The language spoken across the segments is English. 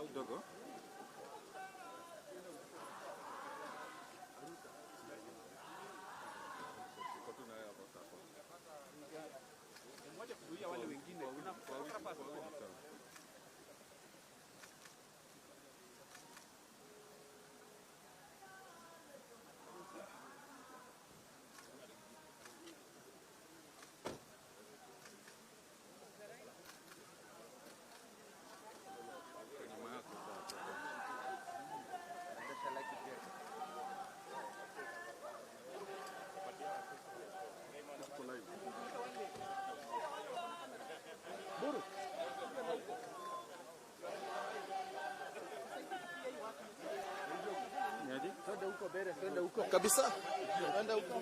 udogo. Wale wengine twende huko kabisa, twende huko.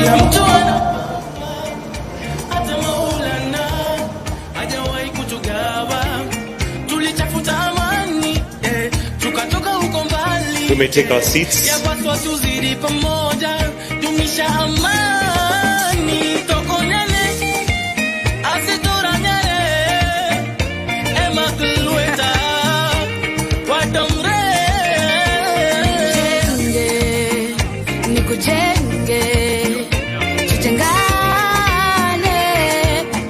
kila mtu hata Maulana hajawahi kutugawa. Tulitafuta amani, tukatoka huko mbali. We may take our seats. Yapaswa tuzidi pamoja, dumisha amani. Tokonyane, asituranyane, emakulweta, wadomre. Jenge, nikujenge, tutengane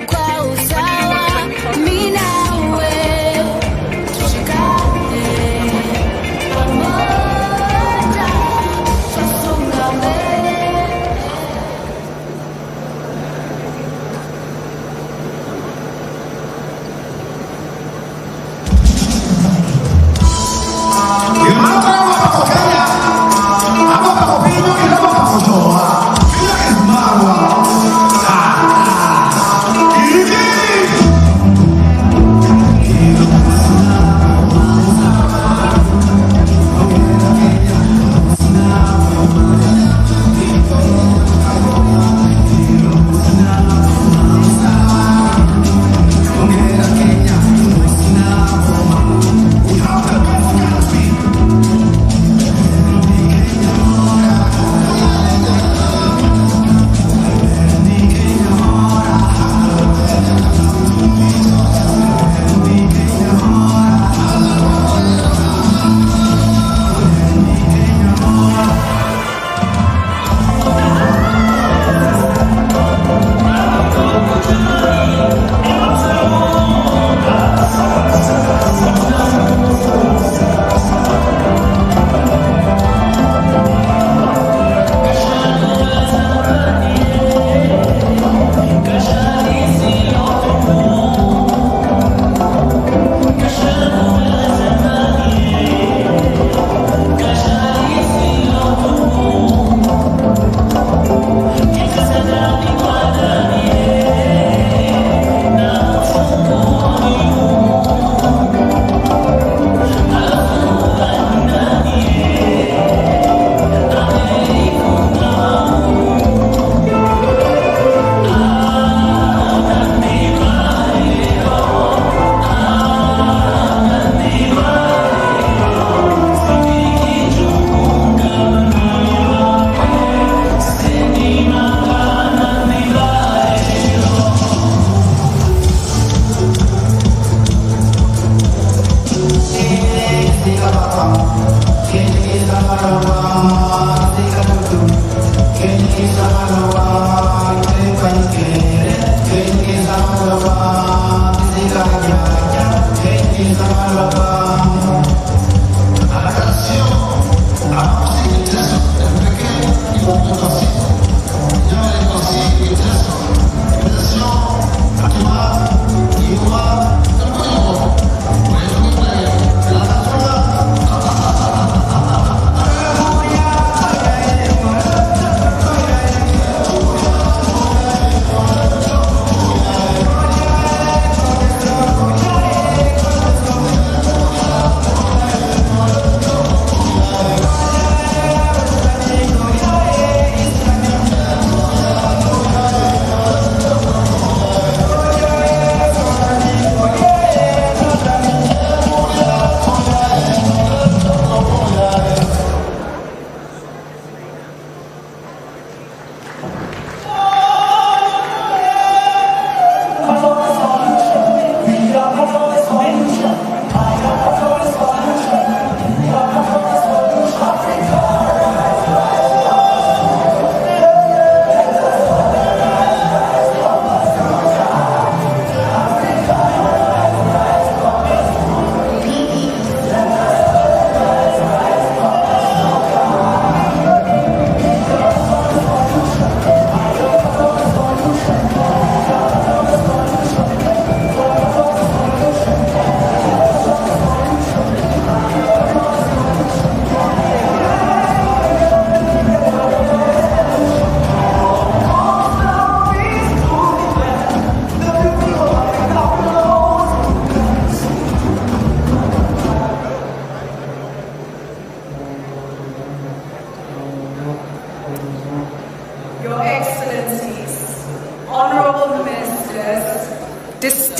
kwa usawa, mimi nawe tushikane pamoja, tusonga mbele.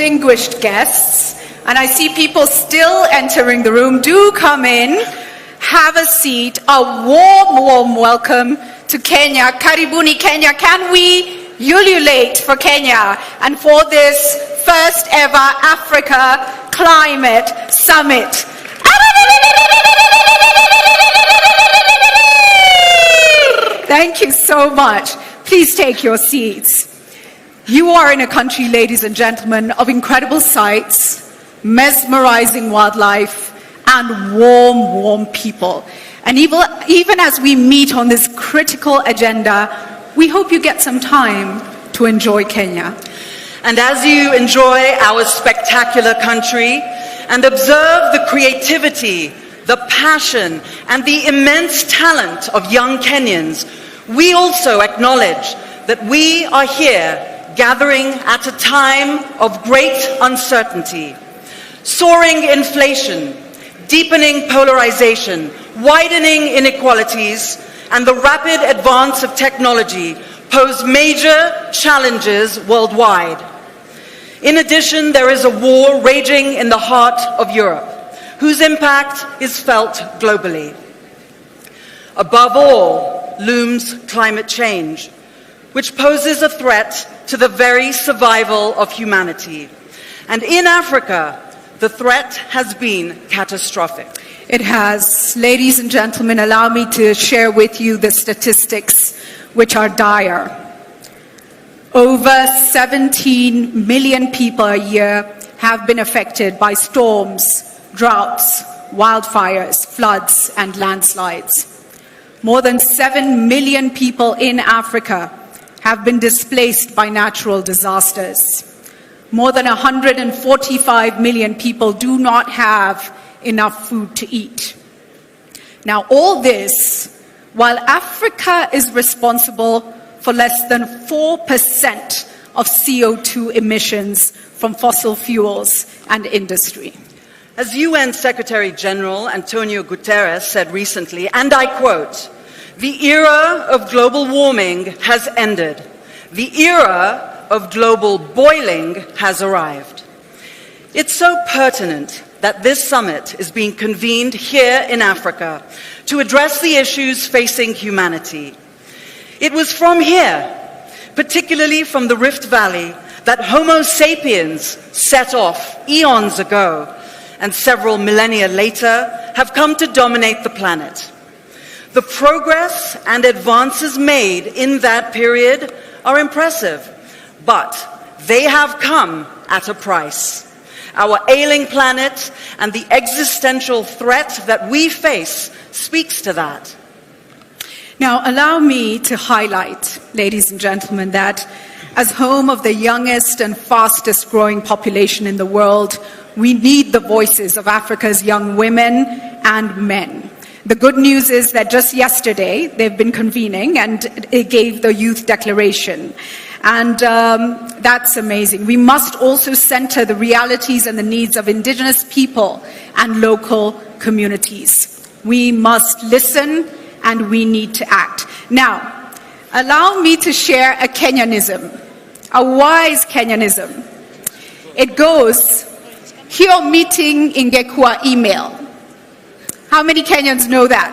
distinguished guests, and I see people still entering the room. Do come in, have a seat. A warm, warm welcome to Kenya. Karibuni Kenya. Can we ululate for Kenya and for this first ever Africa Climate Summit? Thank you so much. Please take your seats. You are in a country, ladies and gentlemen, of incredible sights, mesmerizing wildlife, and warm, warm people. And even as we meet on this critical agenda, we hope you get some time to enjoy Kenya. And as you enjoy our spectacular country and observe the creativity, the passion, and the immense talent of young Kenyans, we also acknowledge that we are here gathering at a time of great uncertainty. Soaring inflation, deepening polarization, widening inequalities, and the rapid advance of technology pose major challenges worldwide. In addition, there is a war raging in the heart of Europe, whose impact is felt globally. Above all looms climate change, which poses a threat to the very survival of humanity. And in Africa, the threat has been catastrophic. It has. Ladies and gentlemen, allow me to share with you the statistics, which are dire. Over 17 million people a year have been affected by storms, droughts, wildfires, floods, and landslides. More than 7 million people in Africa have been displaced by natural disasters. More than 145 million people do not have enough food to eat. Now, all this, while Africa is responsible for less than 4% of CO2 emissions from fossil fuels and industry. As UN Secretary General Antonio Guterres said recently, and I quote, "The era of global warming has ended. The era of global boiling has arrived." It's so pertinent that this summit is being convened here in Africa to address the issues facing humanity. It was from here, particularly from the Rift Valley, that Homo sapiens set off eons ago, and several millennia later have come to dominate the planet. The progress and advances made in that period are impressive, but they have come at a price. Our ailing planet and the existential threat that we face speaks to that. Now, allow me to highlight, ladies and gentlemen, that as home of the youngest and fastest growing population in the world, we need the voices of Africa's young women and men. The good news is that just yesterday they've been convening and it gave the Youth Declaration. And that's amazing. We must also center the realities and the needs of indigenous people and local communities. We must listen and we need to act. Now, allow me to share a Kenyanism, a wise Kenyanism. It goes, "Hiyo meeting ingekuwa email." How many Kenyans know that?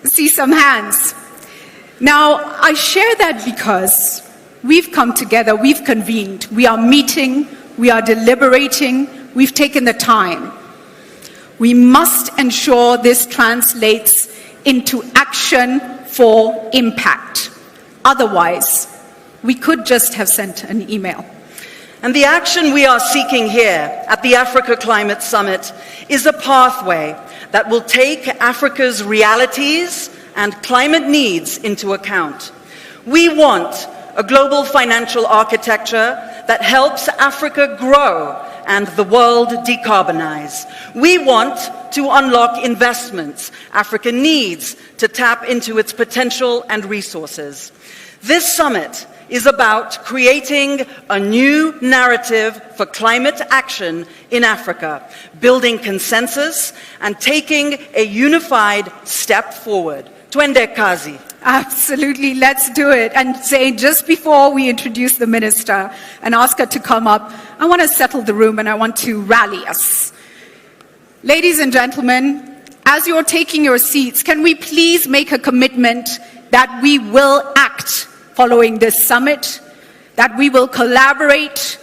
See some hands. Now, I share that because we've come together, we've convened, we are meeting, we are deliberating, we've taken the time. We must ensure this translates into action for impact. Otherwise, we could just have sent an email. And the action we are seeking here at the Africa Climate Summit is a pathway that will take Africa's realities and climate needs into account. We want a global financial architecture that helps Africa grow and the world decarbonize. We want to unlock investments Africa needs to tap into its potential and resources. This summit is about creating a new narrative for climate action in Africa, building consensus and taking a unified step forward Twende kazi. Absolutely, let's do it. And say, just before we introduce the minister and ask her to come up, I want to settle the room and I want to rally us. Ladies and gentlemen, as you're taking your seats, can we please make a commitment that we will act following this summit, that we will collaborate,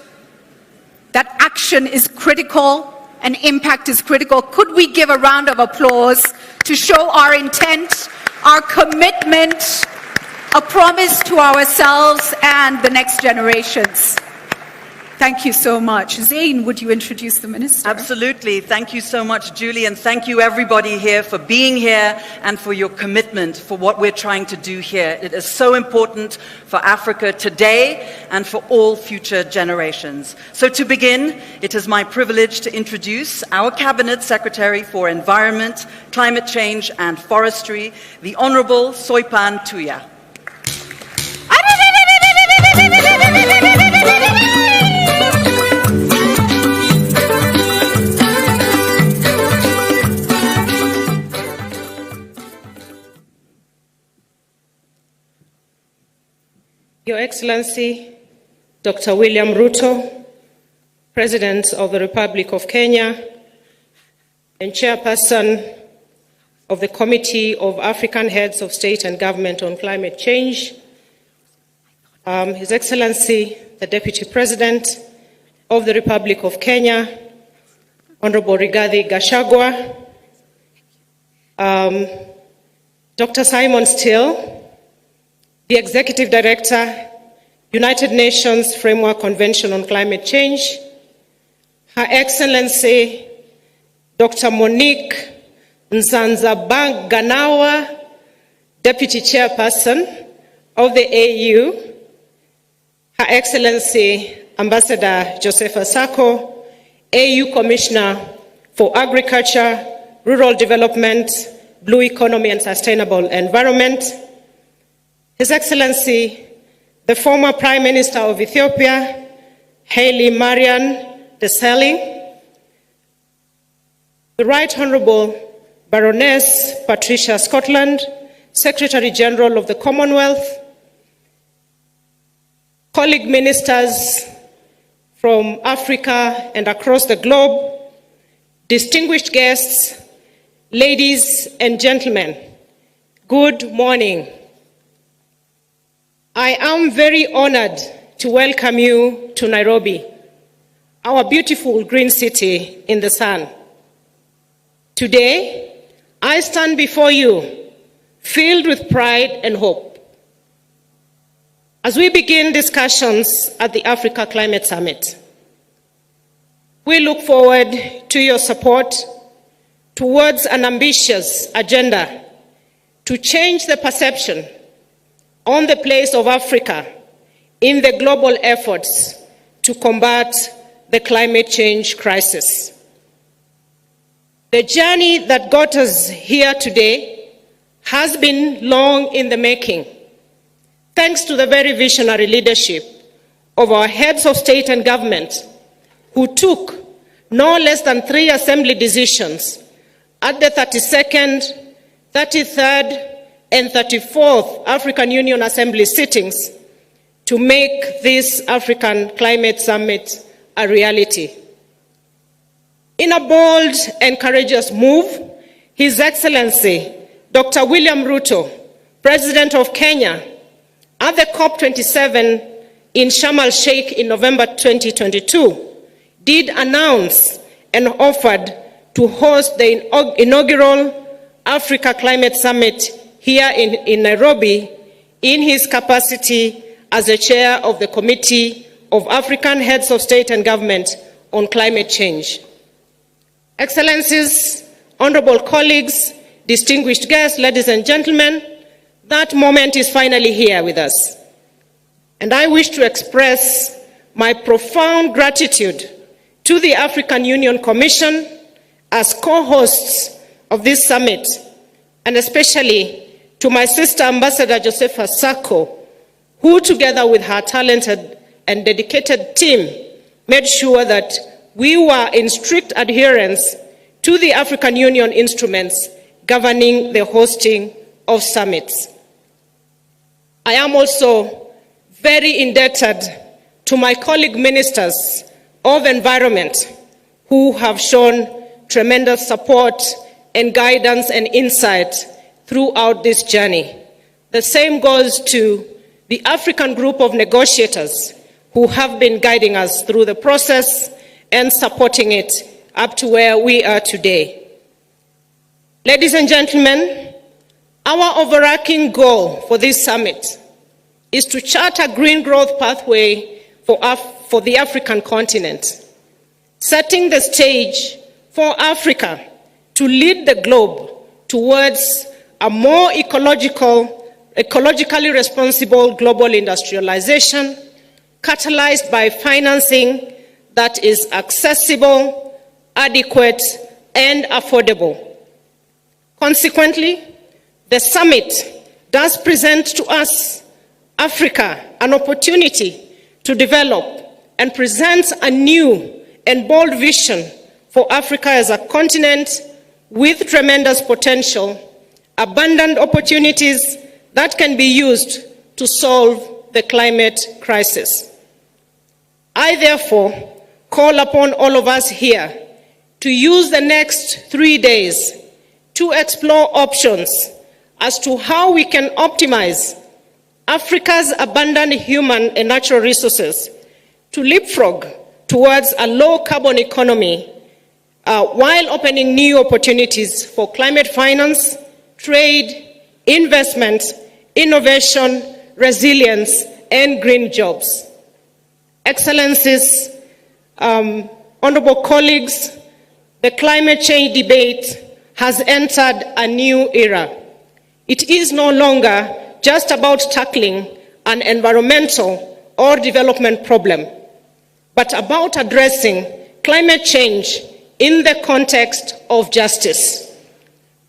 that action is critical and impact is critical? Could we give a round of applause to show our intent, our commitment, a promise to ourselves and the next generations? Thank you so much. Zain, would you introduce the minister? Absolutely. Thank you so much, Julie, and thank you everybody here for being here and for your commitment for what we're trying to do here. It is so important for Africa today and for all future generations. So to begin, it is my privilege to introduce our Cabinet Secretary for Environment, Climate Change and Forestry, the Honorable Soipan Tuya. Your Excellency, Dr. William Ruto, President of the Republic of Kenya and Chairperson of the Committee of African Heads of State and Government on Climate Change, His Excellency, the Deputy President of the Republic of Kenya, Honorable Rigathi Gachagua, Dr. Simon Still, the Executive Director, United Nations Framework Convention on Climate Change, Her Excellency, Dr. Monique Nzanzabanganawa, Deputy Chairperson of the AU, Her Excellency, Ambassador Josepha Sako, AU Commissioner for Agriculture, Rural Development, Blue Economy and Sustainable Environment, His Excellency, the former Prime Minister of Ethiopia, Haile Mariam Desalegn, the Right Honourable Baroness Patricia Scotland, Secretary General of the Commonwealth, colleague ministers from Africa and across the globe, distinguished guests, ladies and gentlemen, good morning. I am very honored to welcome you to Nairobi, our beautiful green city in the sun. Today, I stand before you filled with pride and hope. As we begin discussions at the Africa Climate Summit, we look forward to your support towards an ambitious agenda to change the perception on the place of Africa in the global efforts to combat the climate change crisis. The journey that got us here today has been long in the making, thanks to the very visionary leadership of our heads of state and government, who took no less than 3 assembly decisions at the 32nd, 33rd, and 34th African Union Assembly sittings to make this African Climate Summit a reality. In a bold and courageous move, His Excellency, Dr. William Ruto, President of Kenya, at the COP27 in Sharm el-Sheikh in November 2022, did announce and offered to host the inaugural Africa Climate Summit here in Nairobi in his capacity as the chair of the Committee of African Heads of State and Government on Climate Change. Excellencies, honorable colleagues, distinguished guests, ladies and gentlemen, that moment is finally here with us. And I wish to express my profound gratitude to the African Union Commission as co-hosts of this summit, and especially to my sister Ambassador Josepha Sako, who together with her talented and dedicated team made sure that we were in strict adherence to the African Union instruments governing the hosting of summits. I am also very indebted to my colleague ministers of environment who have shown tremendous support and guidance and insight throughout this journey. The same goes to the African group of negotiators who have been guiding us through the process and supporting it up to where we are today. Ladies and gentlemen, our overarching goal for this summit is to chart a green growth pathway for the African continent, setting the stage for Africa to lead the globe towards a more ecologically responsible global industrialization, catalyzed by financing that is accessible, adequate, and affordable. Consequently, the summit does present to us, Africa, an opportunity to develop and present a new and bold vision for Africa as a continent with tremendous potential, abundant opportunities that can be used to solve the climate crisis. I therefore call upon all of us here to use the next 3 days to explore options as to how we can optimize Africa's abundant human and natural resources to leapfrog towards a low-carbon economy while opening new opportunities for climate finance, trade, investment, innovation, resilience, and green jobs. Excellencies, honorable colleagues, the climate change debate has entered a new era. It is no longer just about tackling an environmental or development problem, but about addressing climate change in the context of justice.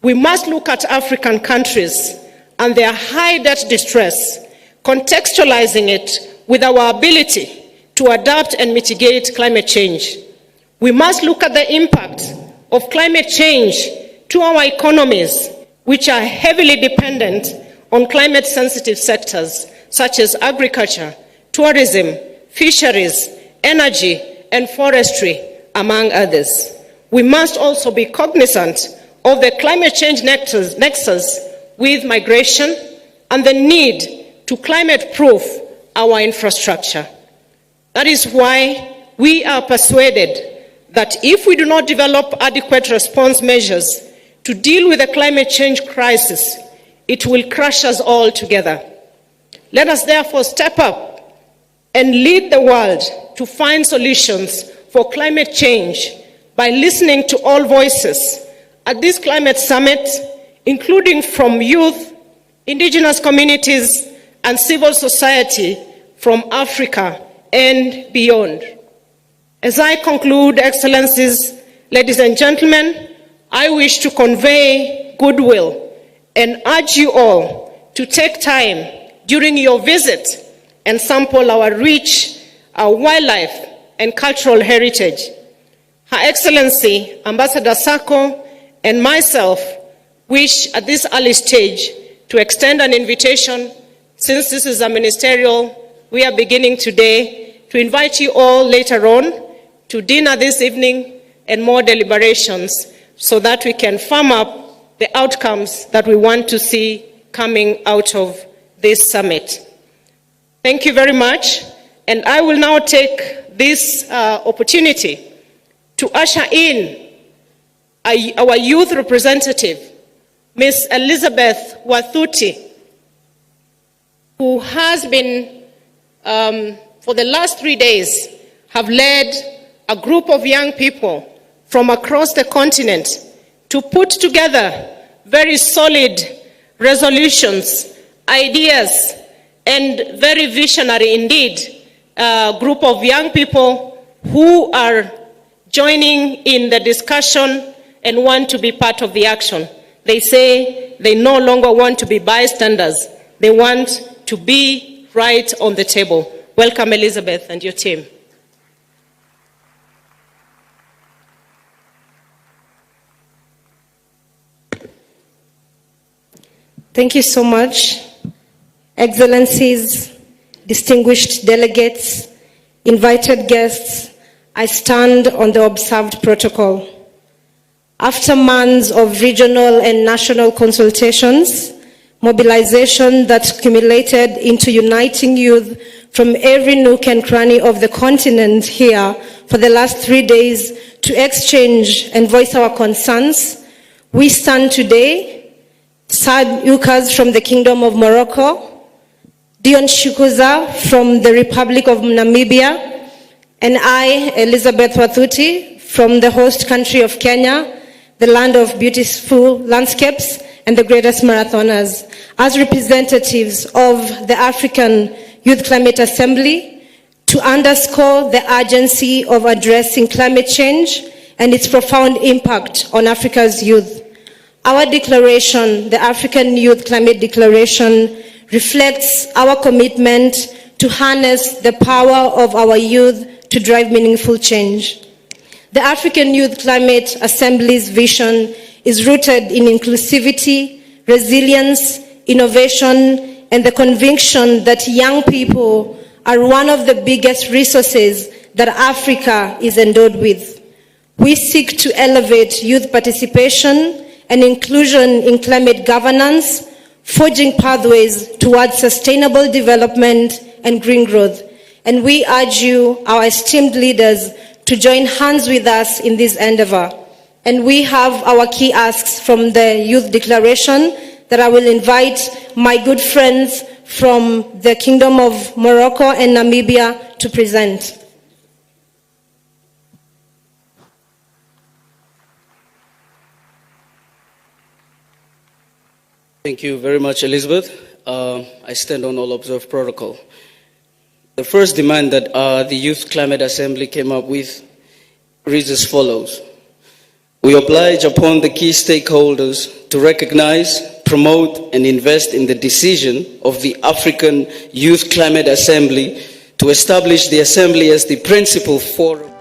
We must look at African countries and their high debt distress, contextualizing it with our ability to adapt and mitigate climate change. We must look at the impact of climate change to our economies, which are heavily dependent on climate-sensitive sectors such as agriculture, tourism, fisheries, energy, and forestry, among others. We must also be cognizant of the climate change nexus with migration and the need to climate-proof our infrastructure. That is why we are persuaded that if we do not develop adequate response measures to deal with the climate change crisis, it will crush us all together. Let us therefore step up and lead the world to find solutions for climate change by listening to all voices at this climate summit, including from youth, indigenous communities, and civil society from Africa and beyond. As I conclude, Excellencies, ladies and gentlemen, I wish to convey goodwill and urge you all to take time during your visit and sample our rich wildlife and cultural heritage. Her Excellency, Ambassador Sako, and myself wish at this early stage to extend an invitation, since this is a ministerial, we are beginning today, to invite you all later on to dinner this evening and more deliberations so that we can firm up the outcomes that we want to see coming out of this summit. Thank you very much, and I will now take this opportunity to usher in our youth representative, Ms. Elizabeth Wathuti, who has been, for the last 3 days, have led a group of young people from across the continent to put together very solid resolutions, ideas, and very visionary indeed group of young people who are joining in the discussion and want to be part of the action. They say they no longer want to be bystanders. They want to be right on the table. Welcome, Elizabeth, and your team. Thank you so much. Excellencies, distinguished delegates, invited guests, I stand on the observed protocol. After months of regional and national consultations, mobilization that accumulated into uniting youth from every nook and cranny of the continent here for the last 3 days to exchange and voice our concerns, we stand today, Sad Ukas from the Kingdom of Morocco, Dion Shukuza from the Republic of Namibia, and I, Elizabeth Wathuti, from the host country of Kenya, the land of beautiful landscapes and the greatest marathoners, as representatives of the African Youth Climate Assembly, to underscore the urgency of addressing climate change and its profound impact on Africa's youth. Our declaration, the African Youth Climate Declaration, reflects our commitment to harness the power of our youth to drive meaningful change. The African Youth Climate Assembly's vision is rooted in inclusivity, resilience, innovation, and the conviction that young people are one of the biggest resources that Africa is endowed with. We seek to elevate youth participation and inclusion in climate governance, forging pathways towards sustainable development and green growth. And we urge you, our esteemed leaders, to join hands with us in this endeavor. And we have our key asks from the Youth Declaration that I will invite my good friends from the Kingdom of Morocco and Namibia to present. Thank you very much, Elizabeth. I stand on all observed protocol. The first demand that the Youth Climate Assembly came up with reads as follows. We oblige upon the key stakeholders to recognize, promote, and invest in the decision of the African Youth Climate Assembly to establish the Assembly as the principal forum.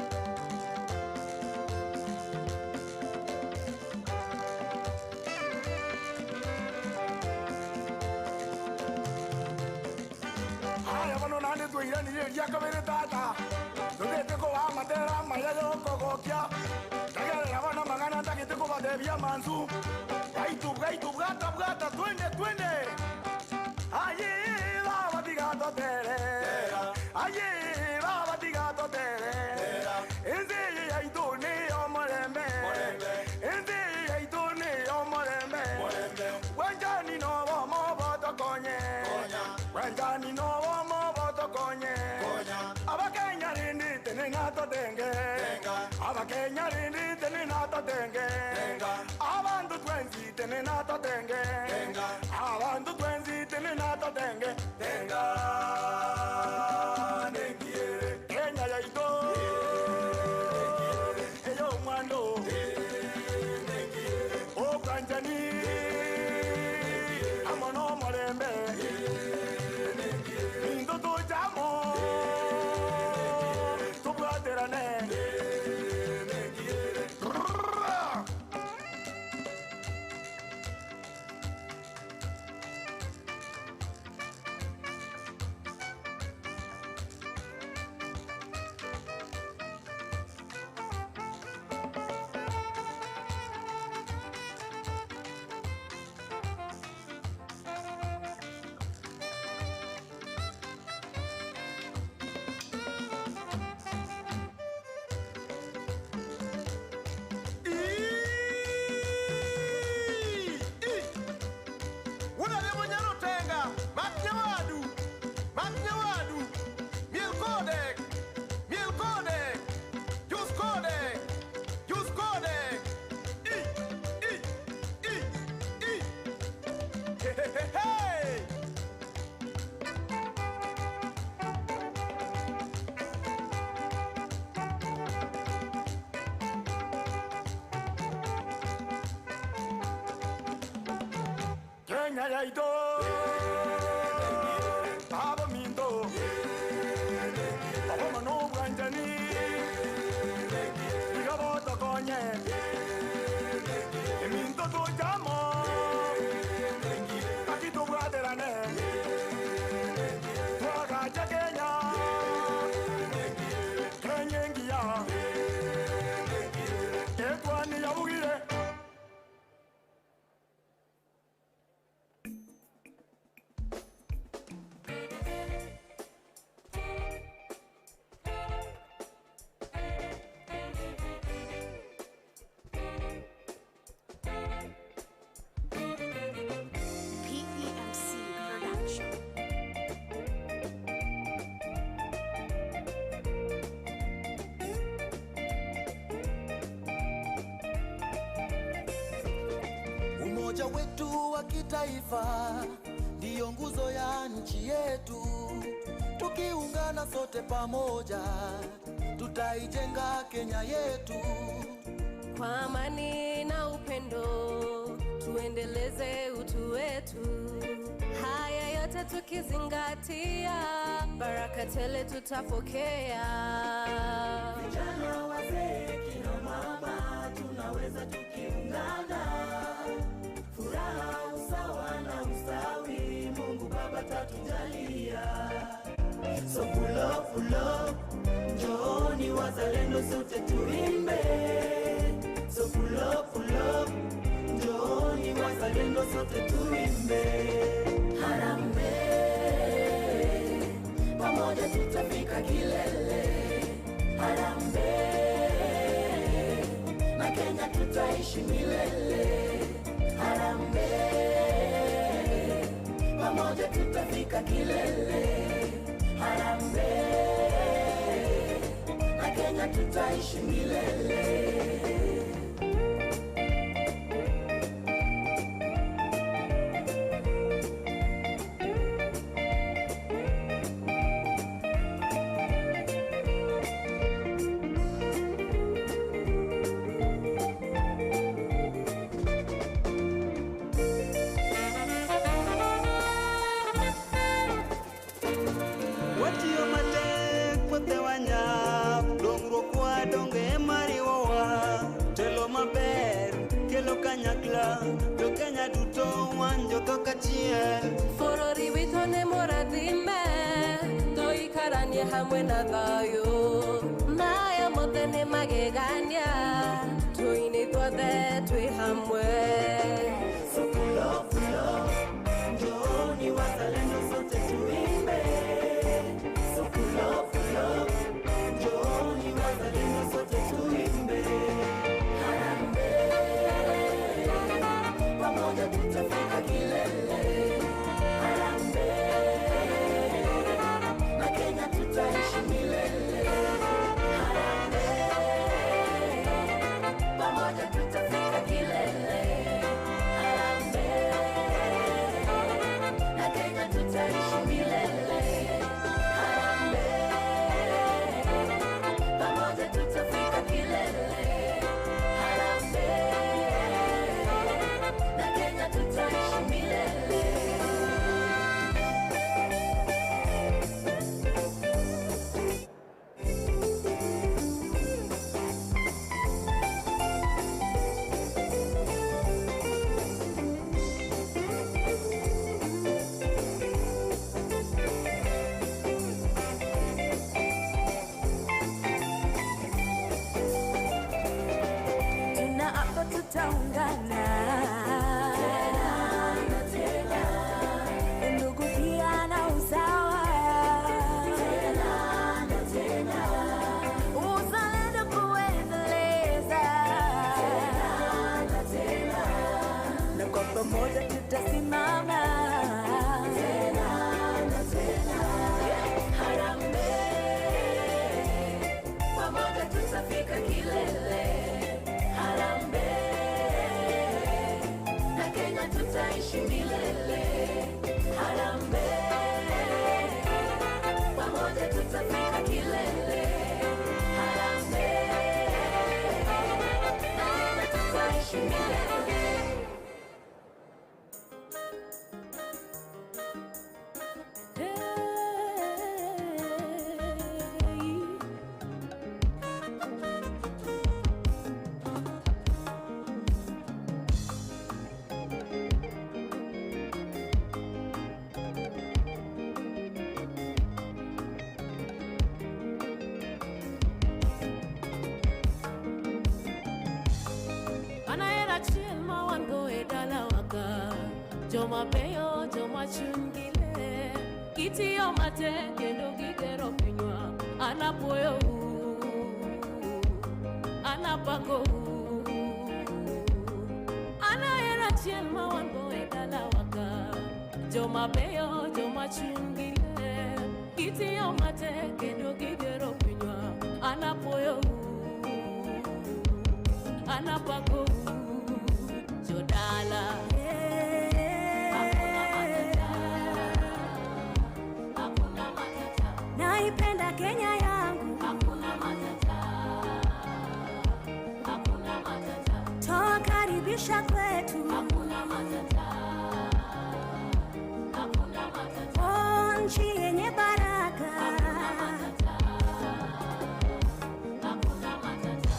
Umoja wetu wa kitaifa ndiyo nguzo ya nchi yetu. Tukiungana sote pamoja, tutaijenga Kenya yetu. Kwa amani na upendo, tuendeleze utu wetu. Haya yote tukizingatia, baraka tele tutapokea. Vijana, wazee, kina mama, tunaweza tukiungana. Furaha, usawa na ustawi, Mungu Baba tatujalia. So pull up, njooni wazalendo sote tuimbe. So pull up, njooni wazalendo sote tuimbe. Harambee, pamoja tutafika kilele. Harambee, na Kenya tutaishi milele. Harambee, pamoja tutafika kilele. Harambee, na Kenya tutaishi milele. Jo Kenya duto wanjo toka chiel. Forori wito ne moradime, to ikaranie hamwe na thayo. Maya mothe ne magegania, to initwathe twi hamwe. So pull up, njooni wazalendo sote tuimbe. So pull up, njooni wazalendo sote tuimbe. Pamoja tutafika kilele. Harambee, na Kenya tutaishi milele. Harambee, pamoja tutafika kilele. Harambee, na Kenya tutaishi milele. Harambee, pamoja tutafika kilele. Tutaishi milele. Tunaapa tutaungana. Pamoja tutasimama tena na tena. Harambee, pamoja tutafika kilele. Harambee, na Kenya tutaishi milele. Harambee, pamoja tutafika kilele. Harambee, na Kenya tutaishi milele. Joma beyo, joma chungile, kitiyo mate kendo gigero pinywa. Anapuoyo anapango anahera chiel ma wan go e dala waka. Joma beyo, joma chungile, kitiyo mate kendo gigero pinywa. Anapuoyo anapango jodala. Twakaribisha kwetu, hakuna matata, hakuna matata. Nchi yenye baraka, hakuna matata, hakuna matata.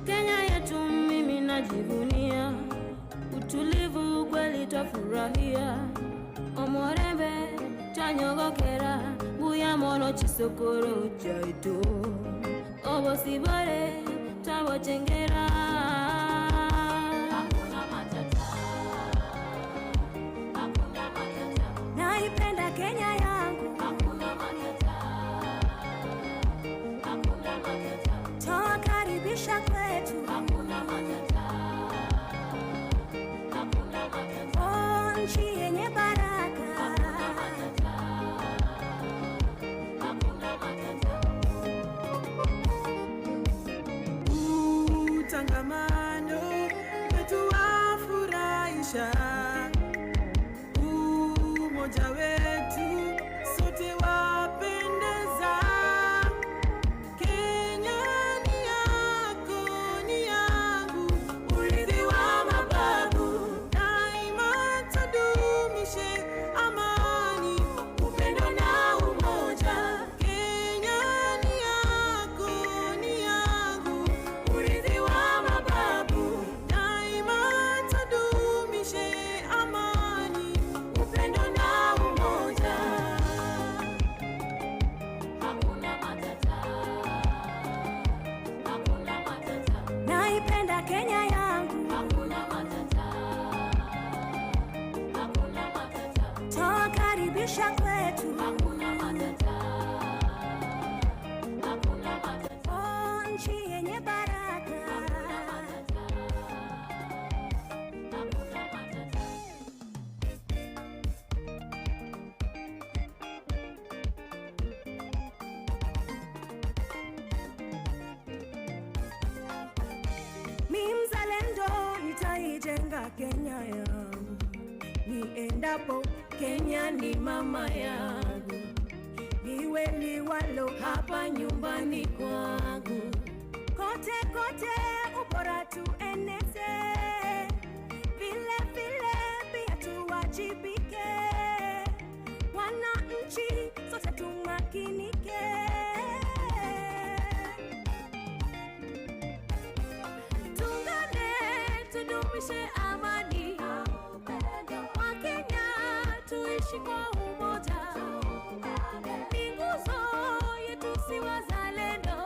Kenya yetu mimi najivunia, utulivu kweli twafurahia. Omorembe chanyogokera, buya mono chisokoro chaito. Obosibore twabocengera, hakuna matata, hakuna matata. Naipenda Kenya yangu, hakuna matata, hakuna matata. Twakaribisha kwetu, hakuna matata, hakuna matata. Nchi yenye baraka, hakuna matata, hakuna matata. Utangamano wetu wafurahisha, umoja wetu sote wapendeza. Kenya ni yako, ni yangu, urithi wa mababu. Daima tudumishe amani, upendo na umoja. Kenya ni yako, ni yangu, urithi wa mababu. Daima tudumishe amani, upendo na umoja. Hakuna matata, hakuna matata. Naipenda Kenya yangu, hakuna matata, hakuna matata. Twakaribisha kwetu, hakuna matata, hakuna matata. Nchi yenye baraka, hakuna matata, hakuna matata. Mi mzalendo nitaijenga Kenya yangu, niendapo Kenya ni mama yangu, niwe liwalo hapa nyumbani kwangu. Kote kote ubora tueneze, vile vile pia tuwajibike. Wananchi sote tumakinike, tungane tudumishe amani. Wakenya tuishi kwa umoja, ni nguzo yetu si wazalendo.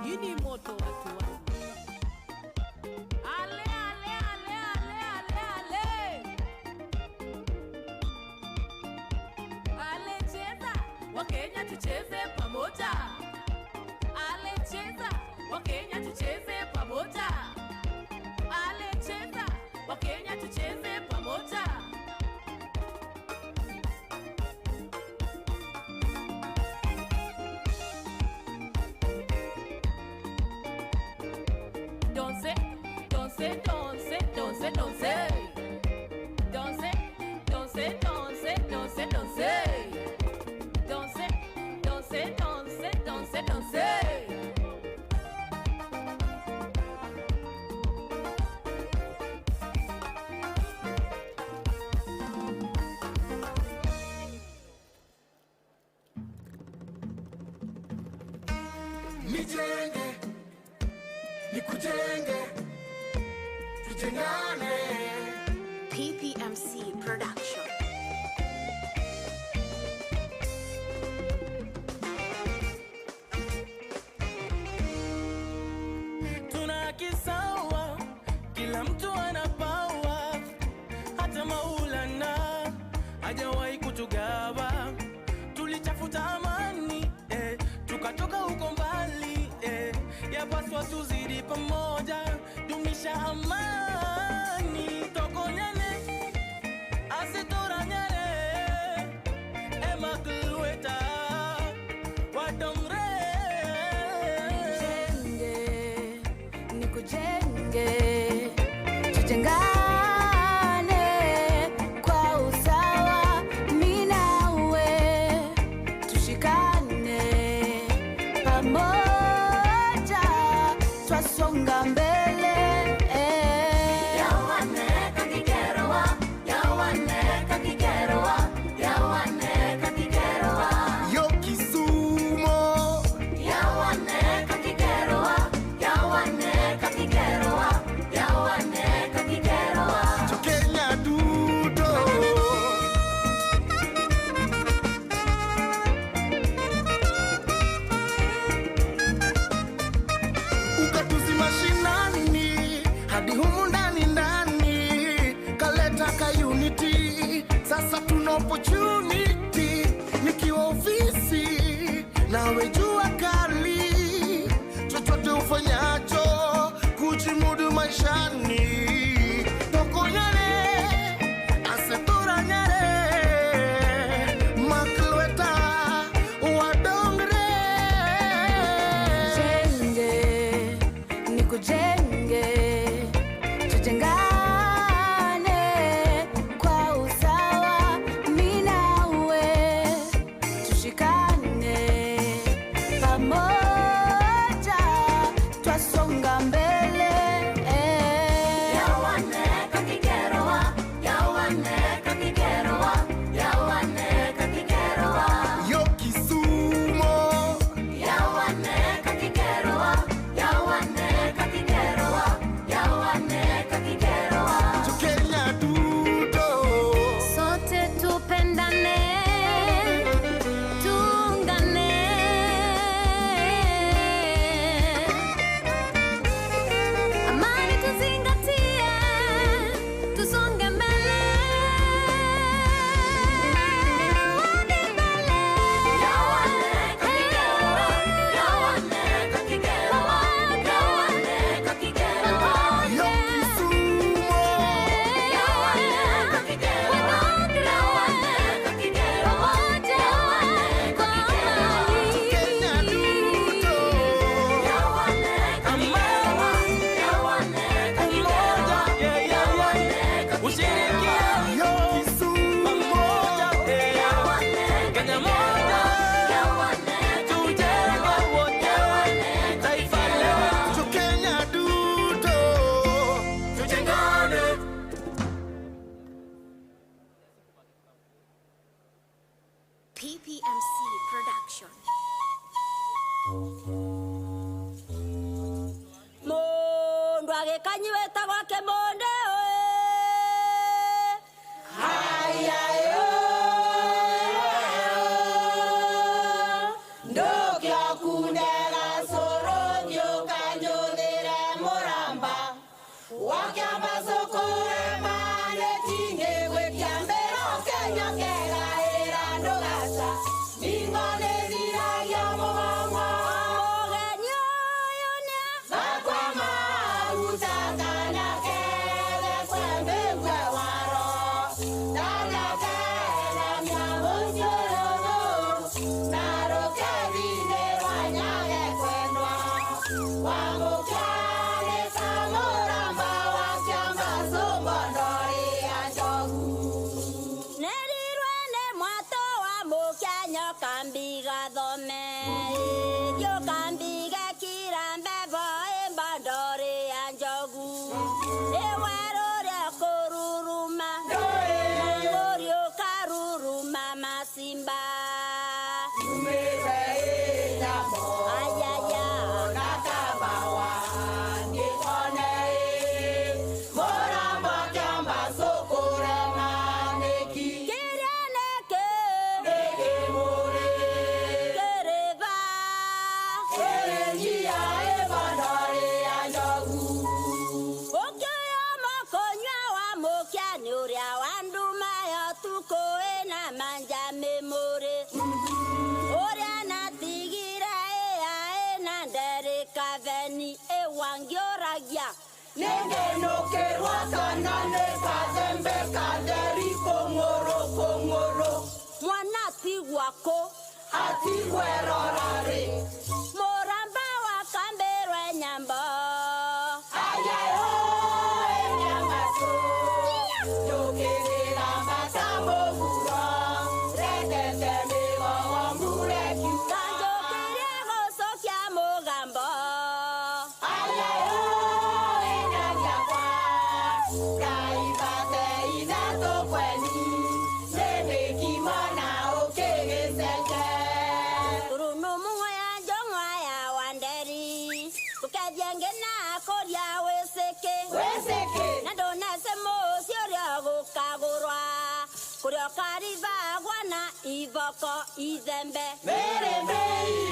Hii ni moto watu wangu. Ale, ale, ale, ale, ale, ale. Ale cheza, Wakenya tucheze pamoja. Ale cheza, Wakenya tucheze pamoja. Ale cheza, Wakenya tucheze pamoja. Danser, danser, danser, danser, danser. Danser, danser, danser, danser, danser. Danser, danser, danser, danser, danser. Nijenge, nikujenge, tujengane. PPMC Production. Tuna haki sawa, kila mtu ana power. Hata Maulana hajawahi kutugawa. Tulichafuta amani, tukatoka huko mbali, yapaswa tuzidi pamoja, dumisha amani. Tokonyane, asitoranyane, emakulweta, wadomre. tujengane kwa usawa, mimi nawe tushikane pamoja, twasonga mbele. Sasa tuna opportunity, nikiwa ofisi nawe jua kali, chochote ufanyacho kujimudu maishani, toko nyare asetura nyare maklweta wadongre. Jenge nikujenge, tujengane Moramba wa Kambere Nyambo. Ayayo, Nyamba. Moko izembe Merembe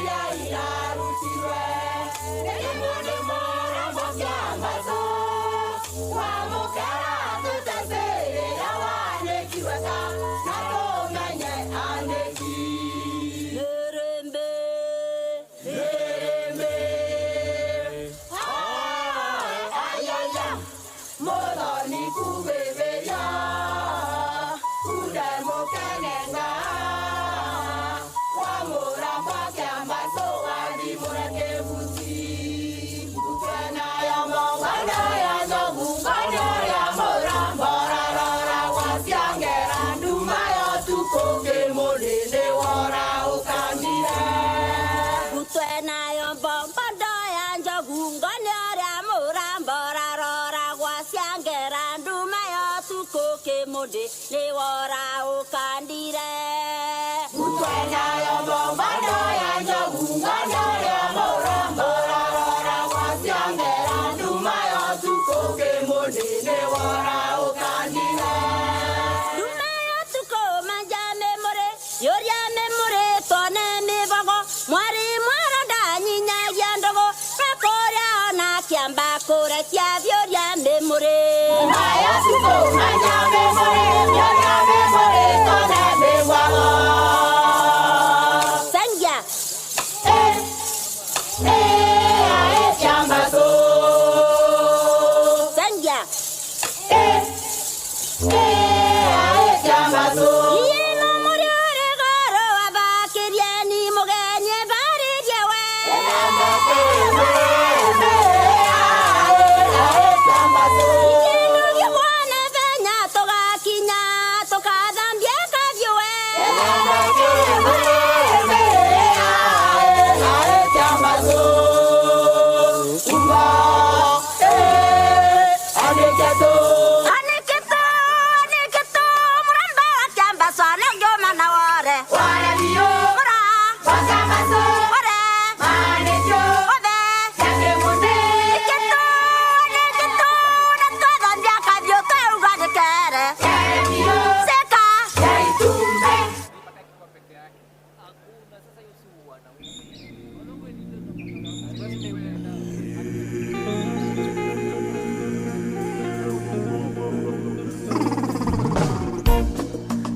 ya irarutirwe Nemone mora mokyambazo Kwa mukara tutazere yawane kiweka Nakomenye andeki Merembe Merembe Ayaya Moloni kubebeya Udemo kenenga Wamura mwakyambazo Wadi murake buti Kutena ya mongana ya zogu Kanya ya mora Mbora rora wasiangera Nduma ya tukoke Molene wara ukandire Kutwena yombo Mbondo ya njogu Ngonyora mura Mbora rora Gwasiangera Nduma yo tukoke Mode le wora ukandire Kutwena yombo Mbando ya njogu Ngonyora mora Mbora rora wasiangera Nduma ya tukoke Molene wara ukandire Nduma yo tuko manja memore Yoria memore tone mivago Mwari mwara da nyinya yandogo Kakoria ona kiamba kore tia Yoria memore Maya tuko manya memore Yoria memore tone mivago Sangya Chambazo Sangya Chambazo Yeno muri ore goro abakirie ni mugenye bari jewe Yeno gibone benya togakinya tokathambie kavyowe Aneketo muramba chamba sane joma na wore Mura Ore Ode Aneketo na tothambia kavyo kauga nikere Seka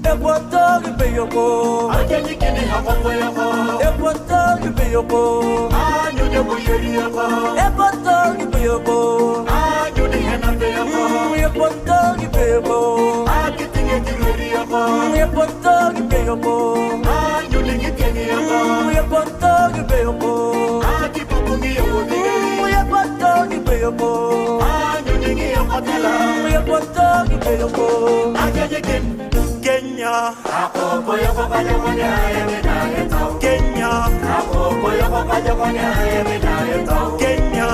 Epotogi peyoko Akeni kini hapo yako Epotogi peyoko Anyu de buyeri yako Epotogi peyoko Anyu de henate yako Epotogi peyoko Akitinge kiruri yako Epotogi peyoko Anyu de giteni yako Epotogi peyoko Akipupungi yodi Epotogi peyoko Anyu de giyakotela Epotogi peyoko Akeni kin Kenya Akopo yako kaya kwenye ayemena yetao Kenya Akopo yako kaya kwenye ayemena yetao Kenya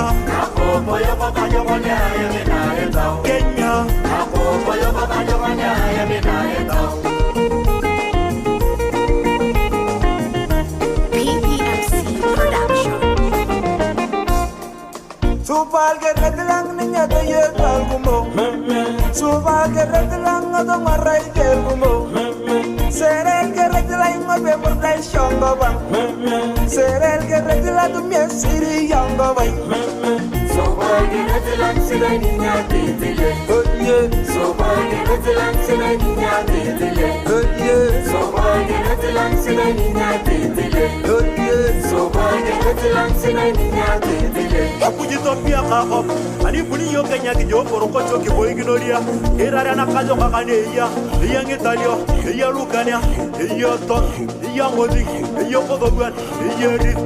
Akopo yako kaya kwenye ayemena yetao Kenya Akopo yako kaya kwenye ayemena yetao PPMC Production Supal ke retilang ninya de yetal kumbo Supal ke retilang ado marai ke kumbo Serel ke retilang mabe murdai shongo bang Serel ke retilang tu miesiri yongo bang Supal ke retilang sidai ninya titile Supal ke retilang sidai ninya titile Supal ke retilang sidai ninya titile Supal ke retilang sidai ninya titile Akujitopia kako ani buni yo Kenya ki jo poroko choki boy ginoria erara na kajo kakane ya Italia ya Lukania ya Ton ya Modi ya Kodogwan ya Rit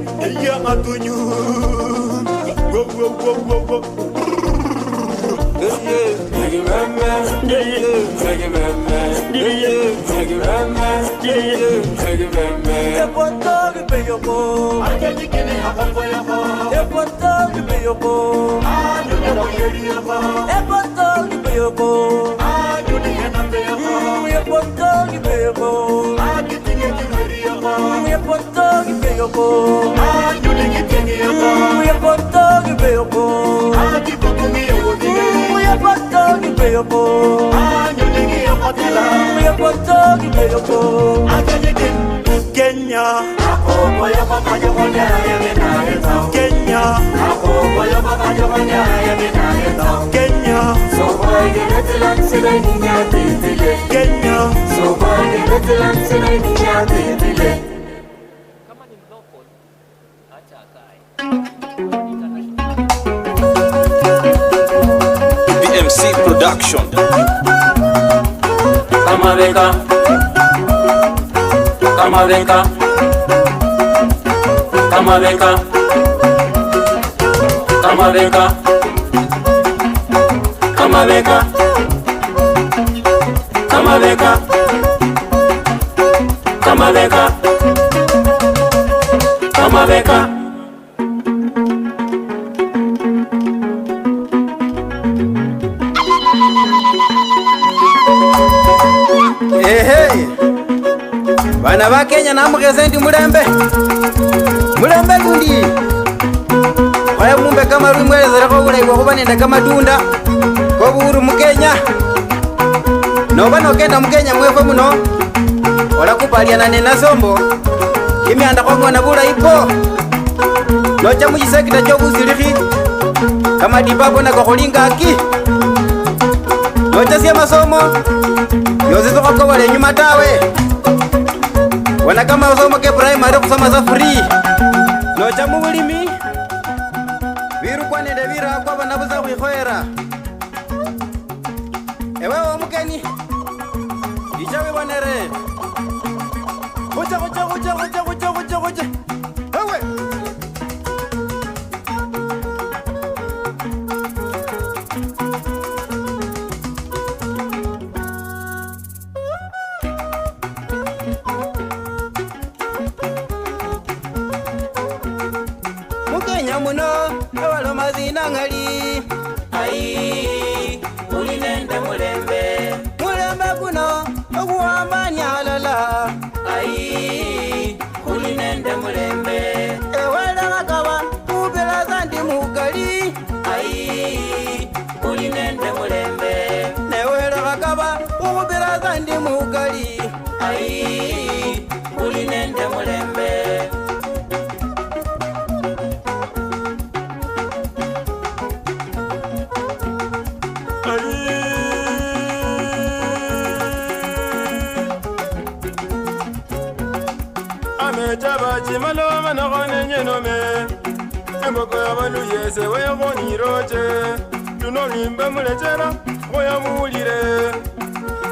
ya Matunyu go Epotogi peyoko Akeni kini hapo yako Epotogi peyoko Anyu de buyeri yako Epotogi peyoko Anyu de henate yako Epotogi peyoko Akitinge kiruri yako Epotogi peyoko Anyu de giteni yako Epotogi peyoko Akipupungi yodi Epotogi peyoko Anyu de giyakotela Epotogi peyoko Akeni kin Kenya, akokoyo pakajokonya yemenayeta. Kenya, akokoyo pakajokonya yemenayeta. Kenya, so why the Netherlands say ninya titile. Kenya, so why the Netherlands say ninya titile. Kama ni local, acha akae. BMC Production. Kamaveka, kamaveka, kamaveka, kamaveka, kamaveka, kamaveka, kamaveka, kamaveka. Hey, bana ba Kenya namugeze ndi mulembe gundi waya mumbe kama rumwelezera ko bulayi bwo nenda kama dunda ko buru mu Kenya no bano kenda mu Kenya mwefe muno ola kupaliana nena sombo kimyanda ko ngona bulayi po no cha mujisekita cyo buziriki kama dibabo na ko kolingaki no cha sia masomo yozi zoko kwa wale nyuma tawe wana kama masomo ke primary kusoma za free no cha mubulimi biru kwa nende bira kwa bana buza kwikhwera ewe omukeni ichawe bonere kucha ewe muno awalo mazina ngali ai ulinende mulembe kuno okuwambanya alala ai ulinende mulembe ewala makaba kupela zandi mugali ai ulinende mulembe newela makaba kupela zandi mugali ai ulinende mulembe. Chimalo managone nyenome Mboko ya balu yese waya goni roche Tuno limba mulechera waya mulire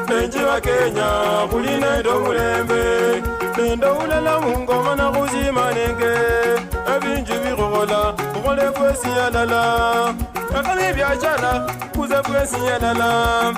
Nenji wa Kenya kulina ndo mulembe Nendo ulala mungoma na kuzima nenge Abinji birola ukole kwesi ya lala Kakami biachala kuze kwesi ya lala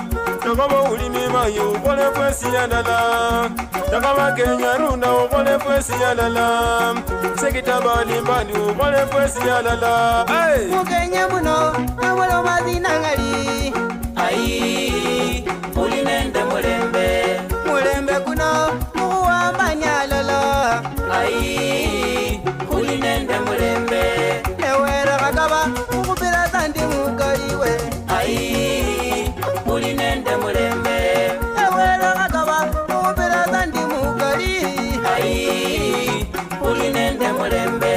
Nakama ulimi mayo ukole kwesi ya lala Nakama Kenya runda ukole kwesi ya lala Sekita bali mbali ukole kwesi ya lala Mukenya muno awalo mazina ngali Ai ulinende mulembe Mulembe kuno ukuwambanya lala Ai ulinende mulembe Ewera kakaba ukupila zandi mugaliwe Ai ulinende mulembe Ewera kakaba ukupila zandi mugali Ai ulinende mulembe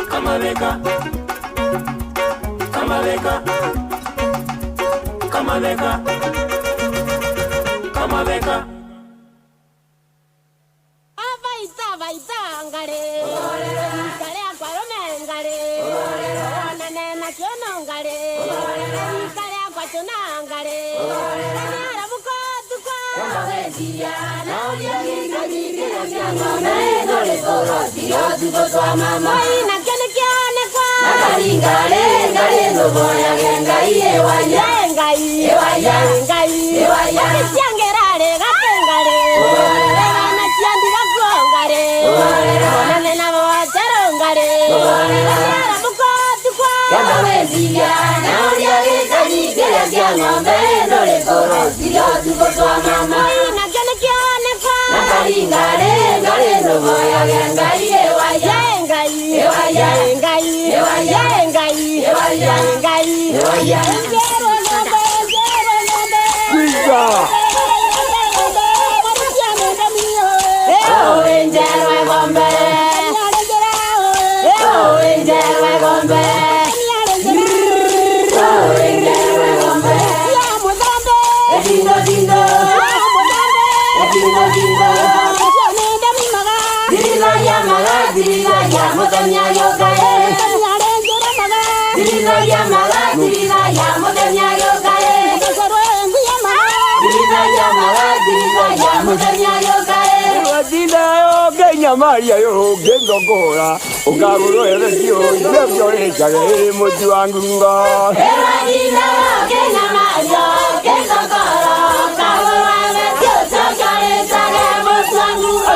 Kamaveka Kamaveka Kamaveka Kamaveka Avaita ngare ngare akwarome ngare nane na kiono ngare ngare akwatuna ngare ara bukotu kwa wedia na odia ngani ngani ngana edole toro dio dugo twa mama ina kene kione kwa ngare ngare no boya ngai ewaya ngai ewaya ngai ewaya siangerare gatengare na chiandira ngare Maria yo gendo gora ugaburo eresio yebyo ejale mutu angunga Eradina Kenya Maria gendo gora ugaburo eresio yebyo ejale mutu angunga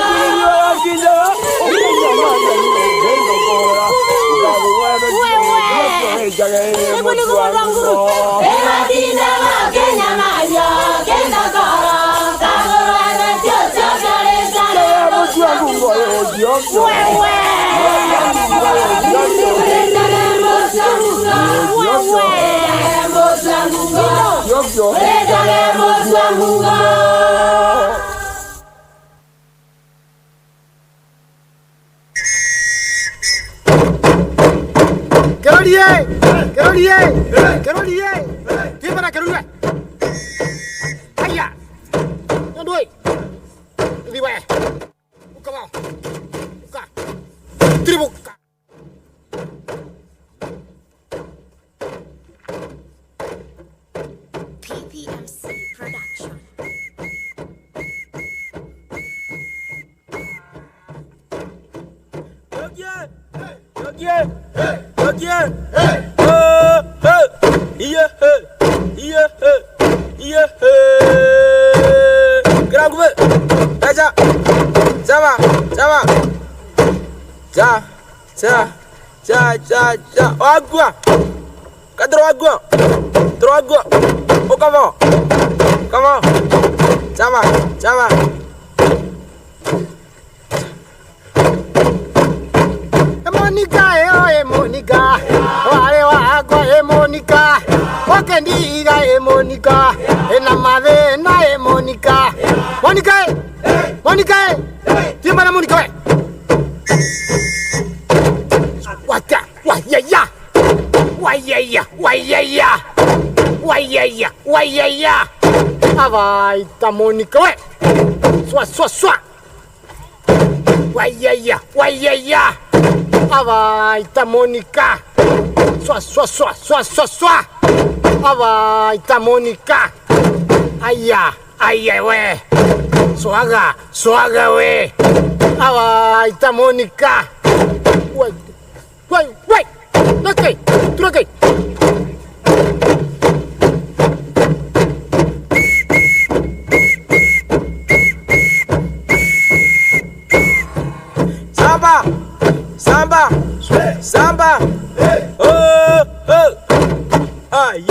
Eradina Kenya Maria gendo gora ugaburo eresio yebyo ejale mutu angunga Eradina Kenya Maria gendo gora ugaburo eresio yebyo ejale mutu angunga Agua! Cadro agua! Tro agua! Oh, comment? Comment? Ça va, ça va. Monica, Monica. Wale wako Monica. Wakendiga Monica. Ena madena Monica. Monica! Monica! Timbana Monica. Wata! Wayaya! Wayaya! Wayaya! Wayaya! Wayaya! Avai, ta Monica, we! Swa! Wayaya! Wayaya! Avai, ta Monica! Swa! Avai, ta Monica! Aya! We! Swaga, we! Avai, ta Monica! Wait! Okay, truque. Samba. Oh. Aïe.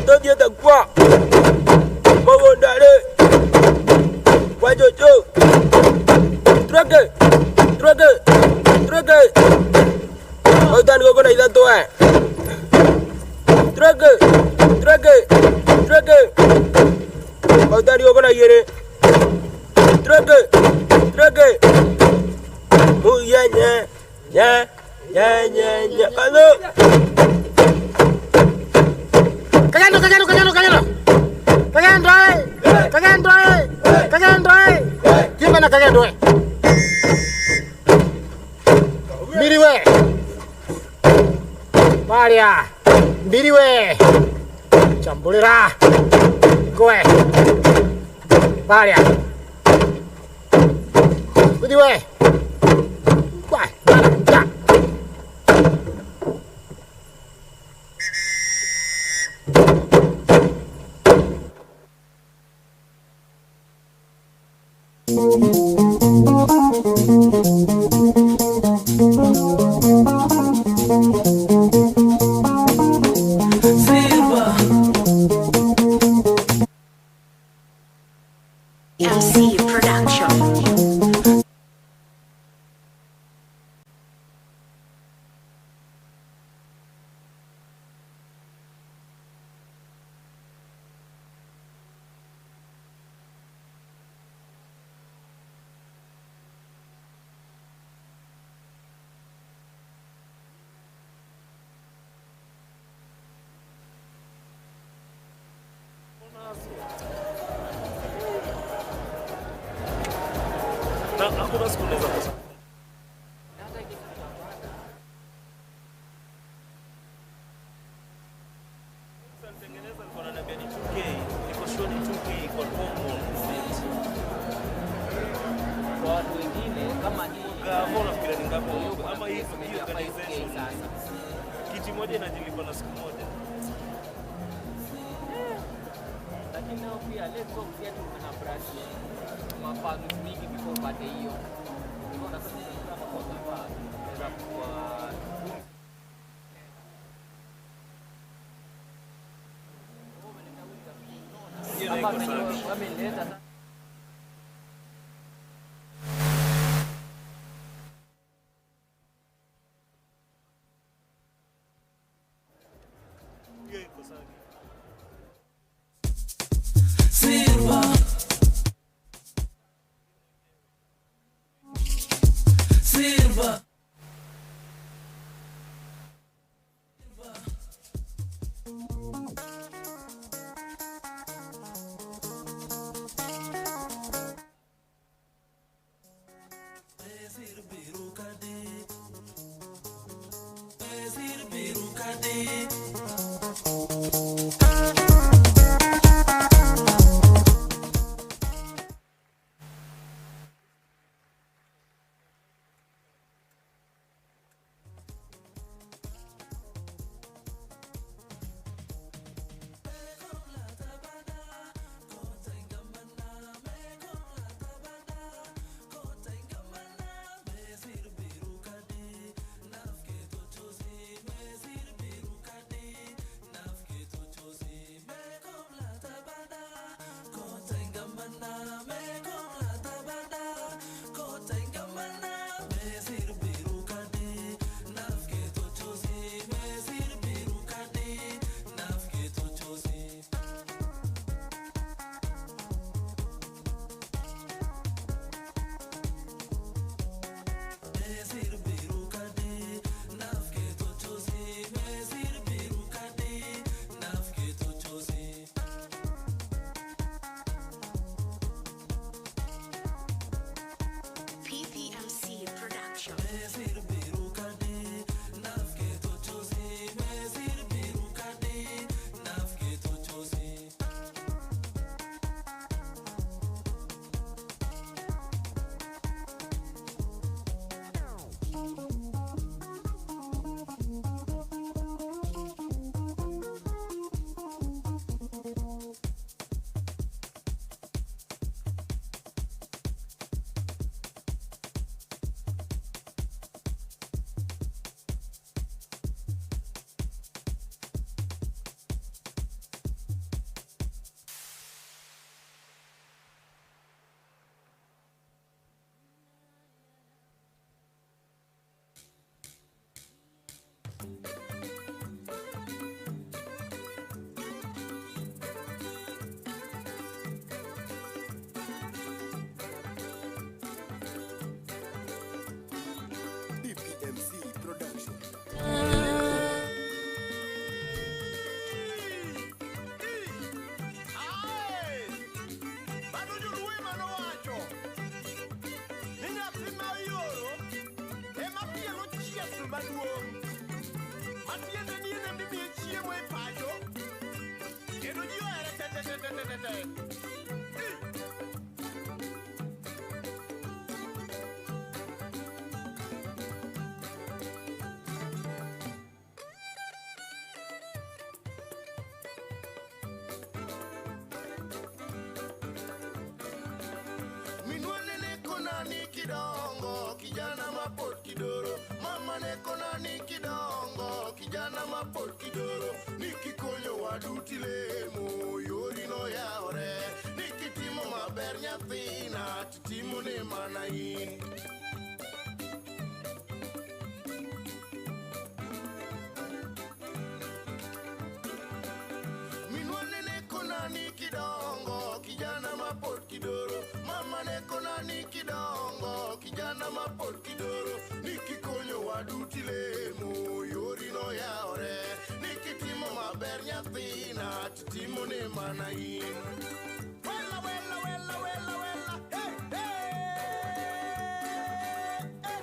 Toi qui es de quoi? Bon d'aller. Wajojo. Truque. Otan go na ida to Truque. Otan go na yere. Truque. Oh yeah. Hello. Cagando. Gimana cagando? Biriwe. Maria. Biriwe. Campurira. Gue. Maria. Biriwe. Wah, ya. MC Production. mapod kidoro, mama neko nani kidongo, kijana mapod kidoro, nikikonyo waduti lemo, yori no yaore, nikitimo maber nyathina, titimo ne mana in. Kidongo, kijana mapod kidoro, mama neko nani kidongo, kijana mapod kidoro, nikikonyo waduti lemo, yori no yaore, nikitimo maber nyathina, titimo ne mana in. Wella, wella, wella, wella, wella, hey, hey, hey,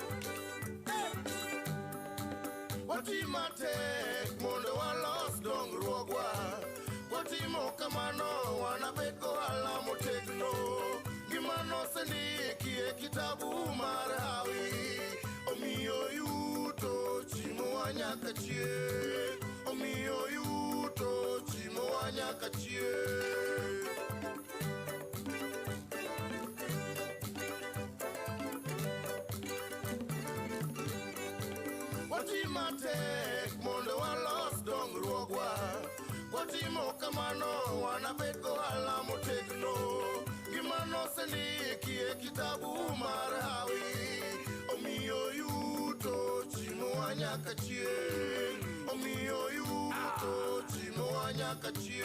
hey. Watimatek mondo walos dongruogwa, watimo kamano wanabeko ala motegno, gimano sendiki e kitabu mar hawi, omiyo yuto chimo wanyaka chie, omiyo yuto chimo wanyaka chie. Watimatek mondo walos dongruogwa, watimo kamano wanabeko ala motegno, gimano sendiki e kitabu mar hawi, omiyo yuto chimo wanyaka chie, omiyo yuto chimo wanyaka chie.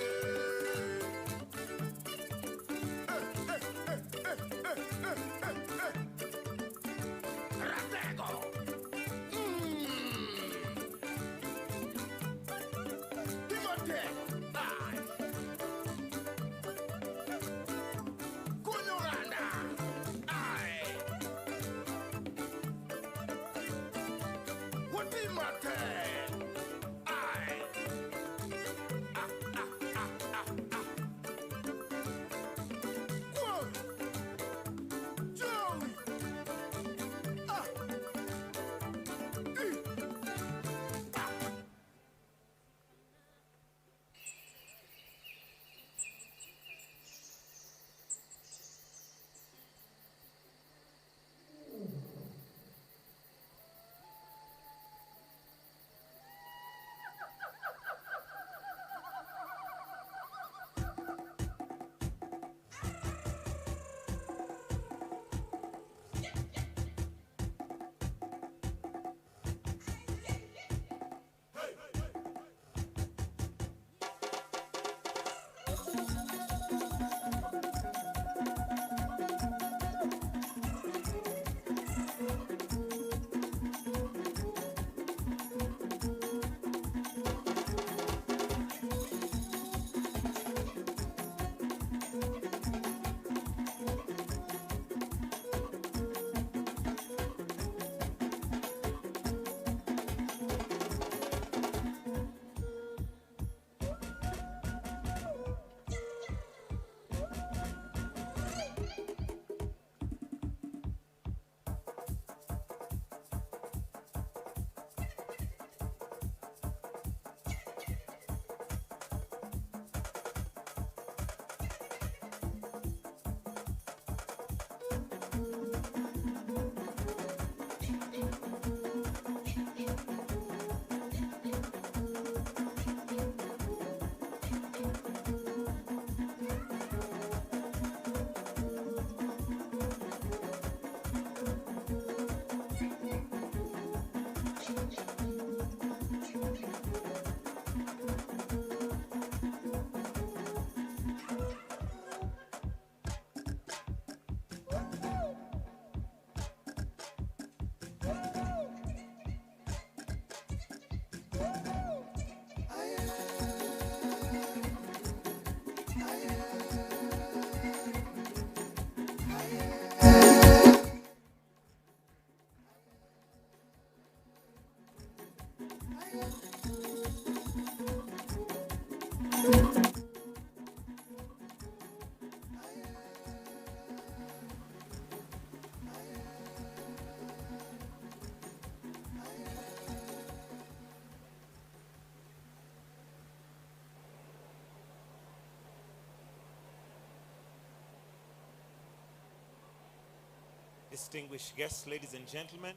Distinguished guests, ladies and gentlemen,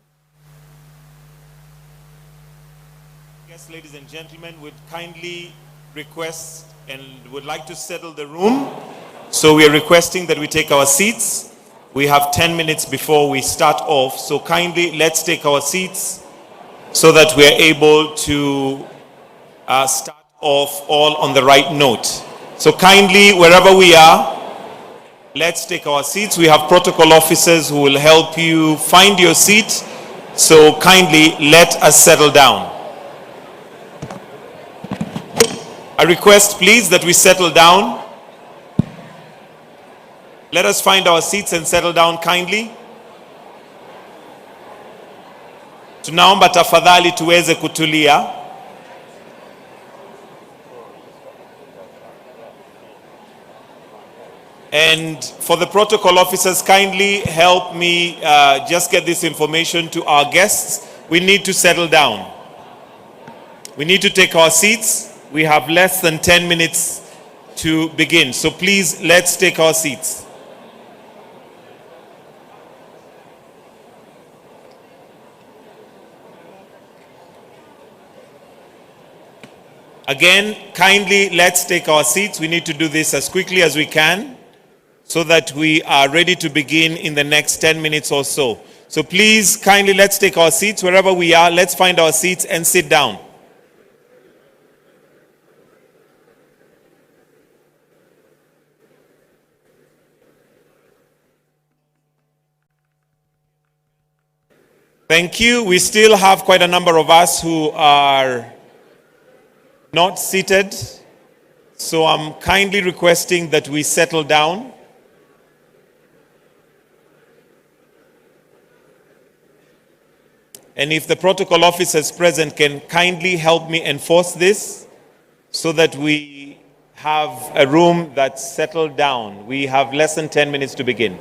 Yes, ladies and gentlemen, would kindly request and would like to settle the room. So we are requesting that we take our seats. We have 10 minutes before we start off. So kindly let's take our seats so that we are able to start off all on the right note. So kindly, wherever we are, let's take our seats. We have protocol officers who will help you find your seat. So kindly let us settle down. I request, please, that we settle down. Let us find our seats and settle down kindly. Tunaomba tafadhali tuweze kutulia. And for the protocol officers, kindly help me just get this information to our guests. We need to settle down. We need to take our seats. We have less than 10 minutes to begin. So please, let's take our seats. Again, kindly, let's take our seats. We need to do this as quickly as we can so that we are ready to begin in the next 10 minutes or so. So please, kindly, let's take our seats. Wherever we are, let's find our seats and sit down. Thank you. We still have quite a number of us who are not seated. So I'm kindly requesting that we settle down. And if the protocol officers present can kindly help me enforce this so that we have a room that's settled down. We have less than 10 minutes to begin.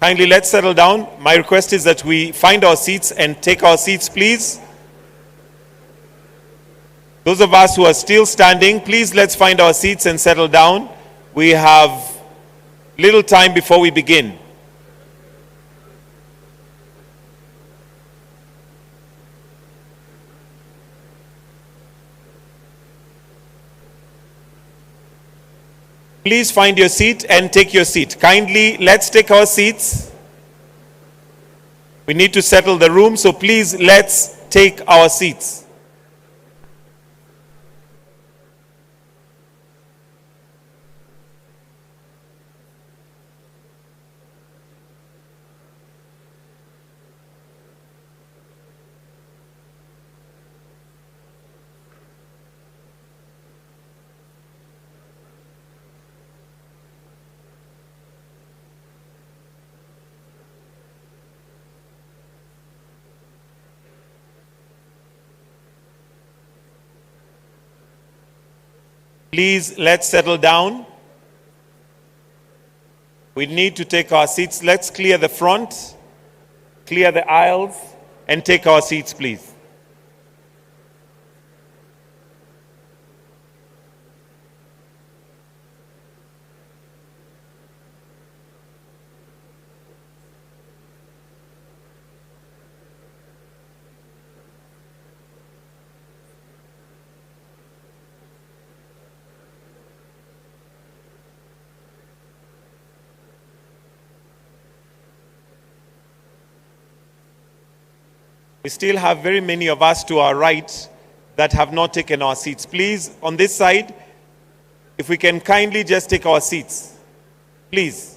Kindly, let's settle down. My request is that we find our seats and take our seats, please. Those of us who are still standing, please let's find our seats and settle down. We have little time before we begin. Please find your seat and take your seat. Kindly, let's take our seats. We need to settle the room, so please, let's take our seats. Please, let's settle down. We need to take our seats. Let's clear the front, clear the aisles, and take our seats, please. We still have very many of us to our right that have not taken our seats. Please, on this side, if we can kindly just take our seats. Please.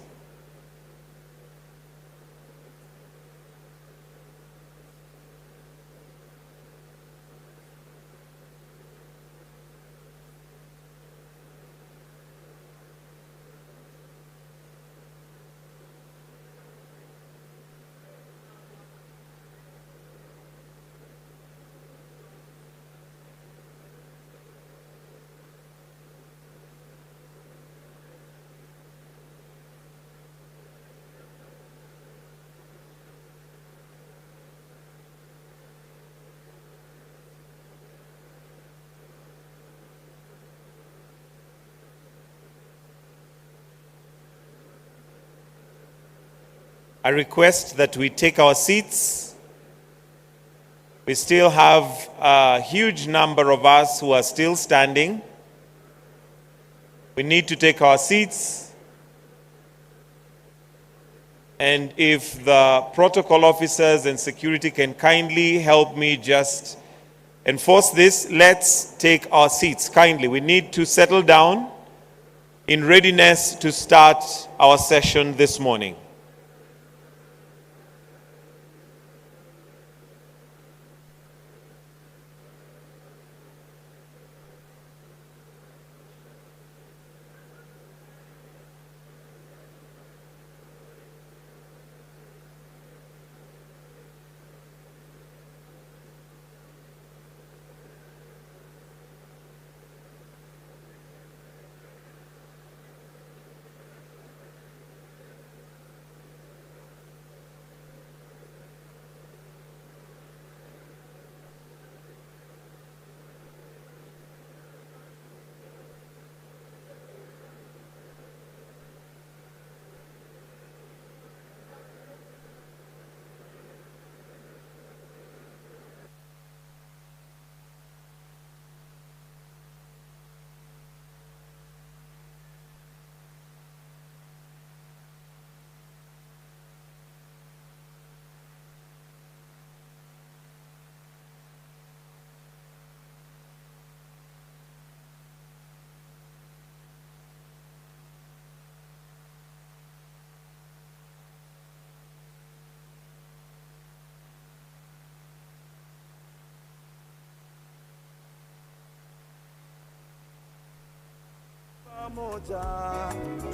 I request that we take our seats. We still have a huge number of us who are still standing. We need to take our seats. And if the protocol officers and security can kindly help me just enforce this, let's take our seats kindly. We need to settle down in readiness to start our session this morning.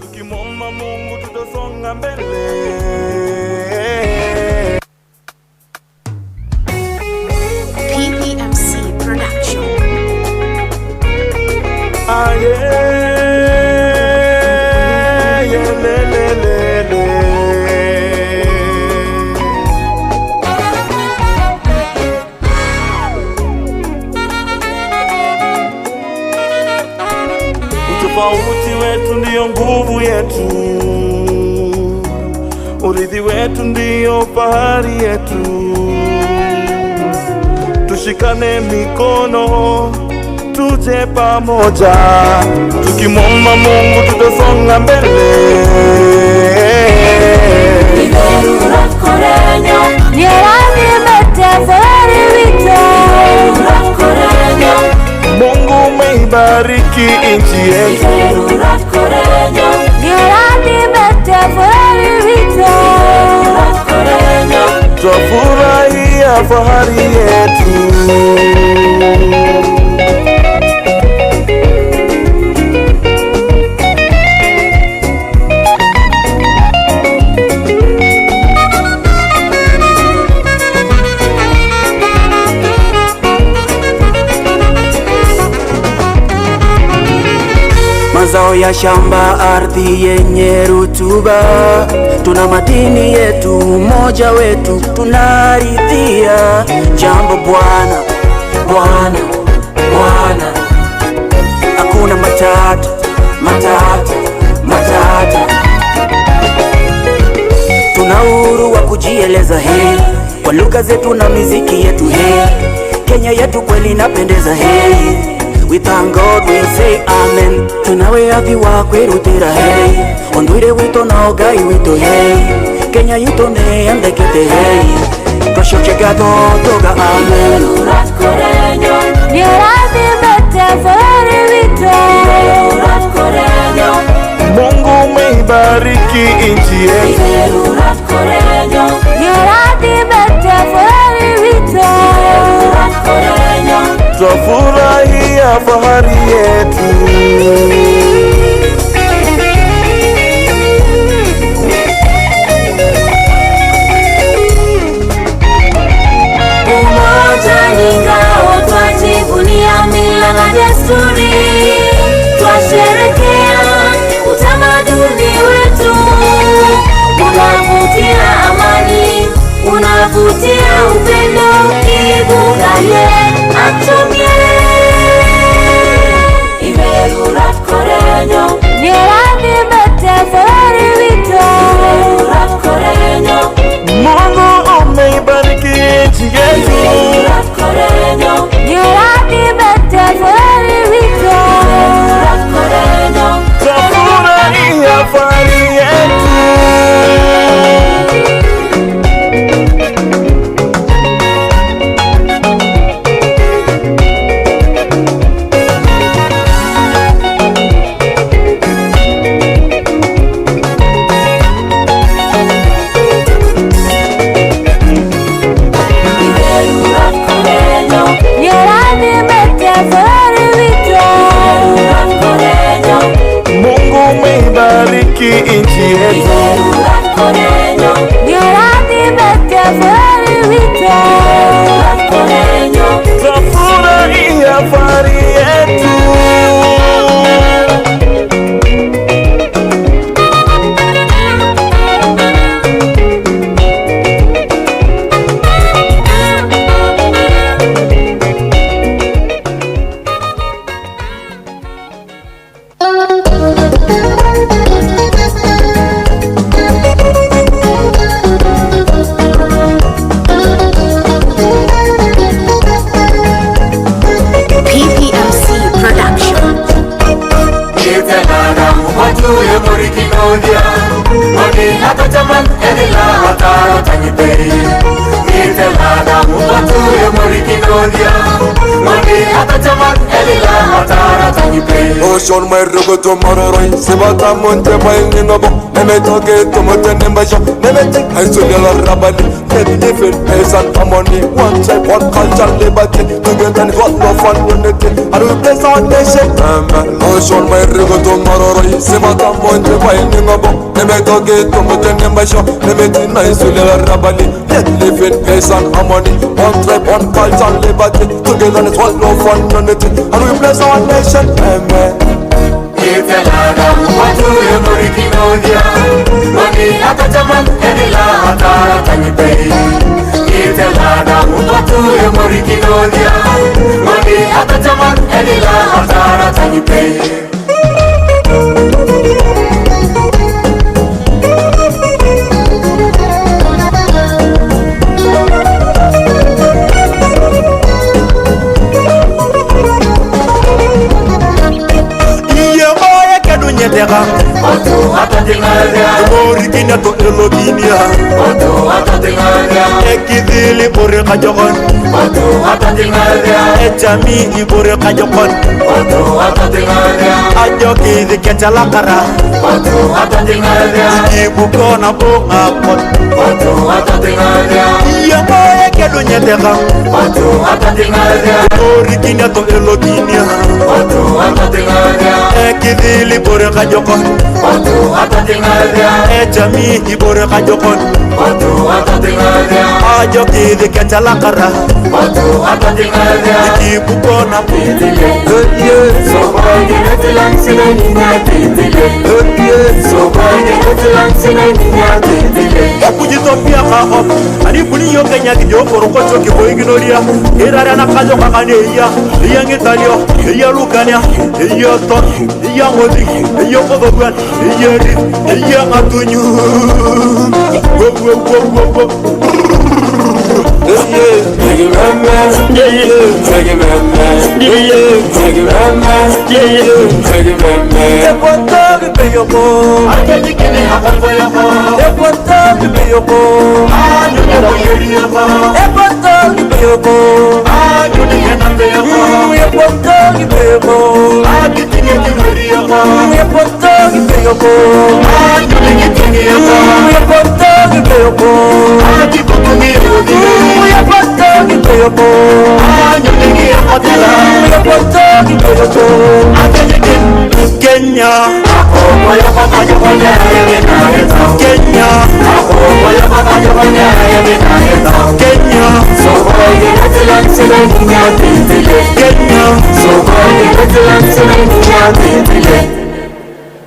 Tukimwomba Mungu tutasonga mbele. PEMC Production. Utofauti wetu ndio nguvu yetu, urithi wetu ndio fahari yetu. Tushikane mikono, tuje pamoja, tukimwomba Mungu tutasonga mbele. Mungu umeibariki nchi yetu. Twafurahia fahari yetu. Mazao ya shamba, ardhi yenye rutuba, tuna madini yetu, umoja wetu tunaridhia. Jambo Bwana, Bwana, Bwana, hakuna matata, matata, matata. Tuna uhuru wa kujieleza, hey, kwa lugha zetu na miziki yetu, hey. Kenya yetu kweli inapendeza, hey. We thank God, we say amen. Tunawe athi wa kwirutira, hey. Onduire wito na ogai wito, hey. Kenya yuto ne andekete, hey. Twashoke Ega toga Imerurat korenyo Nyeradi bete feri vito Imerurat korenyo Mungu umeibariki nchi yetu. Imerurat korenyo Nyeradi bete feri vito Imerurat korenyo Twafurahia fahari yetu. Umoja ni ngao, twajivunia mila na desturi, twasherekea utamaduni wetu. Unavutia amani, unavutia upendo, ibugaye atumye. Imerurat korenyo Nyeradi bete feri vito Imerurat korenyo Mungu umeibariki nchi yetu. Imerurat korenyo Nyeradi bete feri vito Imerurat korenyo Twafurahia fahari yetu. Imerurat korenyo Nyeradi bete feri vito Imerurat korenyo Mungu umeibariki nchi yetu. Imerurat korenyo Nyeradi bete feri vito Imerurat korenyo Twafurahia fahari yetu. PPMC Production. Itelada watu yemoriki nodia Moni atachaman edila wataro tanyipei Itelada watu yemoriki nodia Moni atachaman edila wataro tanyipei Ocean my rugoto maroroi Sebata Mutembei ningobo Nemetoke tomote nembasho Nemete haisulela rabali Let different pace and harmony One type, one culture, liberty Together and got no fun unity And we bless our nation. Ocean my rugoto maroroi Sebata Mutembei ningobo Nemetoke tomote nembasho Nemete haisulela rabali Let different pace and harmony One type, one culture, liberty Together and got no fun unity And we bless our nation. Amen. Itelada watu yemoriki nodia Moni atachaman edila wataro tanyipei Itelada watu yemoriki nodia Moni atachaman edila wataro tanyipei nyetega Otu atatingalia Morikina to eloginia Otu atatingalia Ekidhili bore kajogon Otu atatingalia Echami ibore kajogon Otu atatingalia Ajokidhi kechalakara Otu atatingalia Ibukona bonga pot Otu atatingalia Yamoye kedu nyetega Otu atatingalia Morikina to eloginia Otu atatingalia Ekidhili bore kajogon Otu atatingalia Echami ibore kajogon Otu atatingalia Ajokidhi kechalakara Otu atatingalia Ibukona Pitile Sokoye netilang sila niya pitile Sokoye netilang sila niya pitile Kujitopia kaho ani buni yo Kenya kijo koroko choki boy ginoria erara na kajo kakane iya ngitalio iya lukania iya ton iya ngodi iya kodogwan iya ri iya ngatunyu wo Epo bebo Yepotogi bebo Yepotogi bebo Yepotogi bebo Yepotogi bebo Kenya Kenya Kenya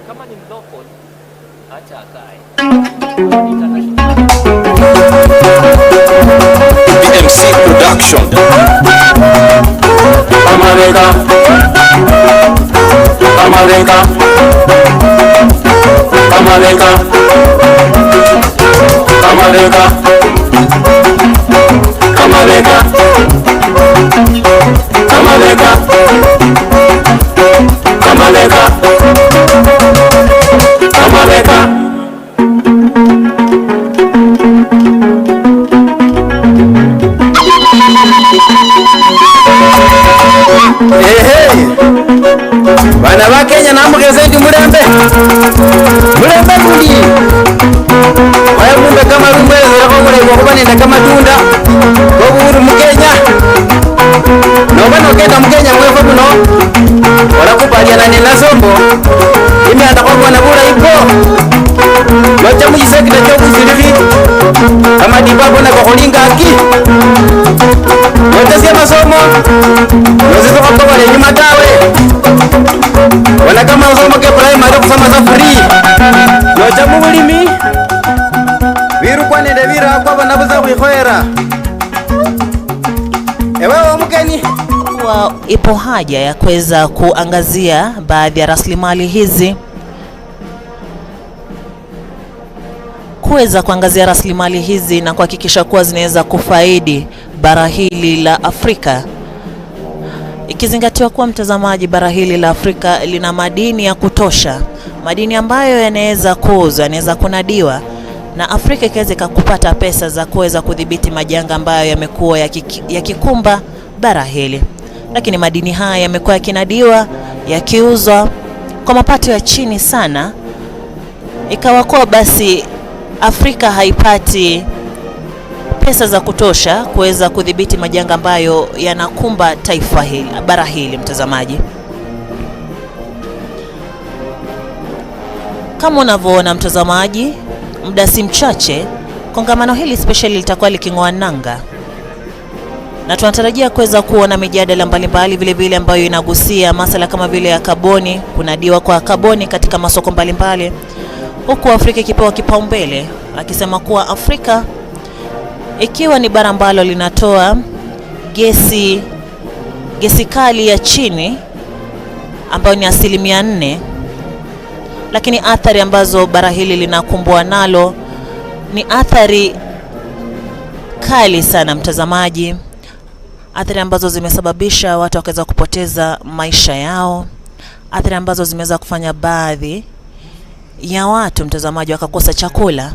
Kama ni mlocal, acha akae. BMC Production. America America America America America America America America Bana ba Kenya namugeze ndi Mutembei muli wae mumbe kama rumweze ko mule ko kubanenda kama tunda ko uhuru mu Kenya no bano kenda mu Kenya mwefa muno wala kubaliana ni nasombo ime atakuwa na bura ipo locha mu sekta cyo kuziriri kama dibabu na ko kulinga aki wote masomo wazito kwa wale nyuma tawe wala kama masomo ke primary kusoma za free locha mu bulimi biru kwa nende bira kwa banabuza kuikhwera ewe mkeni ipo haja ya kuweza kuangazia baadhi ya rasilimali hizi, na kuhakikisha kuwa zinaweza kufaidi bara hili la Afrika, ikizingatiwa kuwa mtazamaji, bara hili la Afrika lina madini ya kutosha, madini ambayo yanaweza kuuzwa, yanaweza kunadiwa, na Afrika ikaweza kupata pesa za kuweza kudhibiti majanga ambayo yamekuwa yakikumba bara hili. Lakini madini haya yamekuwa yakinadiwa, yakiuzwa kwa mapato ya chini sana, ikawa kwa basi Afrika haipati pesa za kutosha kuweza kudhibiti majanga ambayo yanakumba taifa hili, bara hili mtazamaji. Kama unavyoona mtazamaji, muda si mchache kongamano hili special litakuwa liking'oa nanga, na tunatarajia kuweza kuona mijadala mbalimbali vile vile ambayo inagusia masuala kama vile ya kaboni, kunadiwa kwa kaboni katika masoko mbalimbali, huku Afrika ikipewa kipaumbele, akisema kuwa Afrika ikiwa ni bara ambalo linatoa gesi kali ya chini ambayo ni 4%, lakini athari ambazo bara hili linakumbwa nalo ni athari kali sana mtazamaji, athari ambazo zimesababisha watu wakaweza kupoteza maisha yao, athari ambazo zimeweza kufanya baadhi ya watu mtazamaji wakakosa chakula.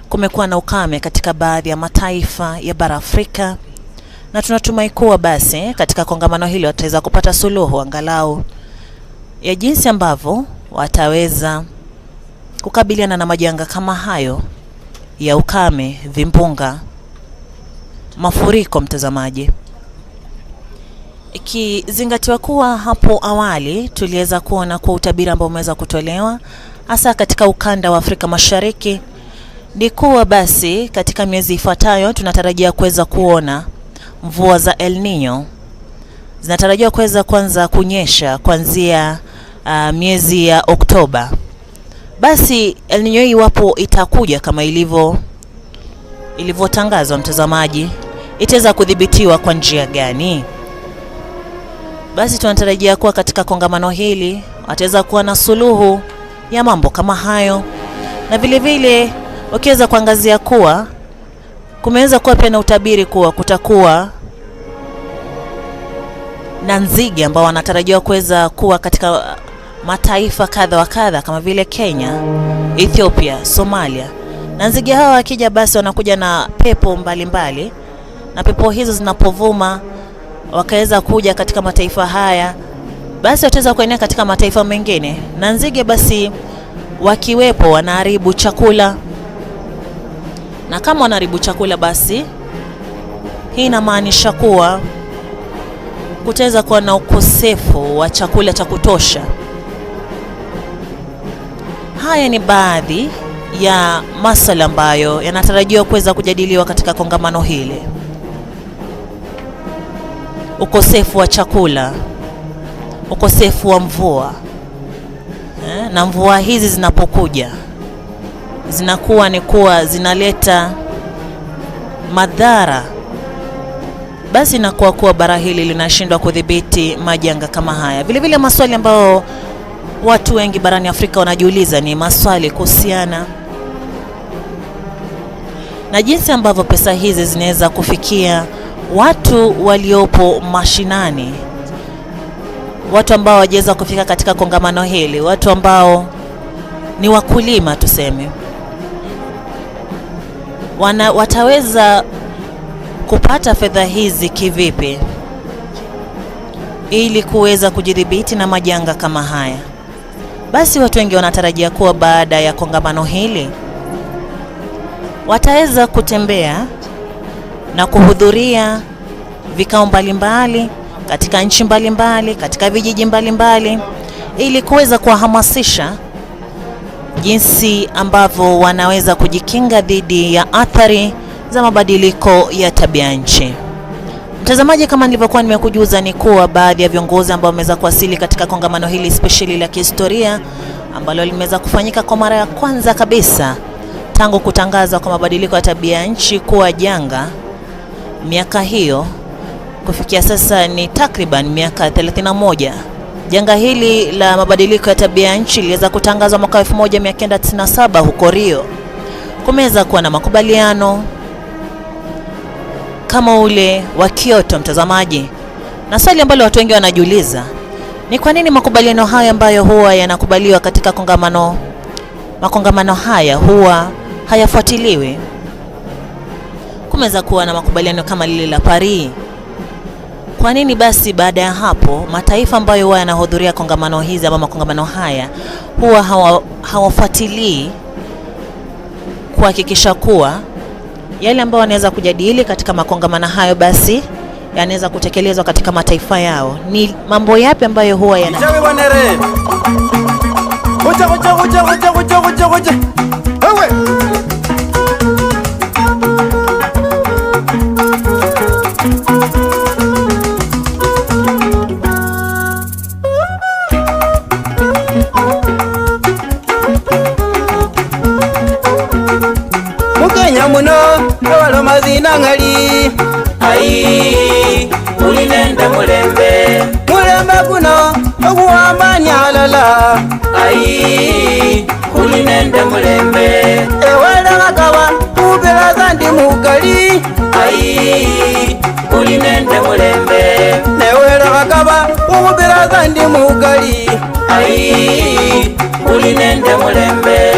Kumekuwa na ukame katika baadhi ya mataifa ya bara Afrika, na tunatumai kuwa basi katika kongamano hili wataweza kupata suluhu angalau ya jinsi ambavyo wataweza kukabiliana na majanga kama hayo ya ukame, vimbunga, mafuriko mtazamaji. Ikizingatiwa kuwa hapo awali tuliweza kuona kwa utabiri ambao umeweza kutolewa hasa katika ukanda wa Afrika Mashariki, ni kuwa basi katika miezi ifuatayo tunatarajia kuweza kuona mvua za El Nino zinatarajiwa kuweza kuanza kunyesha kuanzia miezi ya Oktoba. Basi El Nino iwapo itakuja kama ilivyotangazwa mtazamaji, itaweza kudhibitiwa kwa njia gani? Basi tunatarajia kuwa katika kongamano hili wataweza kuwa na suluhu ya mambo kama hayo, na vile vile wakiweza kuangazia kuwa kumeweza kuwa pia na utabiri kuwa kutakuwa na nzige ambao wanatarajiwa kuweza kuwa katika mataifa kadha wa kadha kama vile Kenya, Ethiopia, Somalia. Na nzige hawa wakija basi wanakuja na pepo mbalimbali na pepo hizo zinapovuma wakaweza kuja katika mataifa haya, basi wataweza kuenea katika mataifa mengine. Na nzige basi wakiwepo wanaharibu chakula, na kama wanaharibu chakula, basi hii inamaanisha kuwa kutaweza kuwa na ukosefu wa chakula cha kutosha. Haya ni baadhi ya masuala ambayo yanatarajiwa kuweza kujadiliwa katika kongamano hili. Ukosefu wa chakula, ukosefu wa mvua. Na mvua hizi zinapokuja zinakuwa ni kuwa zinaleta madhara, basi inakuwa kuwa bara hili linashindwa kudhibiti majanga kama haya. Vile vile maswali ambayo watu wengi barani Afrika wanajiuliza ni maswali kuhusiana na jinsi ambavyo pesa hizi zinaweza kufikia watu waliopo mashinani, watu ambao hawajaweza kufika katika kongamano hili, watu ambao ni wakulima tuseme. Wataweza kupata fedha hizi kivipi ili kuweza kujidhibiti na majanga kama haya? Basi watu wengi wanatarajia kuwa baada ya kongamano hili wataweza kutembea na kuhudhuria vikao mbalimbali katika nchi mbalimbali, katika vijiji mbalimbali, ili kuweza kuwahamasisha jinsi ambavyo wanaweza kujikinga dhidi ya athari za mabadiliko ya tabia nchi. Mtazamaji, kama nilivyokuwa nimekujuza ni kuwa baadhi ya viongozi ambao wameweza kuwasili katika kongamano hili speciali la kihistoria ambalo limeweza kufanyika kwa mara ya kwanza kabisa tangu kutangazwa kwa mabadiliko ya tabia nchi kuwa janga. Miaka hiyo kufikia sasa ni takriban miaka 31. Janga hili la mabadiliko ya tabia nchi liliweza kutangazwa mwaka 1997 huko Rio. Kumeweza kuwa na makubaliano kama ule wa Kyoto, mtazamaji. Na swali ambalo watu wengi wanajiuliza ni kwa nini makubaliano haya ambayo huwa yanakubaliwa katika makongamano haya huwa hayafuatiliwi? Kumeweza kuwa na makubaliano kama lile la Paris. Kwa nini basi baada ya hapo mataifa ambayo huwa yanahudhuria kongamano hizi ama makongamano haya huwa hawafuatilii kuhakikisha kuwa yale ambayo wanaweza kujadili katika makongamano hayo basi yanaweza kutekelezwa katika mataifa yao? Ni mambo yapi ambayo huwa muno walo mazina ngali ai ulinende mulembe kuno okuwambanya alala ai ulinende mulembe ewala makaba ubela zandi mugali ai ulinende mulembe newela makaba ubela zandi mugali ai ulinende mulembe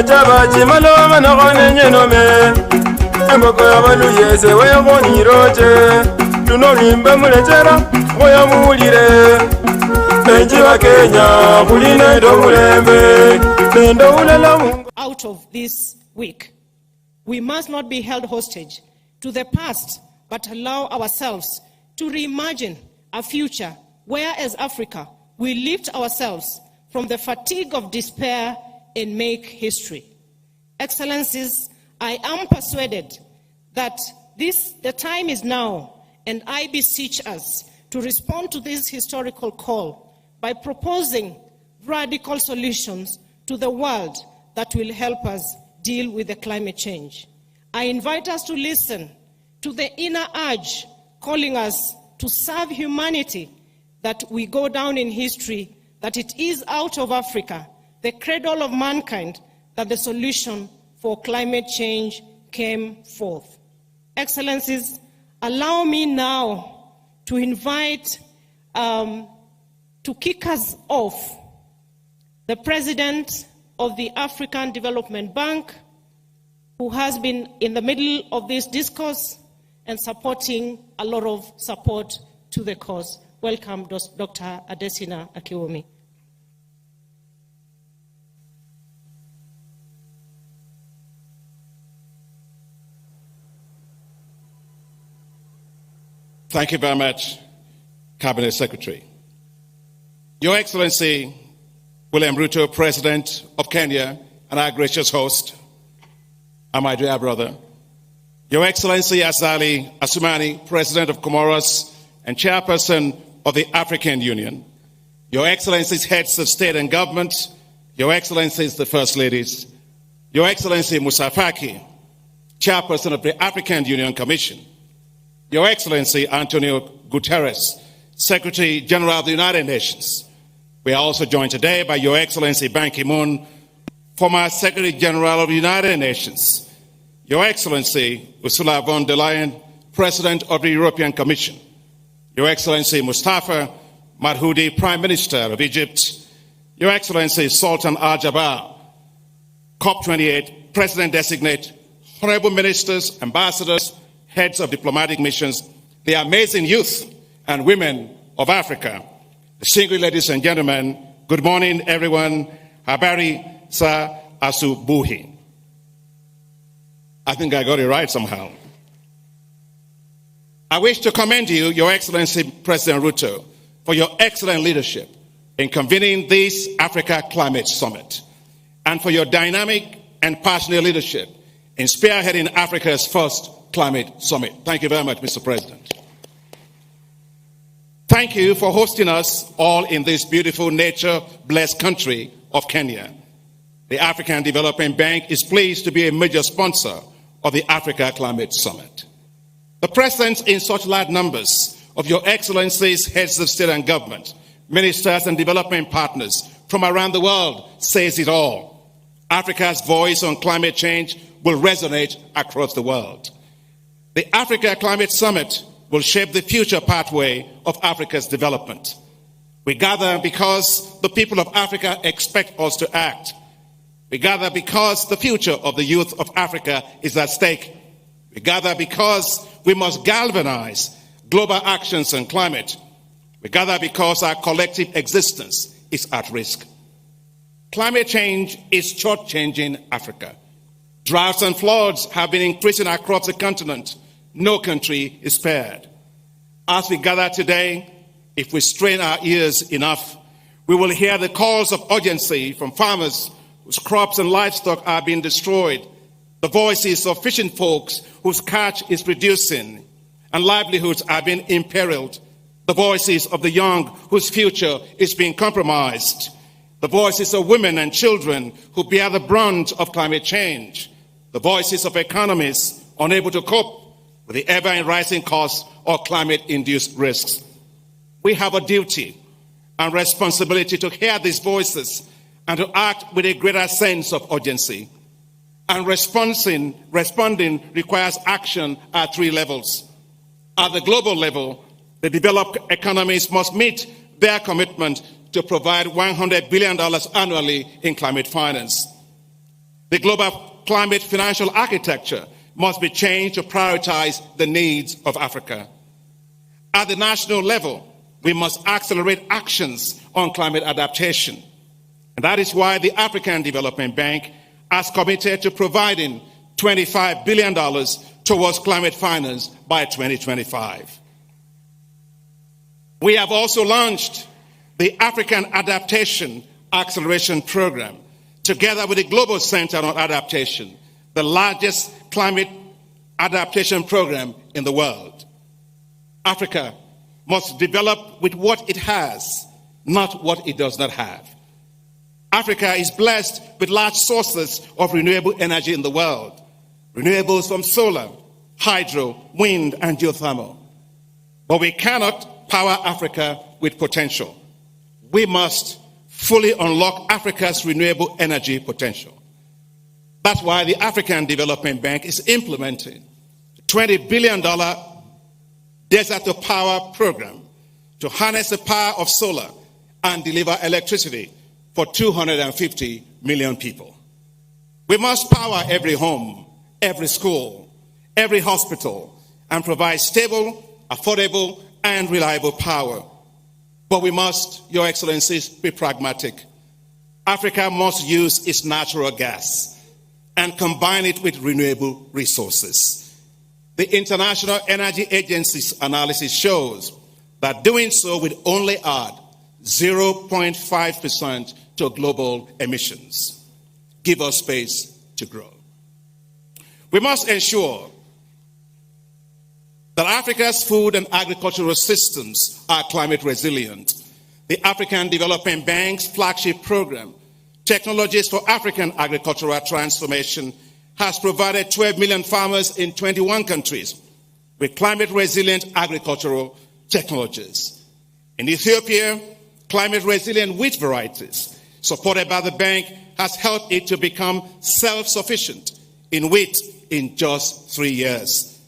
Tabaji maloma na gone nyenome emboko yabaluyeze weyagoniroche tunolimbe mulechera oyamulire enji wa Kenya kuline do mulembe nendo ulela mungu. Out of this week, we must not be held hostage to the past, but allow ourselves to reimagine a future where as Africa we lift ourselves from the fatigue of despair and make history. Excellencies, I am persuaded that the time is now, and I beseech us to respond to this historical call by proposing radical solutions to the world that will help us deal with the climate change. I invite us to listen to the inner urge calling us to serve humanity, that we go down in history, that it is out of Africa, the cradle of mankind, that the solution for climate change came forth. Excellencies, Allow me now to invite to kick us off the President of the African Development Bank, who has been in the middle of this discourse and supporting a lot of support to the cause. Welcome, Dr. Adesina Akiwumi. Thank you very much, Cabinet Secretary. Your Excellency, William Ruto, President of Kenya, and our gracious host, and my dear brother. Your Excellency Azali Assoumani, President of Comoros and Chairperson of the African Union. Your Excellencies, Heads of State and Government. Your Excellencies, the First Ladies. Your Excellency Moussa Faki, Chairperson of the African Union Commission. Your Excellency Antonio Guterres, Secretary General of the United Nations. We are also joined today by Your Excellency Ban Ki-moon, former Secretary General of the United Nations. Your Excellency Ursula von der Leyen, President of the European Commission. Your Excellency Mustafa Madhoudi, Prime Minister of Egypt. Your Excellency Sultan Al-Jaber, COP28 President-designate, honorable ministers, ambassadors, heads of diplomatic missions, the amazing youth and women of Africa. Distinguished ladies and gentlemen, good morning, everyone. Habari sa asubuhi. I think I got it right somehow. I wish to commend you, Your Excellency President Ruto, for your excellent leadership in convening this Africa Climate Summit, and for your dynamic and passionate leadership in spearheading Africa's first Climate Summit. Thank you very much, Mr. President. Thank you for hosting us all in this beautiful nature-blessed country of Kenya. The African Development Bank is pleased to be a major sponsor of the Africa Climate Summit. The presence in such large numbers of Your Excellencies, heads of state and government, ministers and development partners from around the world says it all. Africa's voice on climate change will resonate across the world. The Africa Climate Summit will shape the future pathway of Africa's development. We gather because the people of Africa expect us to act. We gather because the future of the youth of Africa is at stake. We gather because we must galvanize global actions on climate. We gather because our collective existence is at risk. Climate change is short-changing Africa. Droughts and floods have been increasing across the continent. No country is spared. As we gather today, if we strain our ears enough, we will hear the calls of urgency from farmers whose crops and livestock are being destroyed, the voices of fishing folks whose catch is reducing and livelihoods are being imperiled, the voices of the young whose future is being compromised, the voices of women and children who bear the brunt of climate change, the voices of economists unable to cope with the ever-rising costs of climate-induced risks. We have a duty and responsibility to hear these voices and to act with a greater sense of urgency. And responding requires action at three levels. At the global level, the developed economies must meet their commitment to provide $100 billion annually in climate finance. The global climate financial architecture must be changed to prioritize the needs of Africa. At the national level, we must accelerate actions on climate adaptation. And that is why the African Development Bank has committed to providing $25 billion towards climate finance by 2025. We have also launched the African Adaptation Acceleration Program, together with the Global Center on Adaptation, the largest climate adaptation program in the world. Africa must develop with what it has, not what it does not have. Africa is blessed with large sources of renewable energy in the world. Renewables from solar, hydro, wind, and geothermal. But we cannot power Africa with potential. We must fully unlock Africa's renewable energy potential. That's why the African Development Bank is implementing a $20 billion Desert to Power program to harness the power of solar and deliver electricity for 250 million people. We must power every home, every school, every hospital, and provide stable, affordable, and reliable power. But we must, Your Excellencies, be pragmatic. Africa must use its natural gas and combine it with renewable resources. The International Energy Agency's analysis shows that doing so would only add 0.5% to global emissions. Give us space to grow. We must ensure that Africa's food and agricultural systems are climate resilient. The African Development Bank's flagship program, Technologies for African Agricultural Transformation, has provided 12 million farmers in 21 countries with climate resilient agricultural technologies. In Ethiopia, climate resilient wheat varieties supported by the bank has helped it to become self-sufficient in wheat in just 3 years.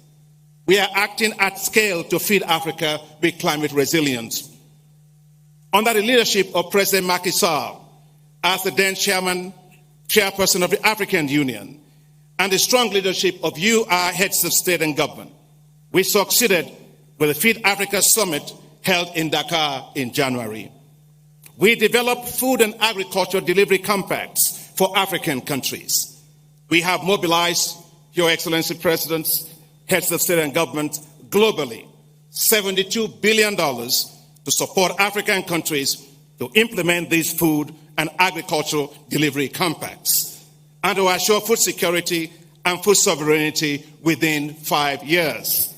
We are acting at scale to feed Africa with climate resilience. Under the leadership of President Macky Sall, as the then chairperson of the African Union, and the strong leadership of you, our heads of state and government, we succeeded with the Feed Africa Summit held in Dakar in January. We developed food and agriculture delivery compacts for African countries. We have mobilized, Your Excellency Presidents, heads of state and government globally, $72 billion to support African countries to implement these food and agricultural delivery compacts and to assure food security and food sovereignty within 5 years,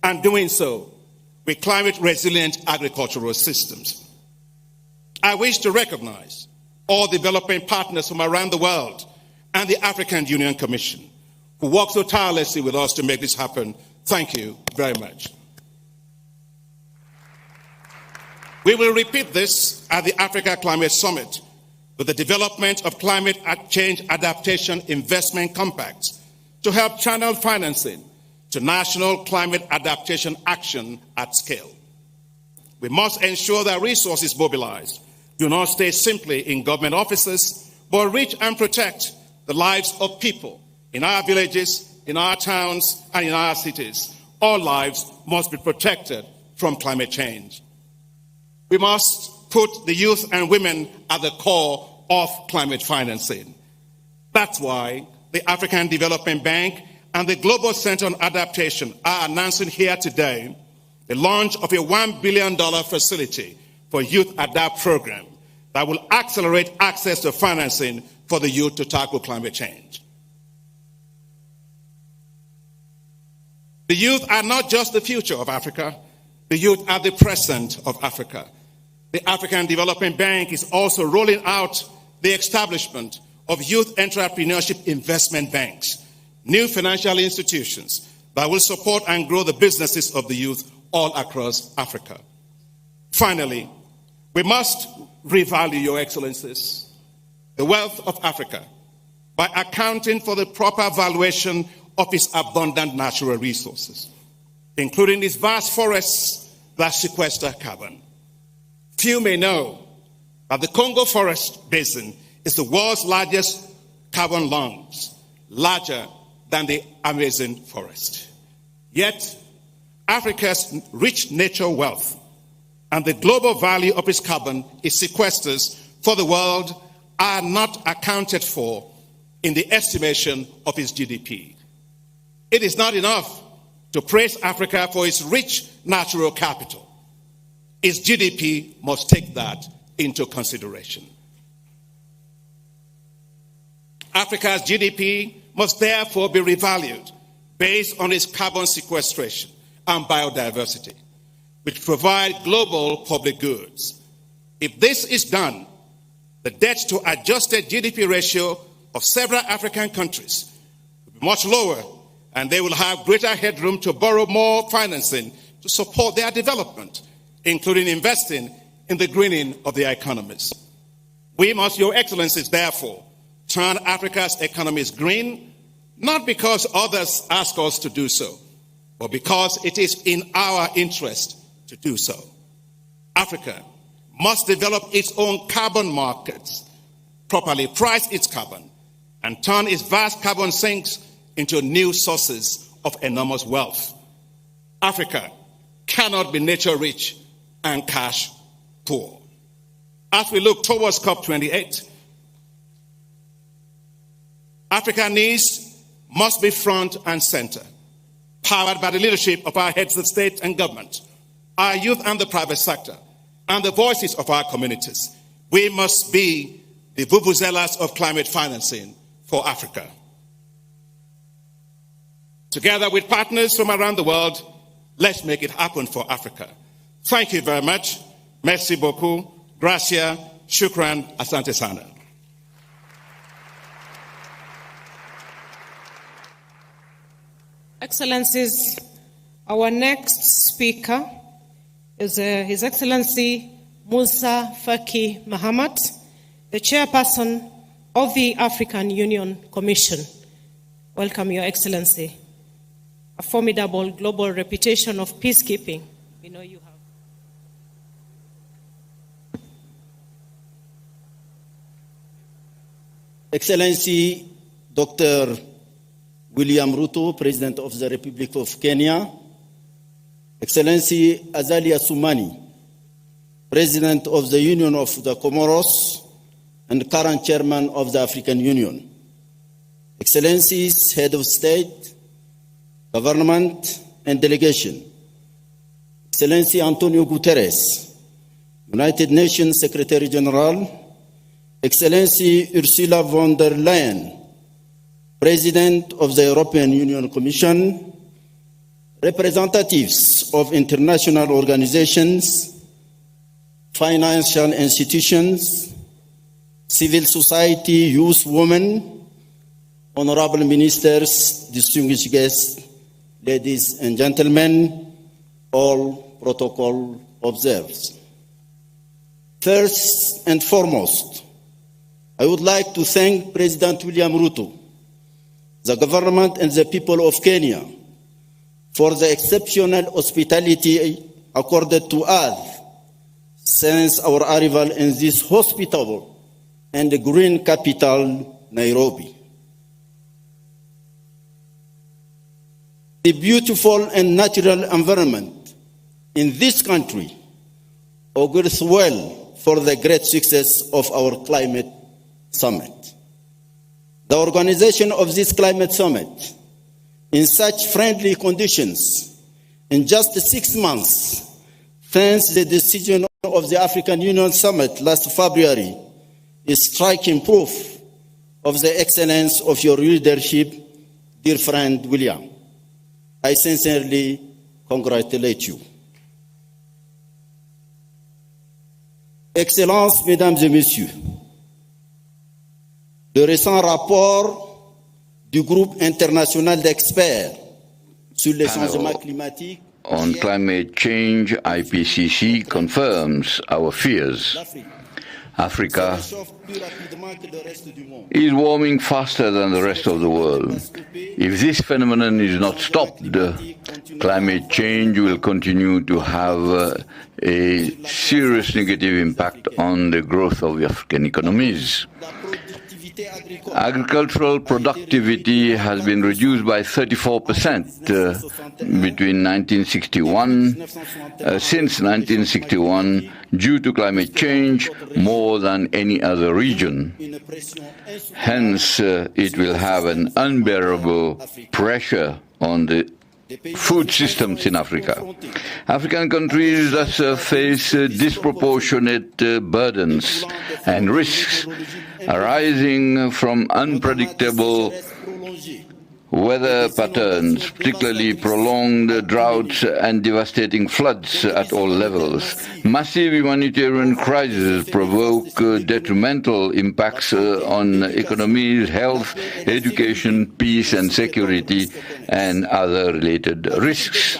and doing so with climate resilient agricultural systems. I wish to recognize all development partners from around the world and the African Union Commission who work so tirelessly with us to make this happen. Thank you very much. We will repeat this at the Africa Climate Summit with the development of climate change adaptation investment compacts to help channel financing to national climate adaptation action at scale. We must ensure that resources mobilized do not stay simply in government offices, but reach and protect the lives of people in our villages, in our towns, and in our cities. All lives must be protected from climate change. We must put the youth and women at the core of climate financing. That's why the African Development Bank and the Global Center on Adaptation are announcing here today the launch of a $1 billion facility for Youth Adapt program that will accelerate access to financing for the youth to tackle climate change. The youth are not just the future of Africa, the youth are the present of Africa. The African Development Bank is also rolling out the establishment of youth entrepreneurship investment banks, new financial institutions that will support and grow the businesses of the youth all across Africa. Finally, we must revalue, Your Excellencies, the wealth of Africa by accounting for the proper valuation of its abundant natural resources, including its vast forests that sequester carbon. Few may know that the Congo Forest Basin is the world's largest carbon lungs, larger than the Amazon forest. Yet, Africa's rich nature wealth and the global value of its carbon it sequesters for the world are not accounted for in the estimation of its GDP. It is not enough to praise Africa for its rich natural capital. Its GDP must take that into consideration. Africa's GDP must therefore be revalued based on its carbon sequestration and biodiversity, which provide global public goods. If this is done, the debt to adjusted GDP ratio of several African countries will be much lower, and they will have greater headroom to borrow more financing to support their development, including investing in the greening of their economies. We must, Your Excellencies, therefore, turn Africa's economies green, not because others ask us to do so, but because it is in our interest to do so. Africa must develop its own carbon markets, properly price its carbon, and turn its vast carbon sinks into new sources of enormous wealth. Africa cannot be nature rich and cash poor. As we look towards COP28, African needs must be front and center, powered by the leadership of our heads of state and government, our youth and the private sector, and the voices of our communities. We must be the vuvuzelas of climate financing for Africa. Together with partners from around the world, let's make it happen for Africa. Thank you very much. Merci beaucoup. Gracias. Shukran. Asante sana. Excellencies, our next speaker is His Excellency Musa Faki Mahamat, the Chairperson of the African Union Commission. Welcome, Your Excellency. A formidable global reputation of peacekeeping. We know you have. Excellency Dr. William Ruto, President of the Republic of Kenya, Excellency Azali Assoumani, President of the Union of the Comoros and current Chairman of the African Union, Excellencies, Head of State, Government and Delegation, Excellency Antonio Guterres, United Nations Secretary General, Excellency Ursula von der Leyen, President of the European Union Commission, representatives of international organizations, financial institutions, civil society, youth, women, honorable ministers, distinguished guests, ladies and gentlemen, all protocol observed. First and foremost, I would like to thank President William Ruto, the government and the people of Kenya for the exceptional hospitality accorded to us since our arrival in this hospitable and green capital, Nairobi. The beautiful and natural environment in this country augurs well for the great success of our climate summit. The organization of this climate summit in such friendly conditions in just 6 months, thanks to the decision of the African Union Summit last February, is striking proof of the excellence of your leadership, dear friend William. I sincerely congratulate you. Excellences, Mesdames et Messieurs, le récent rapport du groupe international d'experts sur les changements climatiques on climate change, IPCC, confirms our fears. Africa is warming faster than the rest of the world. If this phenomenon is not stopped, climate change will continue to have a serious negative impact on the growth of the African economies. Agricultural productivity has been reduced by 34% between 1961, since 1961, due to climate change, more than any other region. Hence, it will have an unbearable pressure on the food systems in Africa. African countries thus face disproportionate burdens and risks arising from unpredictable weather patterns, particularly prolonged droughts and devastating floods at all levels. Massive humanitarian crises provoke detrimental impacts on economies, health, education, peace and security, and other related risks.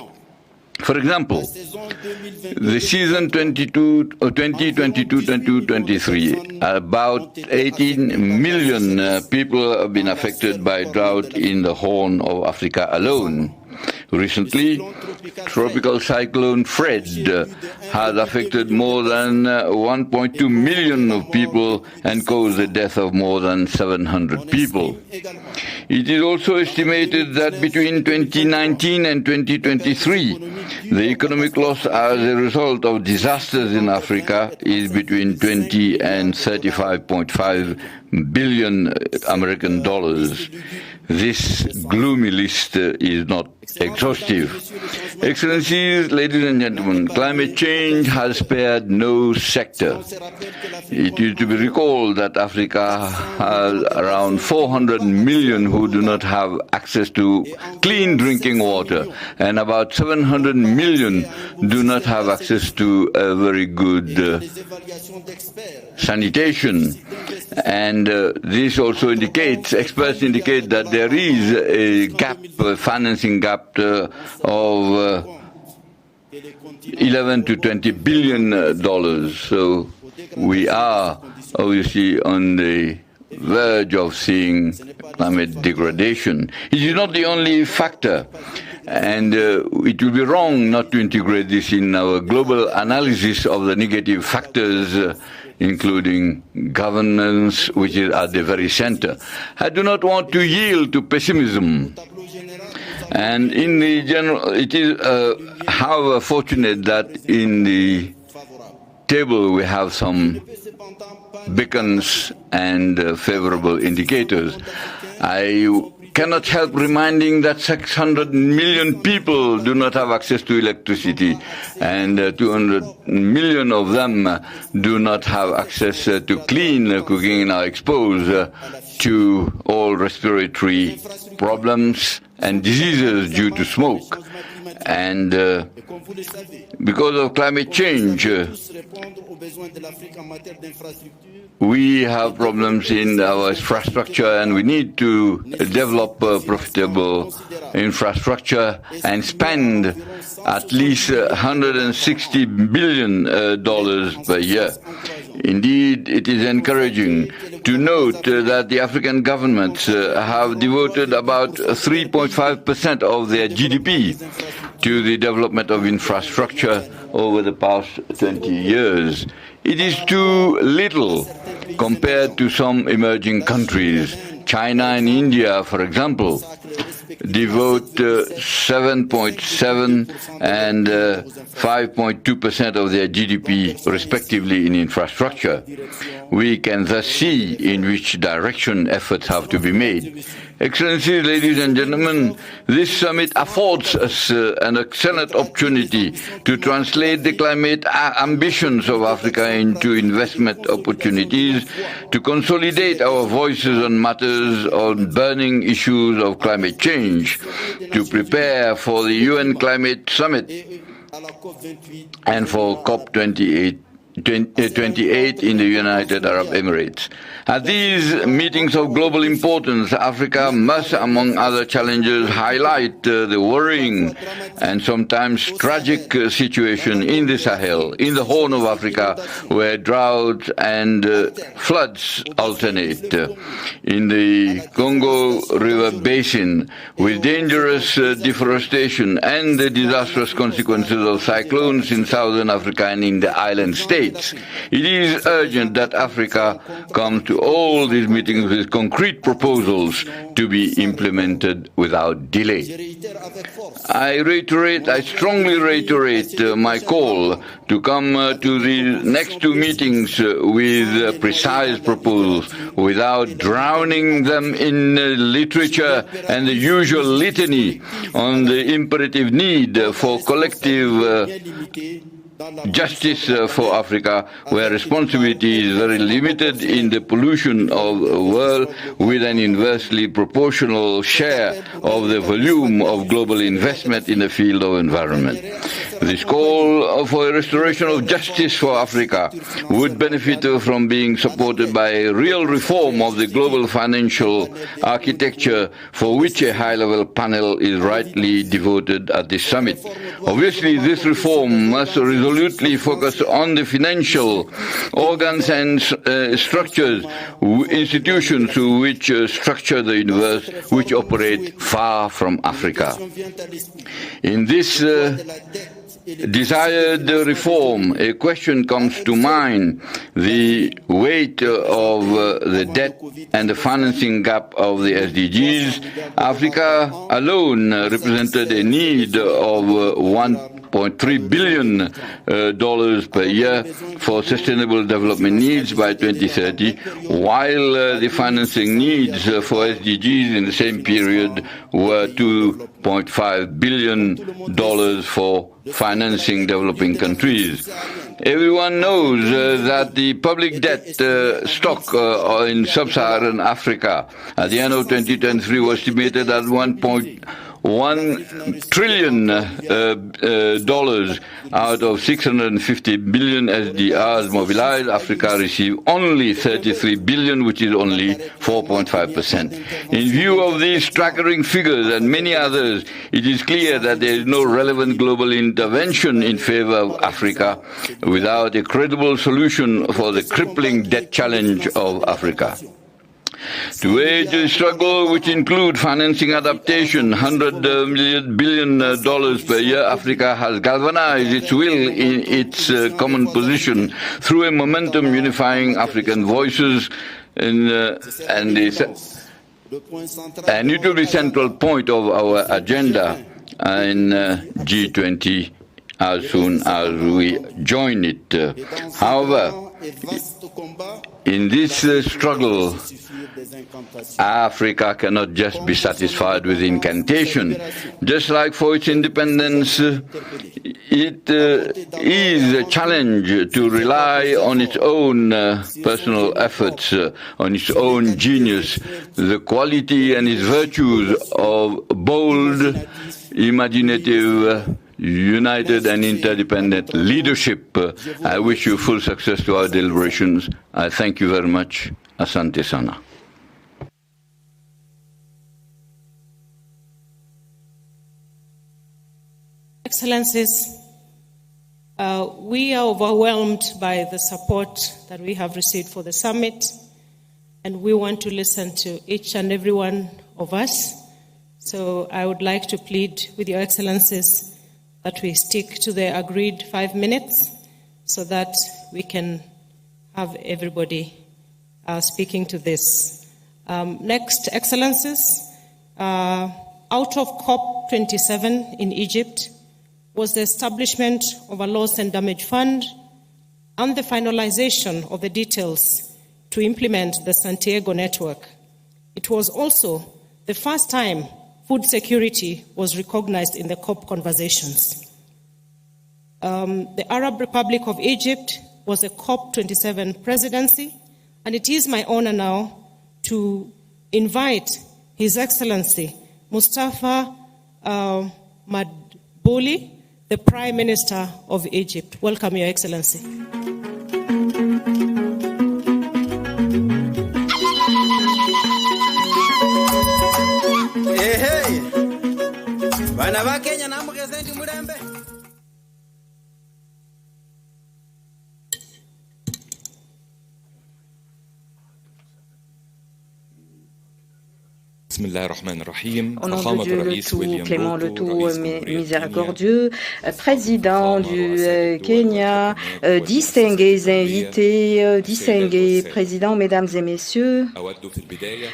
For example, the season 2022-2023, about 18 million people have been affected by drought in the Horn of Africa alone. Recently, tropical cyclone Fred has affected more than 1.2 million of people and caused the death of more than 700 people. It is also estimated that between 2019 and 2023, the economic loss as a result of disasters in Africa is between 20 and 35.5 billion American dollars. This gloomy list is not exhaustive. Excellencies, ladies and gentlemen, climate change has spared no sector. It is to be recalled that Africa has around 400 million who do not have access to clean drinking water, and about 700 million do not have access to a very good sanitation. And this also indicates, experts indicate that there is a gap, a financing gap of 11 to 20 billion dollars. So we are obviously on the verge of seeing climate degradation. It is not the only factor, and it will be wrong not to integrate this in our global analysis of the negative factors, including governance, which is at the very center. I do not want to yield to pessimism. And in the general, it is, however, fortunate that in the table we have some beacons and favorable indicators. I cannot help reminding that 600 million people do not have access to electricity, and 200 million of them do not have access to clean cooking and are exposed to all respiratory problems and diseases due to smoke. And because of climate change, we have problems in our infrastructure, and we need to develop profitable infrastructure and spend at least $160 billion per year. Indeed, it is encouraging to note that the African governments have devoted about 3.5% of their GDP to the development of infrastructure over the past 20 years. It is too little compared to some emerging countries. China and India, for example, devote 7.7 and 5.2% of their GDP, respectively, in infrastructure. We can thus see in which direction efforts have to be made. Excellencies, ladies and gentlemen, this summit affords us an excellent opportunity to translate the climate ambitions of Africa into investment opportunities, to consolidate our voices on matters on burning issues of climate change, to prepare for the UN Climate Summit and for COP28 in the United Arab Emirates. At these meetings of global importance, Africa must, among other challenges, highlight the worrying and sometimes tragic situation in the Sahel, in the Horn of Africa, where drought and floods alternate, in the Congo River Basin, with dangerous deforestation and the disastrous consequences of cyclones in southern Africa and in the island states. It is urgent that Africa come to all these meetings with concrete proposals to be implemented without delay. I strongly reiterate my call to come to the next two meetings with precise proposals, without drowning them in literature and the usual litany on the imperative need for collective justice for Africa, where responsibility is very limited in the pollution of the world, with an inversely proportional share of the volume of global investment in the field of environment. This call for a restoration of justice for Africa would benefit from being supported by a real reform of the global financial architecture, for which a high-level panel is rightly devoted at this summit. Obviously, this reform must result resolutely focus on the financial organs and structures, institutions which structure the universe, which operate far from Africa. In this desired reform, a question comes to mind: the weight of the debt and the financing gap of the SDGs. Africa alone represented a need of $1.3 billion per year for sustainable development needs by 2030, while the financing needs for SDGs in the same period were $2.5 billion for financing developing countries. Everyone knows that the public debt stock in sub-Saharan Africa at the end of 2023 was estimated at $1 trillion out of 650 billion SDRs mobilized. Africa received only 33 billion, which is only 4.5%. In view of these staggering figures and many others, it is clear that there is no relevant global intervention in favor of Africa without a credible solution for the crippling debt challenge of Africa. To aid the struggle, which include financing adaptation, $100 billion per year, Africa has galvanized its will in its common position through a momentum unifying African voices, and it will be central point of our agenda in G20 as soon as we join it. However, in this struggle, Africa cannot just be satisfied with incantation. Just like for its independence, it is a challenge to rely on its own personal efforts, on its own genius, the quality and its virtues of bold, imaginative, united and interdependent leadership. I wish you full success to our deliberations. I thank you very much. Asante sana. Excellencies, we are overwhelmed by the support that we have received for the summit, and we want to listen to each and every one of us. So I would like to plead with your Excellencies that we stick to the agreed 5 minutes so that we can have everybody speaking to this. Next, Excellencies, out of COP27 in Egypt was the establishment of a loss and damage fund and the finalization of the details to implement the Santiago network. It was also the first time food security was recognized in the COP conversations. The Arab Republic of Egypt was a COP27 presidency, and it is my honor now to invite His Excellency Mustafa Madbouli, the Prime Minister of Egypt. Welcome, Your Excellency. Hey, bana ba Kenya na mugeze mulembe. Au nom de Dieu le tout clément, le tout miséricordieux, président du Kenya, distingués invités, distingués présidents, mesdames et messieurs,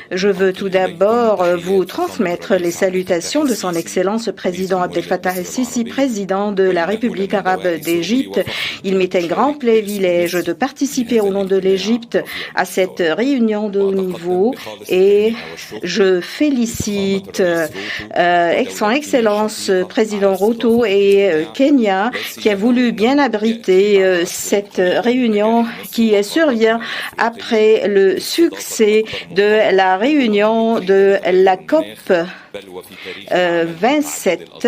je veux tout d'abord vous transmettre les salutations de son Excellence le président Abdel Fattah el-Sisi, président de la République arabe d'Égypte. Il m'est un grand privilège de participer au nom de l'Égypte à cette réunion de haut niveau et je félicite son Excellence président Ruto et Kenya qui a voulu bien abriter cette réunion qui survient après le succès de la réunion de la COP 27.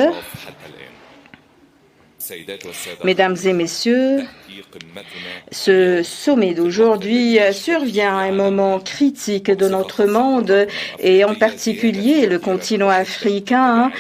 Mesdames et messieurs, ce sommet d'aujourd'hui survient à un moment critique de notre monde et en particulier le continent africain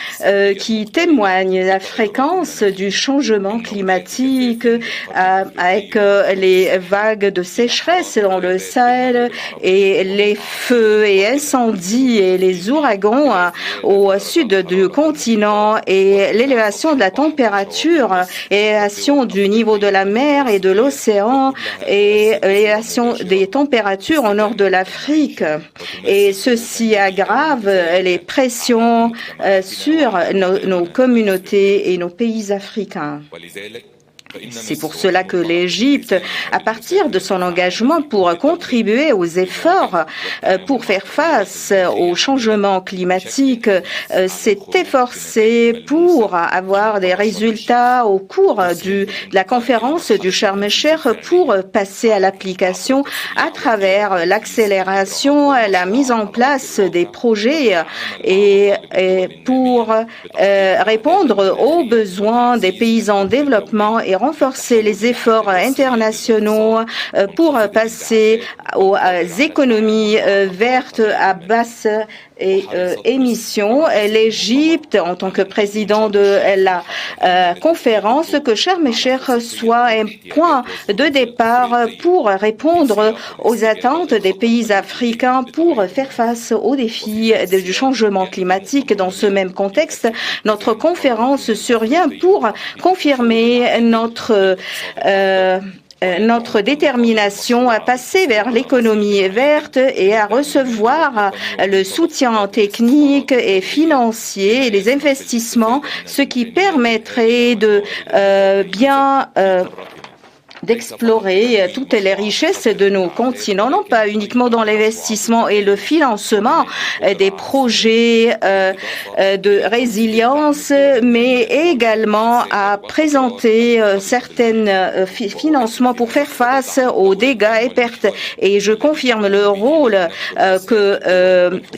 qui témoigne de la fréquence du changement climatique avec les vagues de sécheresse dans le Sahel et les feux et incendies et les ouragans au sud du continent et l'élévation de la température, l'élévation du niveau de la mer et de l'océan et l'élévation des températures au nord de l'Afrique. Et ceci aggrave les pressions sur nos communautés et nos pays africains. C'est pour cela que l'Égypte, à partir de son engagement pour contribuer aux efforts pour faire face au changement climatique, s'est efforcée pour avoir des résultats au cours de la conférence du Sharm el-Sheikh pour passer à l'application à travers l'accélération, la mise en place des projets et pour répondre aux besoins des pays en développement et renforcer les efforts internationaux pour passer aux économies vertes à basse émissions. L'Égypte, en tant que président de la conférence, que Sharm el-Sheikh soit un point de départ pour répondre aux attentes des pays africains pour faire face aux défis du changement climatique. Dans ce même contexte, notre conférence survient pour confirmer notre détermination à passer vers l'économie verte et à recevoir le soutien technique et financier et les investissements, ce qui permettrait de bien d'explorer toutes les richesses de nos continents, non pas uniquement dans l'investissement et le financement des projets de résilience, mais également à présenter certains financements pour faire face aux dégâts et pertes. Et je confirme le rôle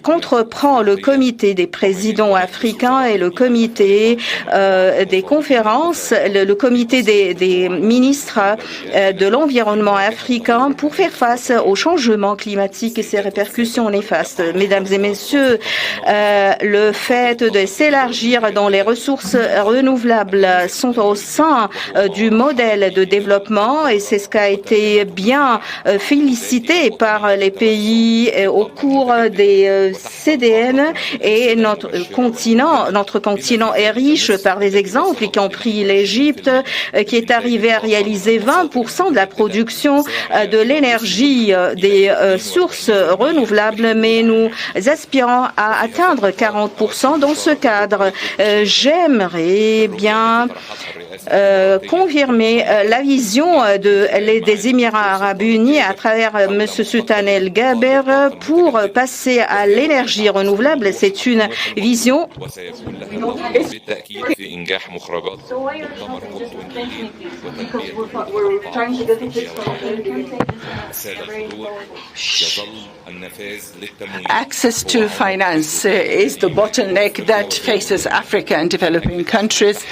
qu'entreprend le comité des présidents africains et le comité des conférences, le comité des ministres de l'environnement africain pour faire face au changement climatique et ses répercussions néfastes. Mesdames et messieurs, le fait de s'élargir dans les ressources renouvelables sont au sein du modèle de développement et c'est ce qui a été bien félicité par les pays au cours des CDN et notre continent est riche par des exemples qui ont pris l'Égypte qui est arrivé à réaliser 20% de la production de l'énergie des sources renouvelables, mais nous aspirons à atteindre 40% dans ce cadre. J'aimerais bien confirmer la vision des Émirats arabes unis à travers M. Sultan El Gaber pour passer à l'énergie renouvelable. C'est une vision. Access to finance is the bottleneck that faces Africa and developing countries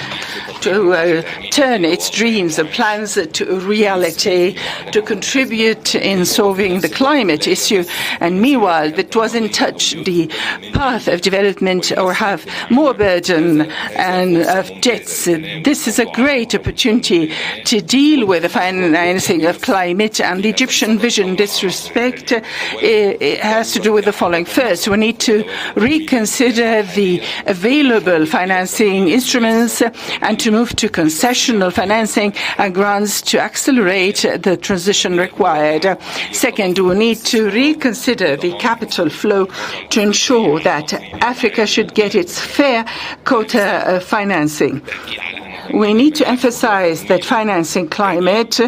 to turn its dreams and plans to reality, to contribute in solving the climate issue. And meanwhile, that doesn't touch the path of development or have more burden and of debts. This is a great opportunity to deal with the financing of climate, and the Egyptian vision in this respect it has to do with the following. First, we need to reconsider the available financing instruments and to move to concessional financing and grants to accelerate the transition required. Second, we need to reconsider the capital flow to ensure that Africa should get its fair quota of financing. We need to emphasize that financing climate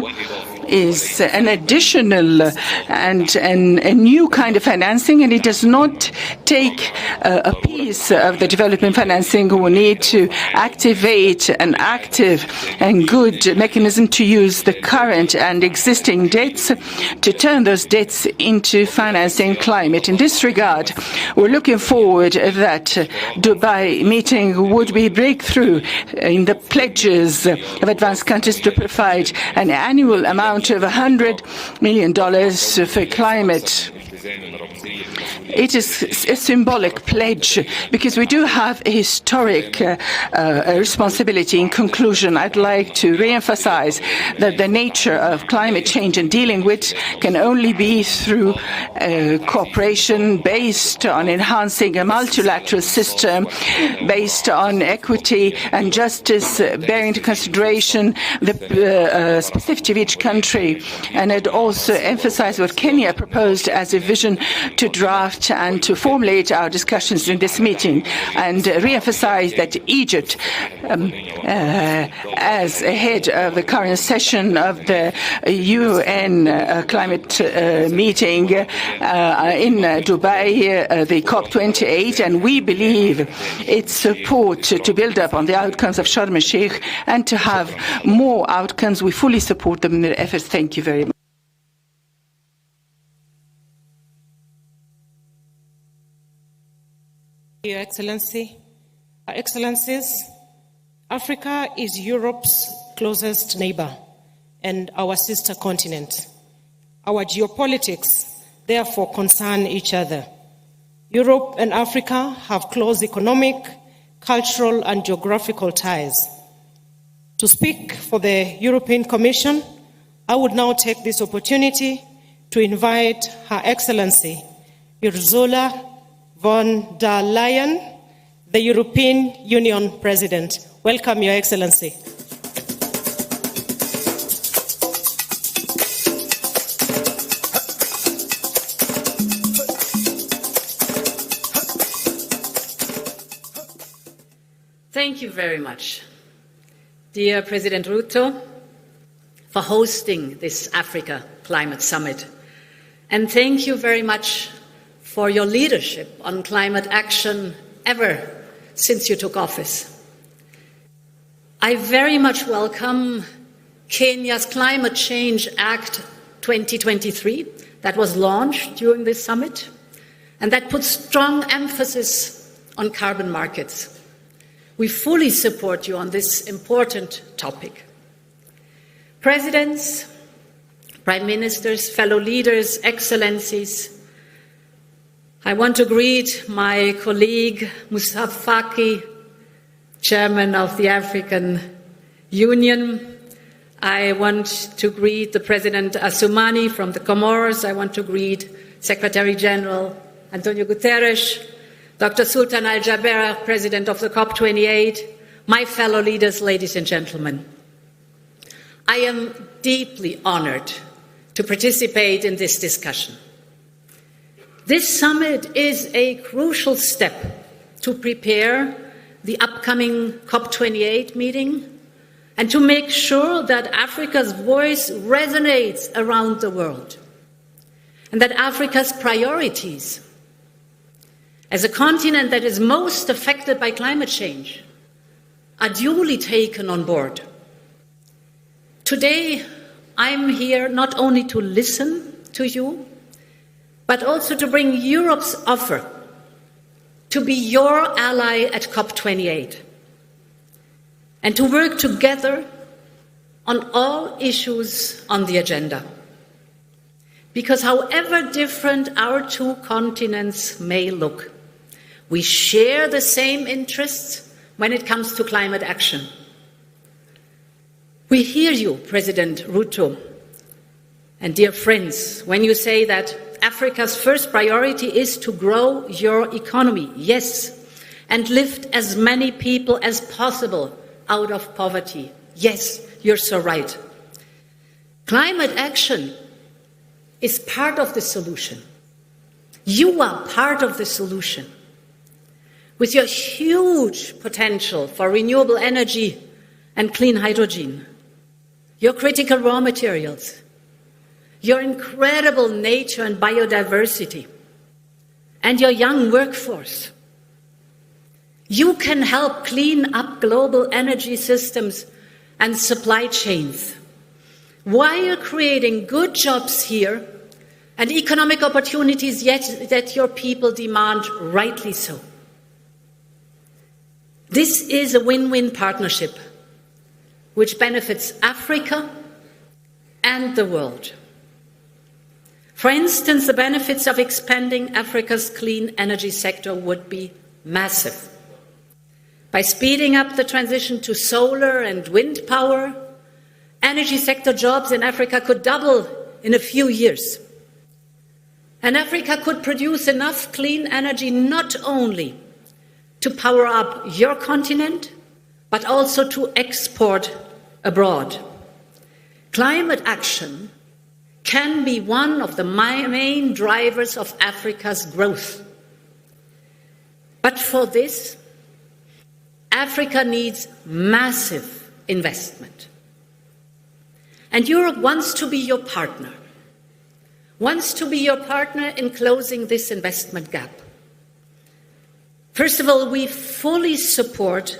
is an additional and a new kind of financing, and it does not take a piece of the development financing. We need to activate an active and good mechanism to use the current and existing debts to turn those debts into financing climate. In this regard, we're looking forward that Dubai meeting would be breakthrough in the pledges of advanced countries to provide an annual amount of $100 million for climate. It is a symbolic pledge because we do have a historic responsibility. In conclusion, I'd like to re-emphasize that the nature of climate change and dealing with can only be through cooperation based on enhancing a multilateral system, based on equity and justice, bearing into consideration the specificity of each country. And I'd also emphasize what Kenya proposed as a vision to draft and to formulate our discussions in this meeting, and re-emphasize that Egypt, as head of the current session of the UN climate meeting in Dubai, the COP28, and we believe its support to build up on the outcomes of Sharm el-Sheikh and to have more outcomes. We fully support them in their efforts. Thank you very much. Your Excellency, Excellencies, Africa is Europe's closest neighbor and our sister continent. Our geopolitics therefore concern each other. Europe and Africa have close economic, cultural, and geographical ties. To speak for the European Commission, I would now take this opportunity to invite Her Excellency Ursula von der Leyen, the European Union President. Welcome, Your Excellency. Thank you very much, dear President Ruto, for hosting this Africa Climate Summit. And thank you very much for your leadership on climate action ever since you took office. I very much welcome Kenya's Climate Change Act 2023 that was launched during this summit and that puts strong emphasis on carbon markets. We fully support you on this important topic. Presidents, Prime Ministers, fellow leaders, excellencies, I want to greet my colleague Moussa Faki, Chairman of the African Union. I want to greet the President Assoumani from the Comoros. I want to greet Secretary General Antonio Guterres, Dr. Sultan Al Jaber, President of the COP28, my fellow leaders, ladies and gentlemen. I am deeply honored to participate in this discussion. This summit is a crucial step to prepare the upcoming COP28 meeting and to make sure that Africa's voice resonates around the world and that Africa's priorities as a continent that is most affected by climate change are duly taken on board. Today, I'm here not only to listen to you, but also to bring Europe's offer to be your ally at COP28 and to work together on all issues on the agenda. Because however different our two continents may look, we share the same interests when it comes to climate action. We hear you, President Ruto, and dear friends, when you say that Africa's first priority is to grow your economy, yes, and lift as many people as possible out of poverty. Yes, you're so right. Climate action is part of the solution. You are part of the solution. With your huge potential for renewable energy and clean hydrogen, your critical raw materials, your incredible nature and biodiversity, and your young workforce. You can help clean up global energy systems and supply chains while creating good jobs here and economic opportunities yet that your people demand, rightly so. This is a win-win partnership which benefits Africa and the world. For instance, the benefits of expanding Africa's clean energy sector would be massive. By speeding up the transition to solar and wind power, energy sector jobs in Africa could double in a few years. And Africa could produce enough clean energy not only to power up your continent, but also to export abroad. Climate action can be one of the main drivers of Africa's growth. But for this, Africa needs massive investment. And Europe wants to be your partner, in closing this investment gap. First of all, we fully support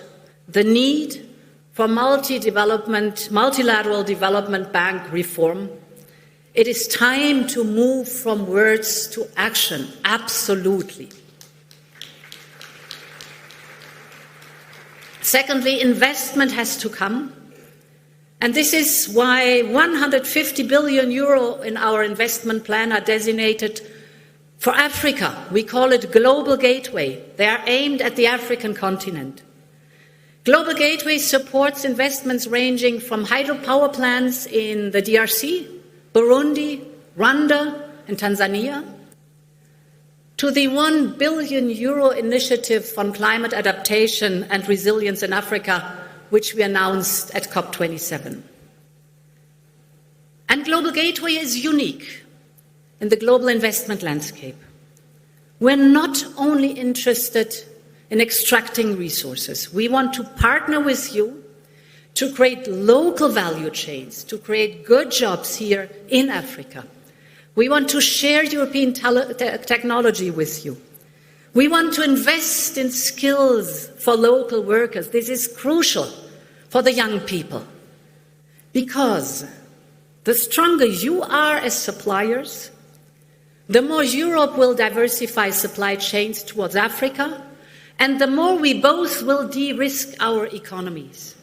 the need for multilateral development bank reform. It is time to move from words to action, absolutely. Secondly, investment has to come. And this is why 150 billion euro in our investment plan are designated for Africa. We call it Global Gateway. They are aimed at the African continent. Global Gateway supports investments ranging from hydropower plants in the DRC, Burundi, Rwanda, and Tanzania, to the 1 billion euro initiative on climate adaptation and resilience in Africa, which we announced at COP27. And Global Gateway is unique in the global investment landscape. We're not only interested in extracting resources. We want to partner with you to create local value chains, to create good jobs here in Africa. We want to share European technology with you. We want to invest in skills for local workers. This is crucial for the young people, because the stronger you are as suppliers, the more Europe will diversify supply chains towards Africa, and the more we both will de-risk our economies.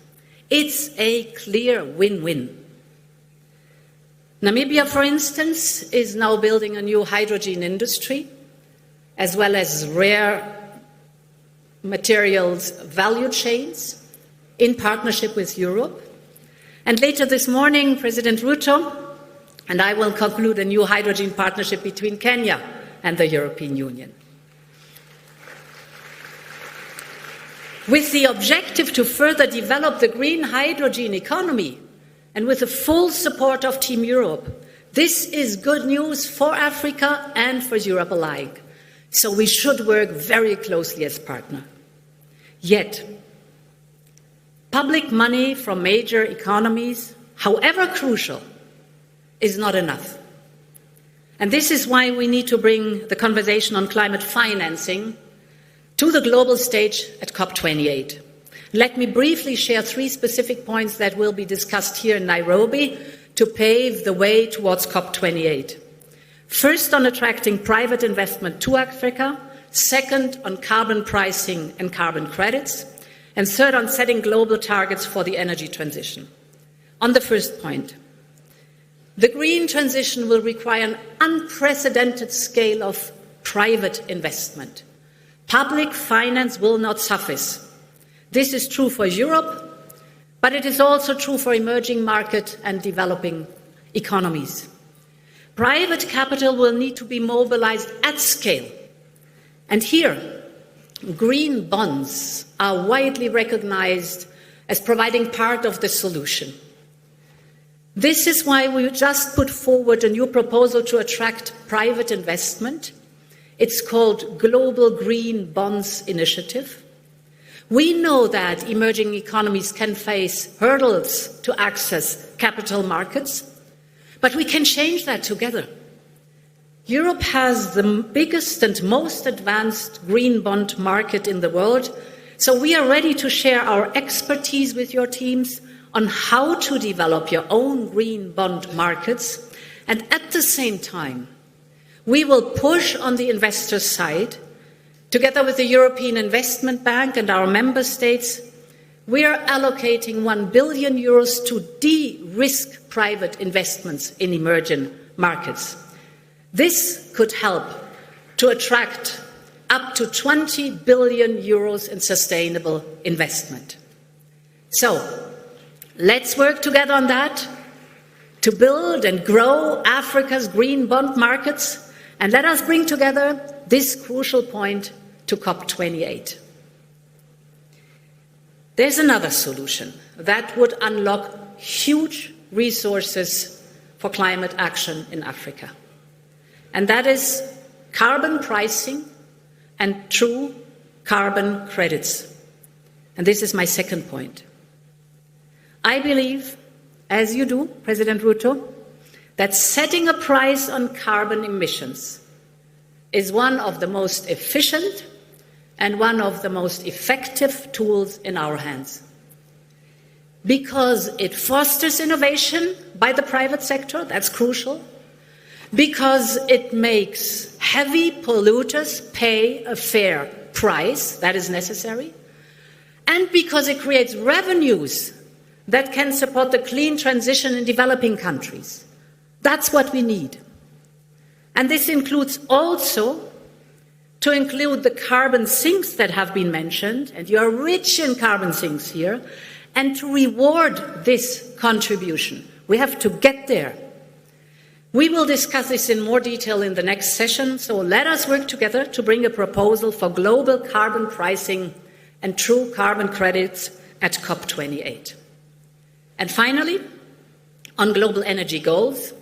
It's a clear win-win. Namibia, for instance, is now building a new hydrogen industry, as well as rare materials value chains in partnership with Europe. And later this morning, President Ruto and I will conclude a new hydrogen partnership between Kenya and the European Union, with the objective to further develop the green hydrogen economy and with the full support of Team Europe. This is good news for Africa and for Europe alike. So we should work very closely as partner. Yet, public money from major economies, however crucial, is not enough. And this is why we need to bring the conversation on climate financing to the global stage at COP28. Let me briefly share 3 specific points that will be discussed here in Nairobi to pave the way towards COP28. First, on attracting private investment to Africa. Second, on carbon pricing and carbon credits. And third, on setting global targets for the energy transition. On the first point, the green transition will require an unprecedented scale of private investment. Public finance will not suffice. This is true for Europe, but it is also true for emerging market and developing economies. Private capital will need to be mobilized at scale. And here, green bonds are widely recognized as providing part of the solution. This is why we just put forward a new proposal to attract private investment. It's called Global Green Bonds Initiative. We know that emerging economies can face hurdles to access capital markets, But we can change that together. Europe has the biggest and most advanced green bond market in the world, so we are ready to share our expertise with your teams on how to develop your own green bond markets, and at the same time, we will push on the investor side. Together with the European Investment Bank and our member states, we are allocating 1 billion euros to de-risk private investments in emerging markets. This could help to attract up to 20 billion euros in sustainable investment. So, let's work together on that to build and grow Africa's green bond markets, and let us bring together this crucial point to COP28. There's another solution that would unlock huge resources for climate action in Africa, and that is carbon pricing and true carbon credits. And this is my second point. I believe, as you do, President Ruto, that setting a price on carbon emissions is one of the most efficient and one of the most effective tools in our hands. Because it fosters innovation by the private sector, that's crucial. Because it makes heavy polluters pay a fair price, that is necessary. And because it creates revenues that can support the clean transition in developing countries. That's what we need. And this includes also to include the carbon sinks that have been mentioned, and you are rich in carbon sinks here, and to reward this contribution. We have to get there. We will discuss this in more detail in the next session, so let us work together to bring a proposal for global carbon pricing and true carbon credits at COP28. And finally, on global energy goals,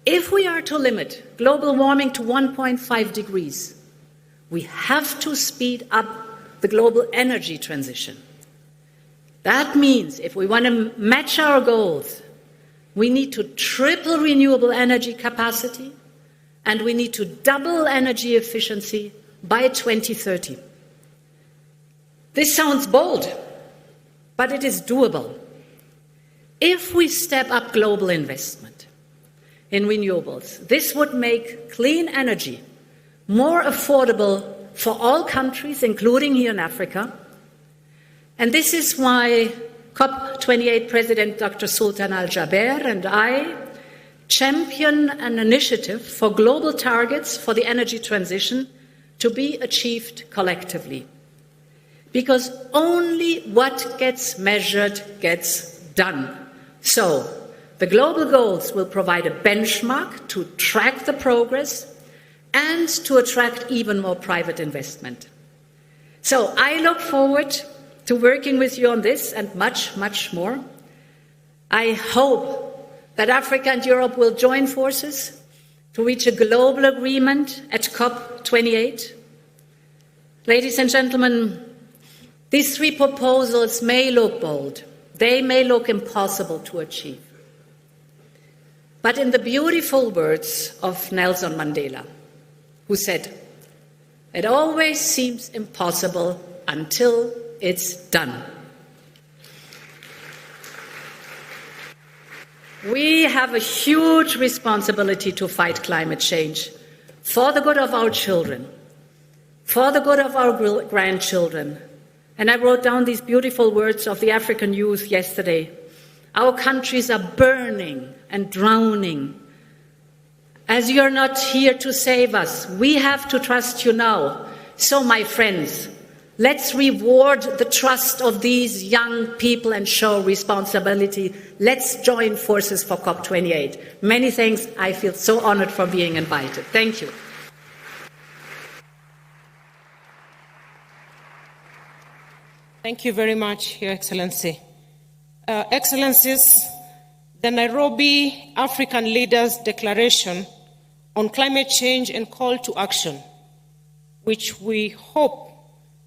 if we are to limit global warming to 1.5 degrees, we have to speed up the global energy transition. That means if we want to match our goals, we need to triple renewable energy capacity, and we need to double energy efficiency by 2030. This sounds bold, but it is doable. If we step up global investment in renewables, this would make clean energy more affordable for all countries, including here in Africa. And this is why COP28 President Dr. Sultan Al-Jaber and I champion an initiative for global targets for the energy transition to be achieved collectively. Because only what gets measured gets done. So, the global goals will provide a benchmark to track the progress and to attract even more private investment. So, I look forward to working with you on this and much, much more. I hope that Africa and Europe will join forces to reach a global agreement at COP28. Ladies and gentlemen, these three proposals may look bold. They may look impossible to achieve. But in the beautiful words of Nelson Mandela, who said, "It always seems impossible until it's done." We have a huge responsibility to fight climate change for the good of our children, for the good of our grandchildren. And I wrote down these beautiful words of the African youth yesterday. Our countries are burning and drowning. As you're not here to save us, we have to trust you now. So, my friends, let's reward the trust of these young people and show responsibility. Let's join forces for COP28. Many thanks. I feel so honored for being invited. Thank you. Thank you very much, Your Excellency. Excellencies, the Nairobi African Leaders Declaration on Climate Change and Call to Action, which we hope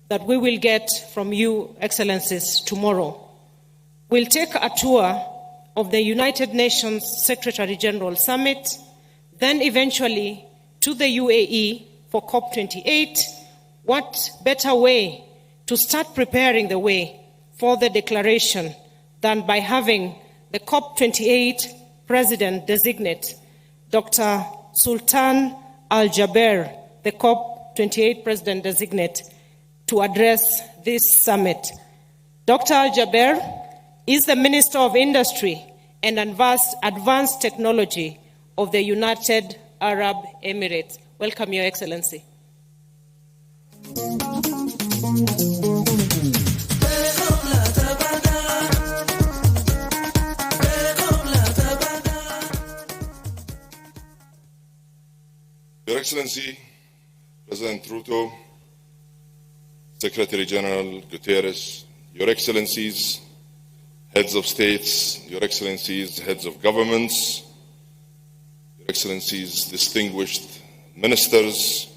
that we will get from you, Excellencies, tomorrow, will take a tour of the United Nations Secretary General Summit, then eventually to the UAE for COP28, what better way to start preparing the way for the declaration than by having the COP28 President-designate, Dr. Sultan Al-Jaber, the COP28 President-designate, to address this summit. Dr. Al-Jaber is the Minister of Industry and Advanced Technology of the United Arab Emirates. Welcome, Your Excellency. Your Excellency, President Ruto, Secretary General Guterres, Your Excellencies, Heads of States, Your Excellencies, Heads of Governments, Your Excellencies, distinguished ministers,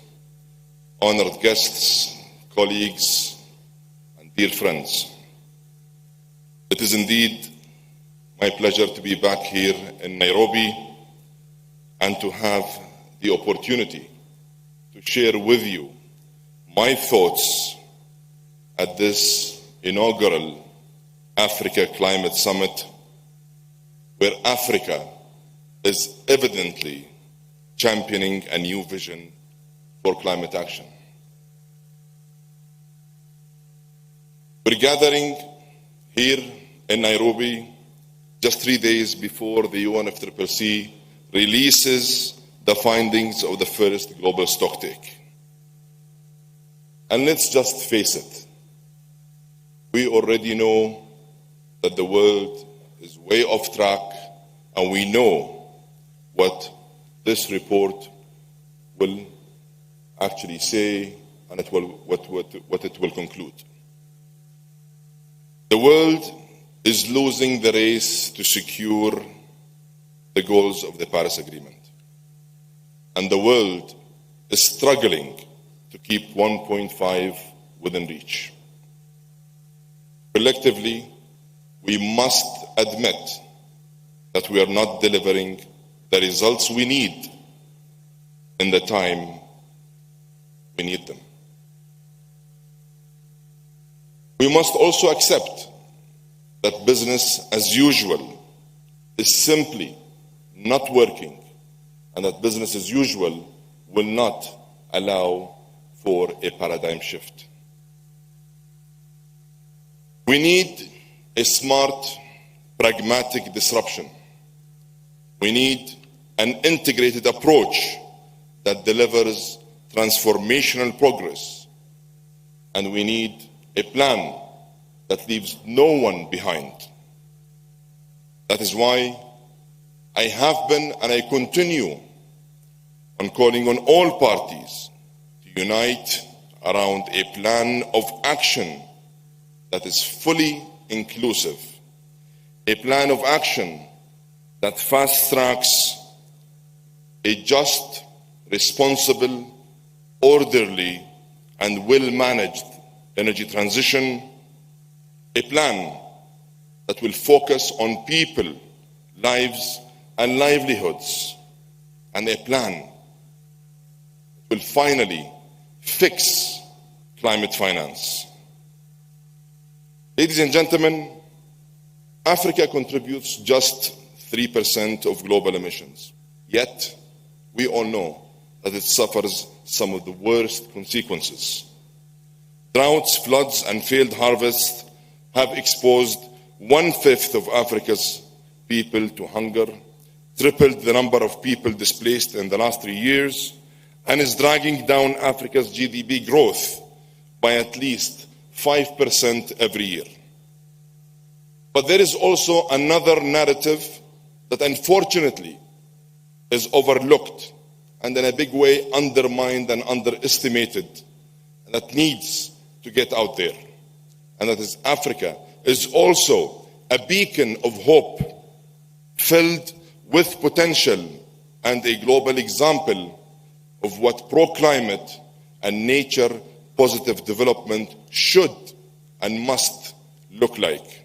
honored guests, colleagues, and dear friends. It is indeed my pleasure to be back here in Nairobi and to have the opportunity to share with you my thoughts at this inaugural Africa Climate Summit, where Africa is evidently championing a new vision for climate action. We're gathering here in Nairobi just 3 days before the UNFCCC releases the findings of the first global stocktake. And let's just face it, we already know that the world is way off track, and we know what this report will actually say and what it will conclude. The world is losing the race to secure the goals of the Paris Agreement. And the world is struggling to keep 1.5 within reach. Collectively, we must admit that we are not delivering the results we need in the time we need them. We must also accept that business as usual is simply not working, and that business as usual will not allow for a paradigm shift. We need a smart, pragmatic disruption. We need an integrated approach that delivers transformational progress. And we need a plan that leaves no one behind. That is why I have been and I continue on calling on all parties to unite around a plan of action that is fully inclusive, a plan of action that fast-tracks a just, responsible, orderly, and well-managed energy transition, a plan that will focus on people, lives, and livelihoods, and a plan that will finally fix climate finance. Ladies and gentlemen, Africa contributes just 3% of global emissions. Yet, we all know that it suffers some of the worst consequences. Droughts, floods, and failed harvests have exposed 1/5 of Africa's people to hunger, tripled the number of people displaced in the last 3 years, and is dragging down Africa's GDP growth by at least 5% every year. But there is also another narrative that unfortunately is overlooked and in a big way undermined and underestimated, and that needs to get out there. And that is Africa is also a beacon of hope, filled with potential and a global example of what pro-climate and nature-positive development should and must look like.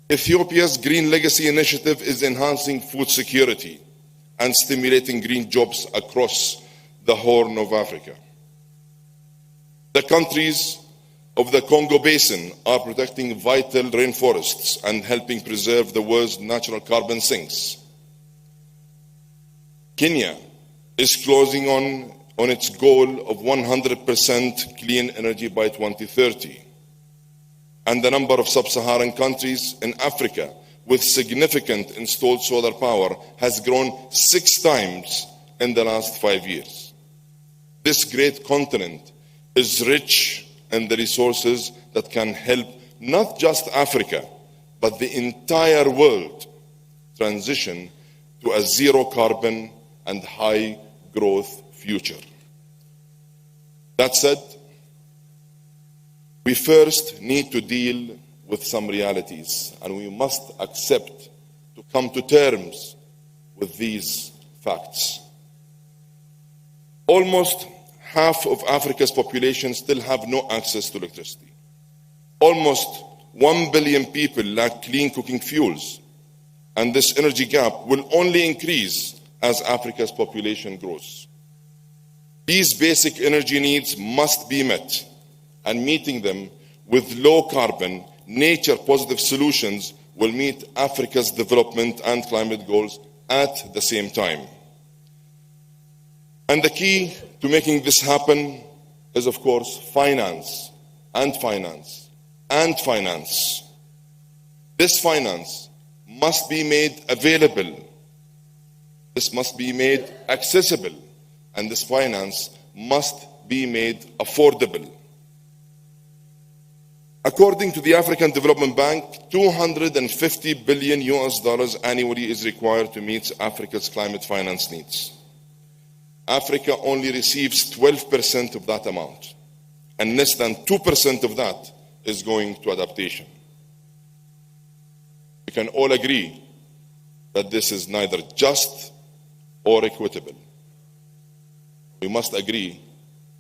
Ethiopia's Green Legacy Initiative is enhancing food security and stimulating green jobs across the Horn of Africa. The countries of the Congo Basin are protecting vital rainforests and helping preserve the world's natural carbon sinks. Kenya is closing on its goal of 100% clean energy by 2030. And the number of sub-Saharan countries in Africa with significant installed solar power has grown 6 times in the last 5 years. This great continent is rich in the resources that can help not just Africa, but the entire world transition to a zero carbon and high growth future. That said, we first need to deal with some realities, and we must accept to come to terms with these facts. Almost half of Africa's population still have no access to electricity. Almost 1 billion people lack clean cooking fuels, and this energy gap will only increase as Africa's population grows. These basic energy needs must be met, and meeting them with low carbon, nature positive solutions will meet Africa's development and climate goals at the same time. And the key to making this happen is, of course, finance and finance and finance. This finance must be made available. This must be made accessible. And this finance must be made affordable. According to the African Development Bank, $250 billion annually is required to meet Africa's climate finance needs. Africa only receives 12% of that amount, and less than 2% of that is going to adaptation. We can all agree that this is neither just or equitable. We must agree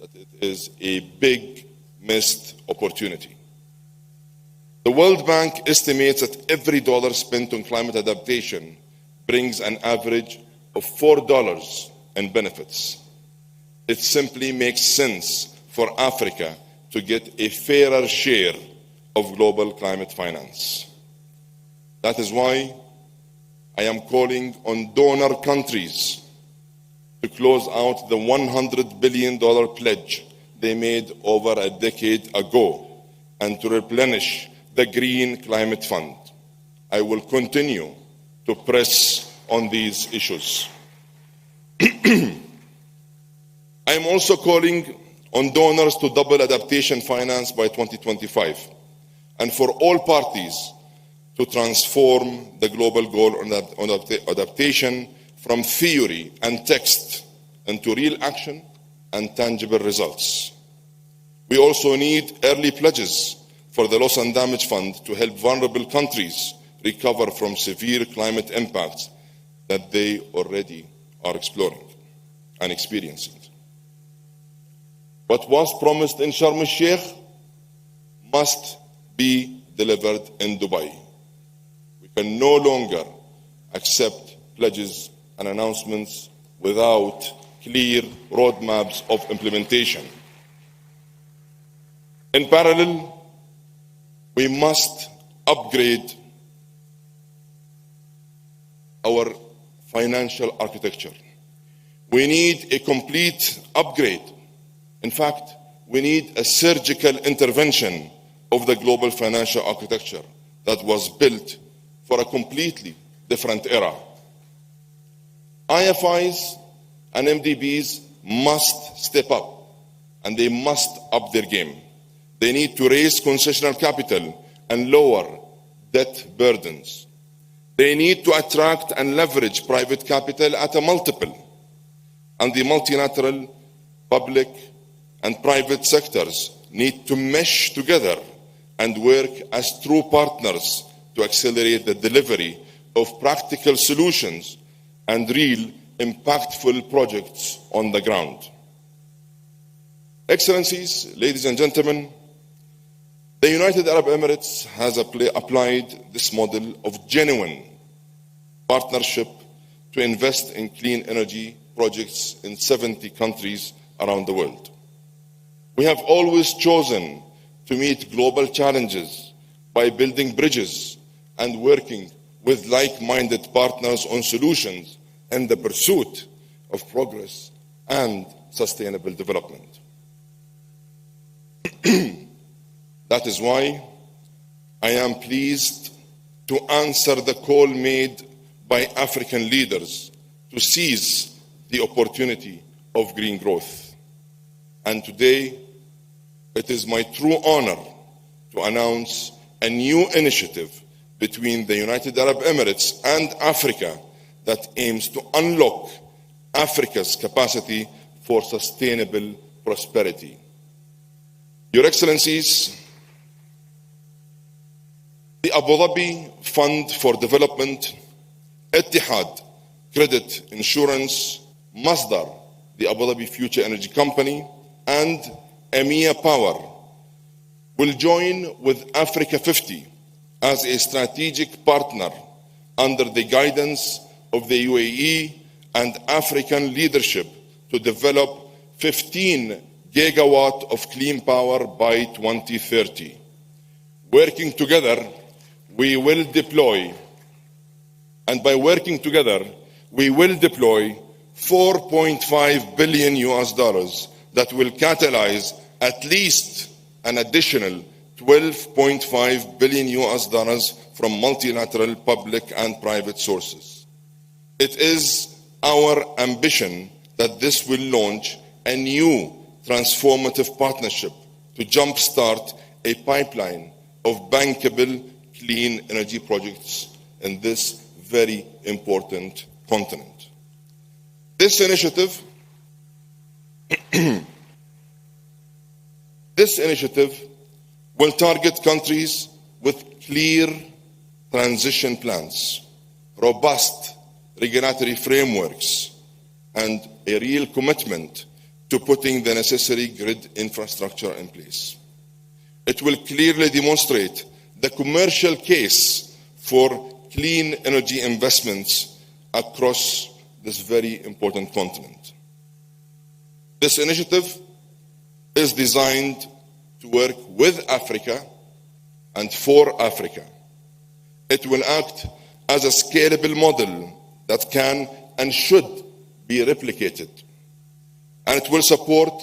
that it is a big missed opportunity. The World Bank estimates that every dollar spent on climate adaptation brings an average of $4 in benefits. It simply makes sense for Africa to get a fairer share of global climate finance. That is why I am calling on donor countries to close out the $100 billion pledge they made over a decade ago and to replenish the Green Climate Fund. I will continue to press on these issues. I am also calling on donors to double adaptation finance by 2025 and for all parties to transform the global goal on adaptation from theory and text into real action and tangible results. We also need early pledges for the Loss and Damage Fund to help vulnerable countries recover from severe climate impacts that they already are exploring and experiencing. What was promised in Sharm el-Sheikh must be delivered in Dubai. We can no longer accept pledges and announcements without clear roadmaps of implementation. In parallel, we must upgrade our financial architecture. We need a complete upgrade. In fact, we need a surgical intervention of the global financial architecture that was built for a completely different era. IFIs and MDBs must step up, and they must up their game. They need to raise concessional capital and lower debt burdens. They need to attract and leverage private capital at a multiple. And the multilateral, public, and private sectors need to mesh together and work as true partners to accelerate the delivery of practical solutions and real impactful projects on the ground. Excellencies, ladies and gentlemen, The United Arab Emirates has applied this model of genuine partnership to invest in clean energy projects in 70 countries around the world. We have always chosen to meet global challenges by building bridges and working with like-minded partners on solutions in the pursuit of progress and sustainable development. That is why I am pleased to answer the call made by African leaders to seize the opportunity of green growth. And today, it is my true honor to announce a new initiative between the United Arab Emirates and Africa that aims to unlock Africa's capacity for sustainable prosperity. Your Excellencies, the Abu Dhabi Fund for Development, Etihad Credit Insurance, Masdar, the Abu Dhabi Future Energy Company, and EMEA Power will join with Africa 50 as a strategic partner under the guidance of the UAE and African leadership to develop 15 gigawatt of clean power by 2030. Working together, we will deploy, and by working together, we will deploy $4.5 billion that will catalyze at least an additional $12.5 billion from multilateral public and private sources. It is our ambition that this will launch a new transformative partnership to jumpstart a pipeline of bankable clean energy projects in this very important continent. This initiative will target countries with clear transition plans, robust regulatory frameworks, and a real commitment to putting the necessary grid infrastructure in place. It will clearly demonstrate the commercial case for clean energy investments across this very important continent. This initiative is designed to work with Africa and for Africa. It will act as a scalable model that can and should be replicated. And it will support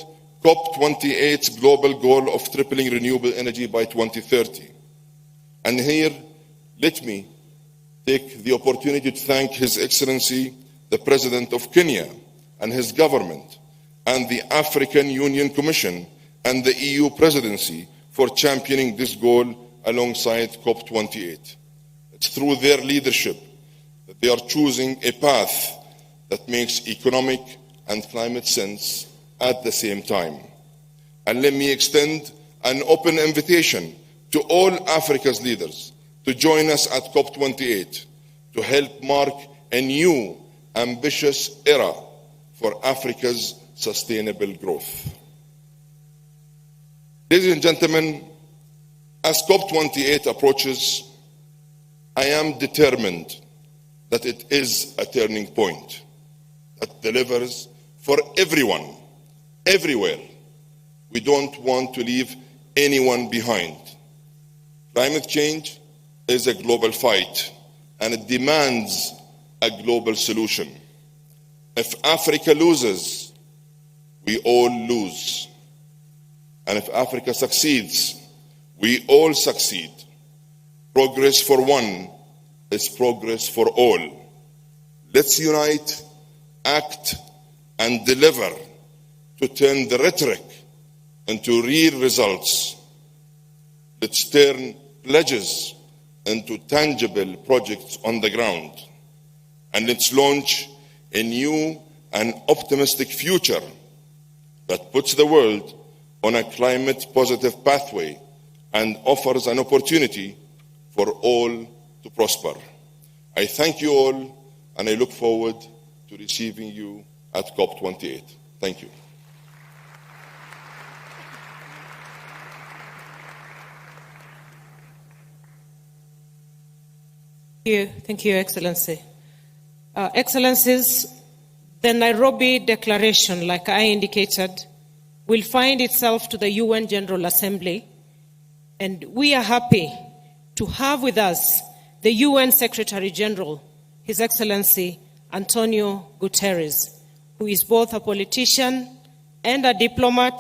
COP28's global goal of tripling renewable energy by 2030. And here, let me take the opportunity to thank His Excellency, the President of Kenya and his government, and the African Union Commission and the EU Presidency for championing this goal alongside COP28. It's through their leadership that they are choosing a path that makes economic and climate sense at the same time. And let me extend an open invitation to all Africa's leaders to join us at COP28 to help mark a new, ambitious era for Africa's sustainable growth. Ladies and gentlemen, as COP28 approaches, I am determined that it is a turning point that delivers for everyone, everywhere. We don't want to leave anyone behind. Climate change is a global fight, and it demands a global solution. If Africa loses, we all lose. And if Africa succeeds, we all succeed. Progress for one is progress for all. Let's unite, act, and deliver to turn the rhetoric into real results. Let's turn pledges into tangible projects on the ground. And let's launch a new and optimistic future that puts the world on a climate positive pathway and offers an opportunity for all to prosper. I thank you all, and I look forward to receiving you at COP28. Thank you. Thank you, Excellency. Excellencies, the Nairobi Declaration, like I indicated, will find itself to the UN General Assembly, and we are happy to have with us the UN Secretary General, His Excellency Antonio Guterres, who is both a politician and a diplomat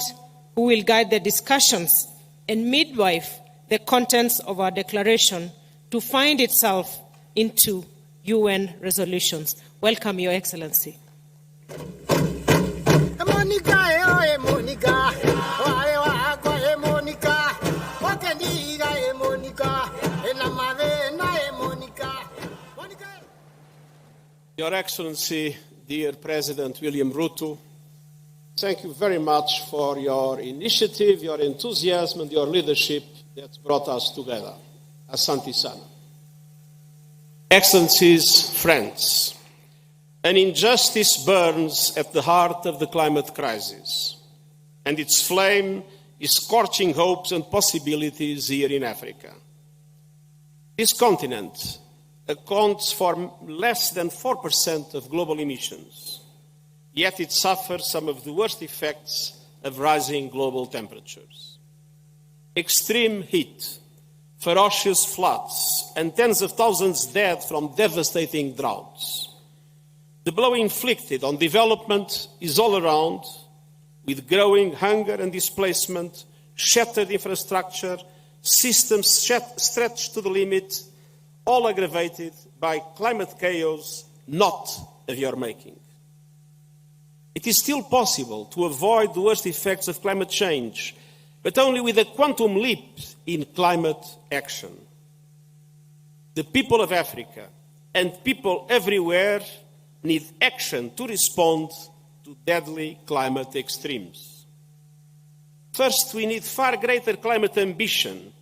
who will guide the discussions and midwife the contents of our declaration to find itself into UN resolutions. Welcome, Your Excellency. Your Excellency, dear President William Ruto, thank you very much for your initiative, your enthusiasm, and your leadership that brought us together. Asante sana. Excellencies, friends, an injustice burns at the heart of the climate crisis, and its flame is scorching hopes and possibilities here in Africa. This continent accounts for less than 4% of global emissions, yet it suffers some of the worst effects of rising global temperatures. Extreme heat, ferocious floods, and tens of thousands dead from devastating droughts. The blow inflicted on development is all around, with growing hunger and displacement, shattered infrastructure, systems stretched to the limit, all aggravated by climate chaos not of your making. It is still possible to avoid the worst effects of climate change, but only with a quantum leap in climate action. The people of Africa and people everywhere need action to respond to deadly climate extremes. First, we need far greater climate ambition,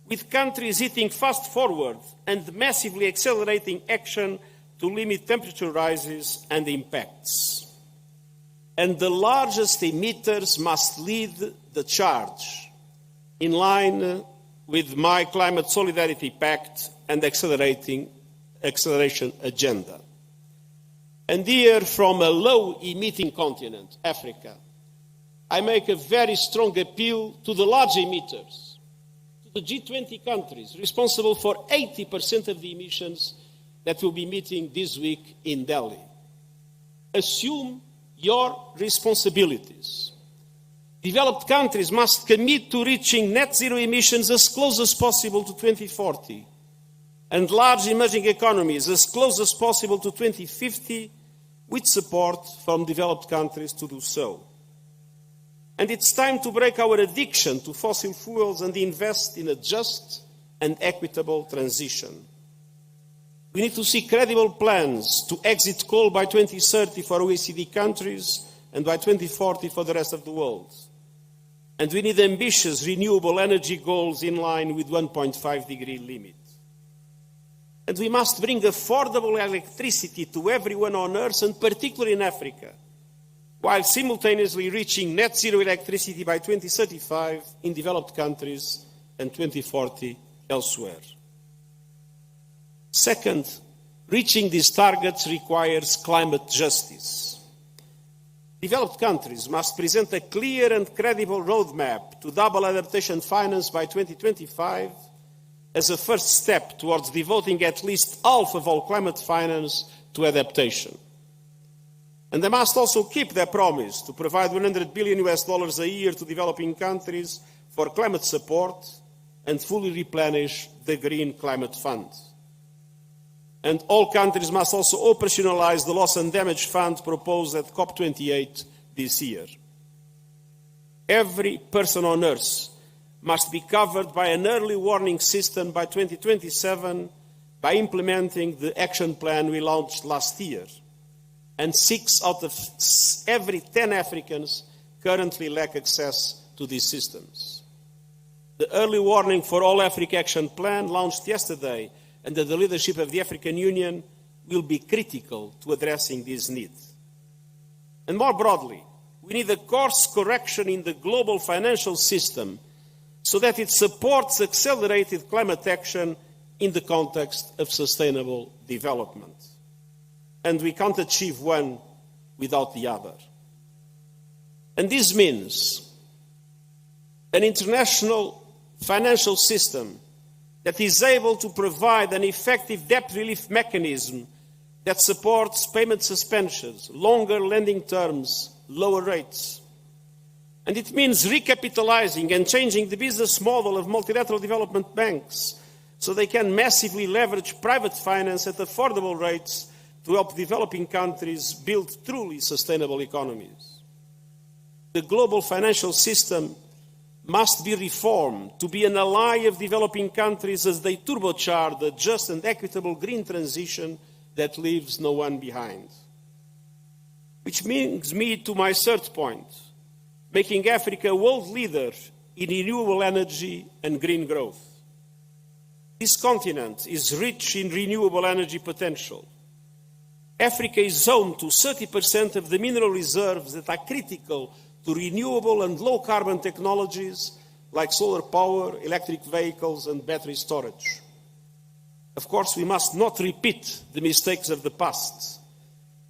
with countries hitting fast forward and massively accelerating action to limit temperature rises and impacts. And the largest emitters must lead the charge, in line with my Climate Solidarity Pact and acceleration agenda. And here, from a low-emitting continent, Africa, I make a very strong appeal to the large emitters, to the G20 countries responsible for 80% of the emissions that will be meeting this week in Delhi. Assume your responsibilities. Developed countries must commit to reaching net zero emissions as close as possible to 2040, and large emerging economies as close as possible to 2050, with support from developed countries to do so. And it's time to break our addiction to fossil fuels and invest in a just and equitable transition. We need to see credible plans to exit coal by 2030 for OECD countries and by 2040 for the rest of the world. And we need ambitious renewable energy goals in line with 1.5-degree limit. And we must bring affordable electricity to everyone on Earth, and particularly in Africa, while simultaneously reaching net zero electricity by 2035 in developed countries and 2040 elsewhere. Second, reaching these targets requires climate justice. Developed countries must present a clear and credible roadmap to double adaptation finance by 2025 as a first step towards devoting at least half of all climate finance to adaptation. And they must also keep their promise to provide $100 billion a year to developing countries for climate support and fully replenish the Green Climate Fund. And all countries must also operationalize the Loss and Damage Fund proposed at COP28 this year. Every person on Earth must be covered by an early warning system by 2027 by implementing the action plan we launched last year. And 6 out of every 10 Africans currently lack access to these systems. The Early Warning for All Africa Action Plan, launched yesterday under the leadership of the African Union, will be critical to addressing this need. And more broadly, we need a course correction in the global financial system so that it supports accelerated climate action in the context of sustainable development. And we can't achieve one without the other. And this means an international financial system that is able to provide an effective debt relief mechanism that supports payment suspensions, longer lending terms, lower rates. And it means recapitalizing and changing the business model of multilateral development banks so they can massively leverage private finance at affordable rates to help developing countries build truly sustainable economies. The global financial system must be reformed to be an ally of developing countries as they turbocharge the just and equitable green transition that leaves no one behind. Which brings me to my third point, making Africa a world leader in renewable energy and green growth. This continent is rich in renewable energy potential. Africa is home to 30% of the mineral reserves that are critical to renewable and low-carbon technologies like solar power, electric vehicles, and battery storage. Of course, we must not repeat the mistakes of the past.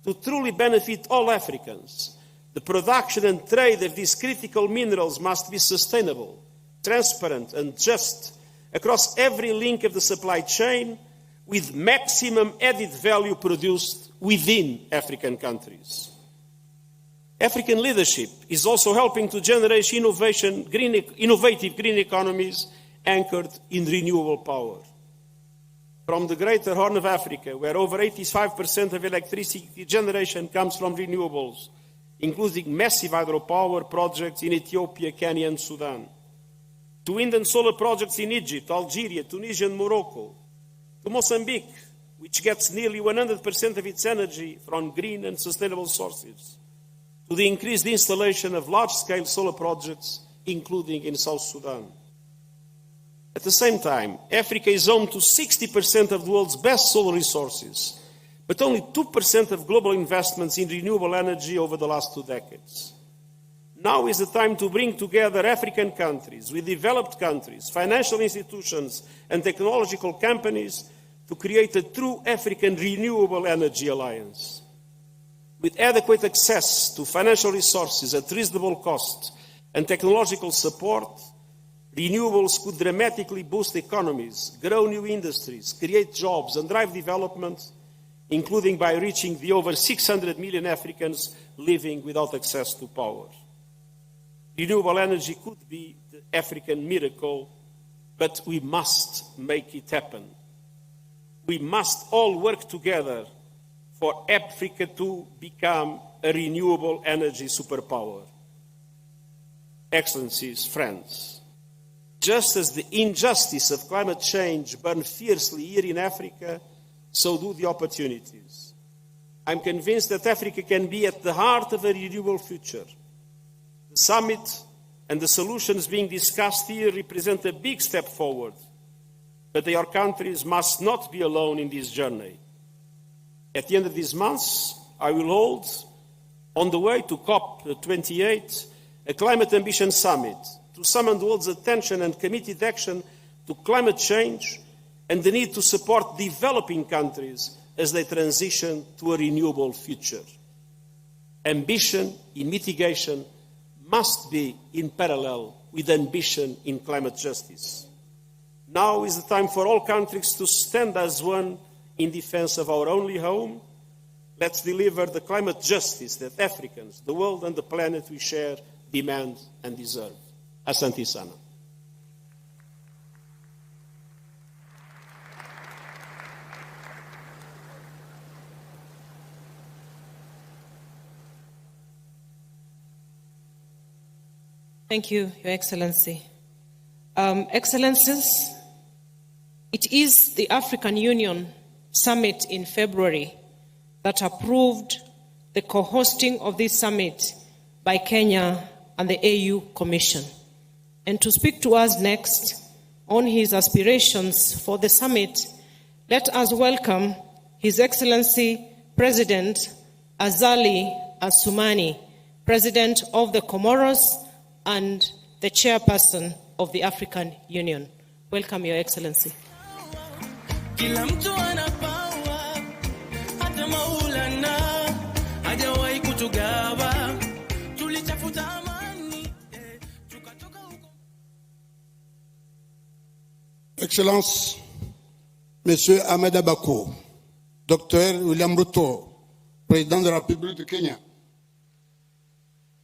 To truly benefit all Africans, the production and trade of these critical minerals must be sustainable, transparent, and just across every link of the supply chain, with maximum added value produced within African countries. African leadership is also helping to generate innovative green economies anchored in renewable power. From the Greater Horn of Africa, where over 85% of electricity generation comes from renewables, including massive hydropower projects in Ethiopia, Kenya, and Sudan, to wind and solar projects in Egypt, Algeria, Tunisia, and Morocco, to Mozambique, which gets nearly 100% of its energy from green and sustainable sources, to the increased installation of large-scale solar projects, including in South Sudan. At the same time, Africa is home to 60% of the world's best solar resources, but only 2% of global investments in renewable energy over the last 2 decades. Now is the time to bring together African countries with developed countries, financial institutions, and technological companies to create a true African renewable energy alliance. With adequate access to financial resources at reasonable cost and technological support, renewables could dramatically boost economies, grow new industries, create jobs, and drive development, including by reaching the over 600 million Africans living without access to power. Renewable energy could be the African miracle, but we must make it happen. We must all work together for Africa to become a renewable energy superpower. Excellencies, friends, just as the injustice of climate change burns fiercely here in Africa, so do the opportunities. I'm convinced that Africa can be at the heart of a renewable future. The summit and the solutions being discussed here represent a big step forward, but our countries must not be alone in this journey. At the end of this month, I will hold, on the way to COP28, a Climate Ambition Summit to summon the world's attention and committed action to climate change and the need to support developing countries as they transition to a renewable future. Ambition in mitigation must be in parallel with ambition in climate justice. Now is the time for all countries to stand as one in defense of our only home. Let's deliver the climate justice that Africans, the world and the planet we share demand and deserve. Asante sana. Thank you, Your Excellency. Excellencies, it is the African Union Summit in February that approved the co-hosting of this summit by Kenya and the AU Commission. And to speak to us next on his aspirations for the summit, let us welcome His Excellency President Azali Assoumani, President of the Comoros and the Chairperson of the African Union. Welcome, Your Excellency. Kila mtu ana power, hata Maulana hajawahi kutugawa. Tulichafuta amani, tukatoka huko. Excellence, Monsieur Ahmed Abako, Dr. William Ruto, Président de la République de Kenya,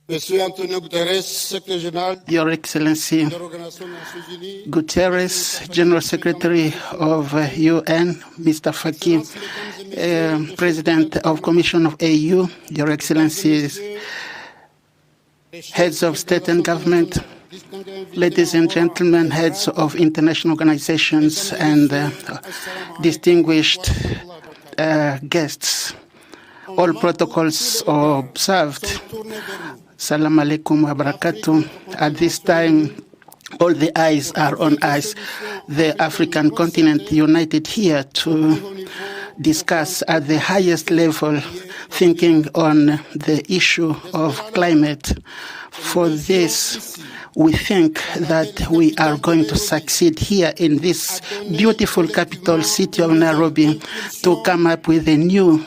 Monsieur Antonio Guterres, Secretary General, Your Excellency Guterres, General Secretary of UN, Mr. Faki, President of Commission of AU, Your Excellencies, Heads of State and Government, ladies and gentlemen, heads of international organizations, and distinguished guests, all protocols observed. Salam alaikum wa barakatuh. At this time, all the eyes are on us, the African continent, united here to discuss at the highest level, thinking on the issue of climate. For this, we think that we are going to succeed here in this beautiful capital city of Nairobi to come up with a new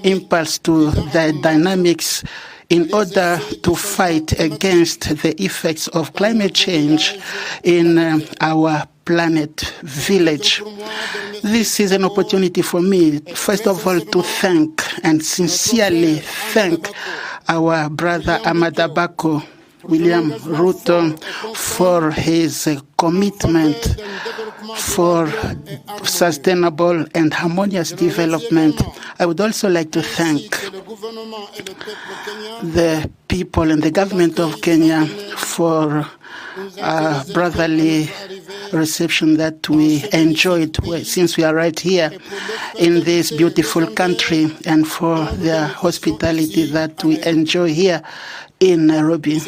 impulse to the dynamics in order to fight against the effects of climate change in our planet village. This is an opportunity for me, first of all, to thank and sincerely thank our brother Ahmed Abako, William Ruto, for his commitment for sustainable and harmonious development. I would also like to thank the people and the government of Kenya for brotherly reception that we enjoyed since we are right here in this beautiful country, and for the hospitality that we enjoy here in Nairobi.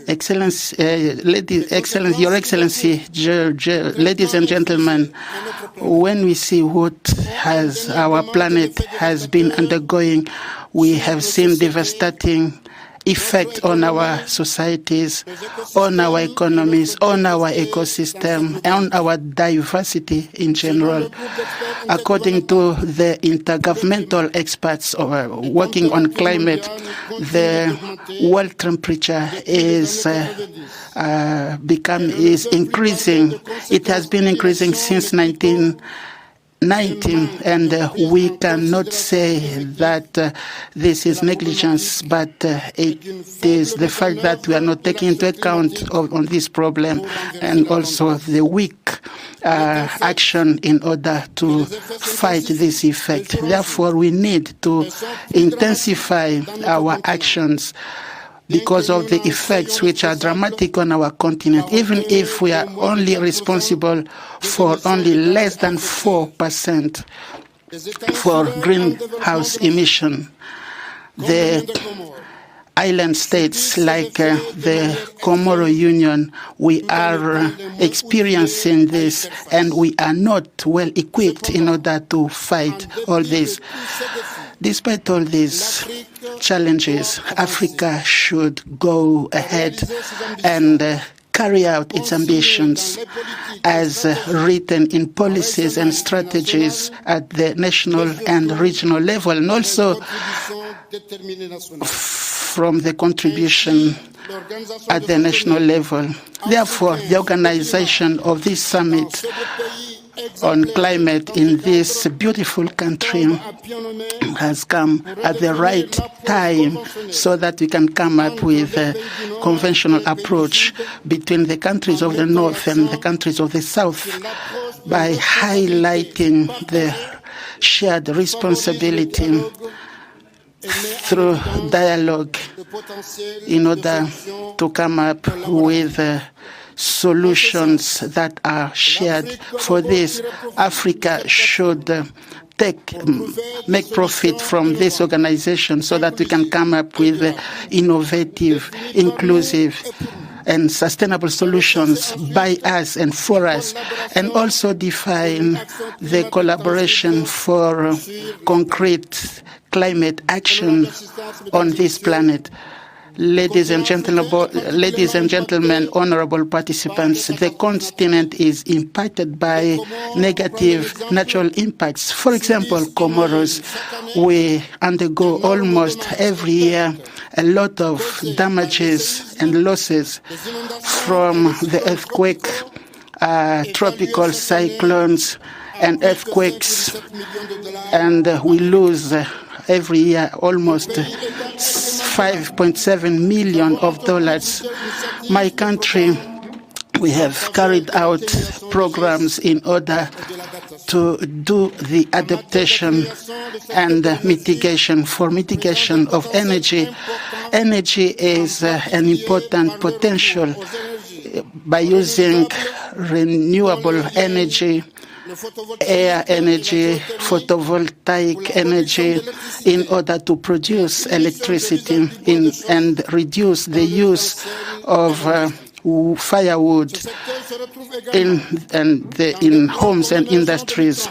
Excellency, Your Excellency, ladies and gentlemen, when we see what our planet has been undergoing, we have seen devastating effect on our societies, on our economies, on our ecosystem, on our diversity in general. According to the intergovernmental experts working on climate, the world temperature is increasing. It has been increasing since 1990, and we cannot say that this is negligence, but it is the fact that we are not taking into account on this problem, and also the weak action in order to fight this effect. Therefore, we need to intensify our actions because of the effects which are dramatic on our continent, even if we are only responsible for only less than 4% for greenhouse emission. The island states like the Comoro Union, we are experiencing this, and we are not well equipped in order to fight all this. Despite all these challenges, Africa should go ahead and carry out its ambitions as written in policies and strategies at the national and regional level, and also from the contribution at the national level. Therefore, the organization of this summit on climate in this beautiful country has come at the right time so that we can come up with a conventional approach between the countries of the north and the countries of the south by highlighting the shared responsibility through dialogue in order to come up with solutions that are shared. For this, Africa should make profit from this organization so that we can come up with innovative, inclusive, and sustainable solutions by us and for us, and also define the collaboration for concrete climate action on this planet. Ladies and gentlemen, honorable participants, the continent is impacted by negative natural impacts. For example, Comoros, we undergo almost every year a lot of damages and losses from the earthquake, tropical cyclones, and earthquakes, and we lose every year almost $5.7 million. My country, we have carried out programs in order to do the adaptation and mitigation. For mitigation of energy, energy is an important potential by using renewable energy, air energy, photovoltaic energy, in order to produce electricity and reduce the use of firewood in homes and industries.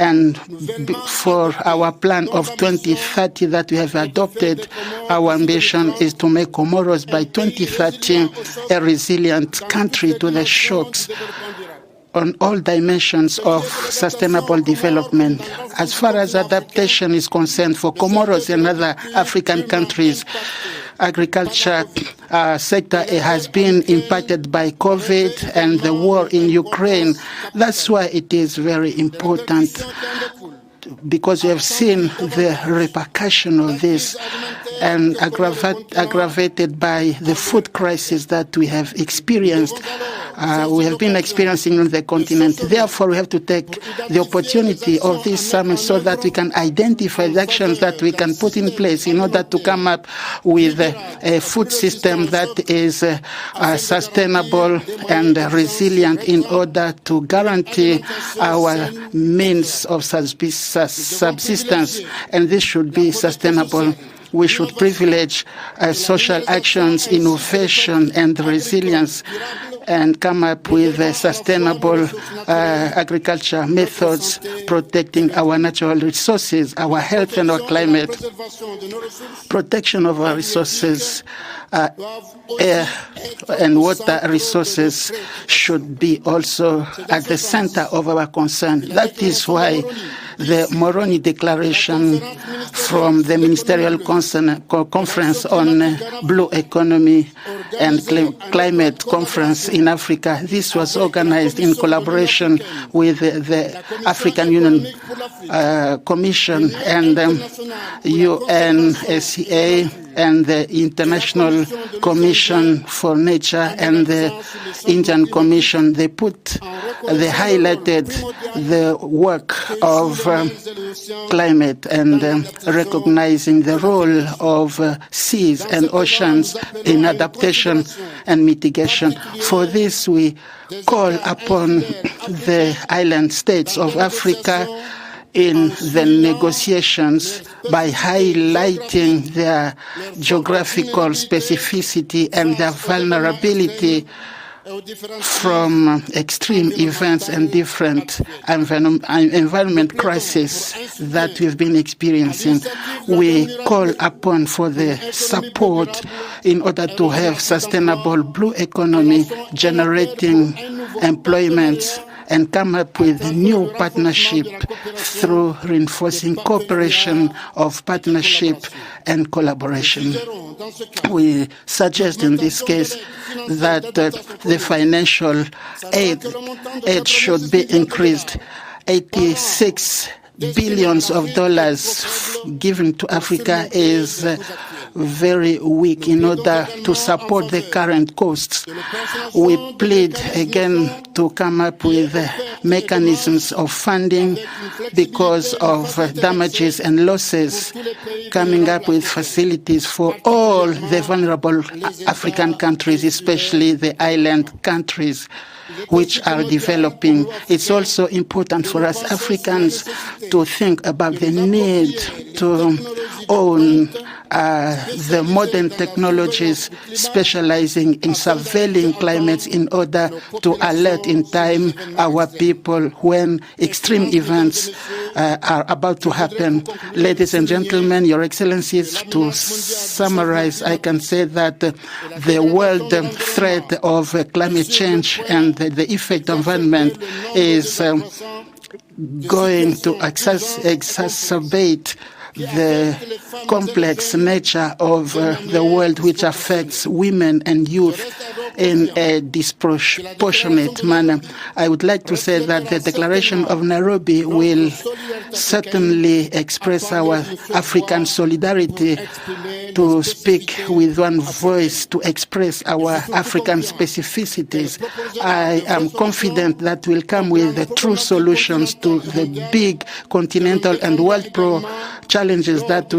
And for our plan of 2030 that we have adopted, our ambition is to make Comoros by 2030 a resilient country to the shocks on all dimensions of sustainable development. As far as adaptation is concerned, for Comoros and other African countries, agriculture sector has been impacted by COVID and the war in Ukraine. That's why it is very important, because we have seen the repercussion of this and aggravated by the food crisis that we have experienced. We have been experiencing on the continent. Therefore, we have to take the opportunity of this summit so that we can identify the actions that we can put in place in order to come up with a food system that is sustainable and resilient in order to guarantee our means of subsistence. And this should be sustainable. We should privilege social actions, innovation, and resilience, and come up with sustainable agriculture methods, protecting our natural resources, our health and our climate. Protection of our resources, air and water resources should be also at the center of our concern. That is why the Moroni Declaration from the Ministerial Conference on Blue Economy and Climate Conference in Africa. This was organized in collaboration with the African Union Commission and UNSCA and the International Commission for Nature and the Indian Commission. They highlighted the work of climate and recognizing the role of seas and oceans in adaptation and mitigation. For this, we call upon the island states of Africa in the negotiations by highlighting their geographical specificity and their vulnerability from extreme events and different environment crises that we've been experiencing. We call upon for the support in order to have sustainable blue economy, generating employment, and come up with a new partnership through reinforcing cooperation of partnership and collaboration. We suggest in this case that the financial aid should be increased. $86 billion given to Africa is very weak in order to support the current costs. We plead again to come up with mechanisms of funding because of damages and losses, coming up with facilities for all the vulnerable African countries, especially the island countries which are developing. It's also important for us Africans to think about the need to own the modern technologies, specializing in surveilling climates in order to alert in time our people when extreme events are about to happen. Ladies and gentlemen, Your Excellencies, to summarize, I can say that the world threat of climate change and the effect on environment is going to exacerbate the complex nature of the world, which affects women and youth in a disproportionate manner. I would like to say that the Declaration of Nairobi will certainly express our African solidarity, to speak with one voice, to express our African specificities. I am confident that we'll come with the true solutions to the big continental and world challenges that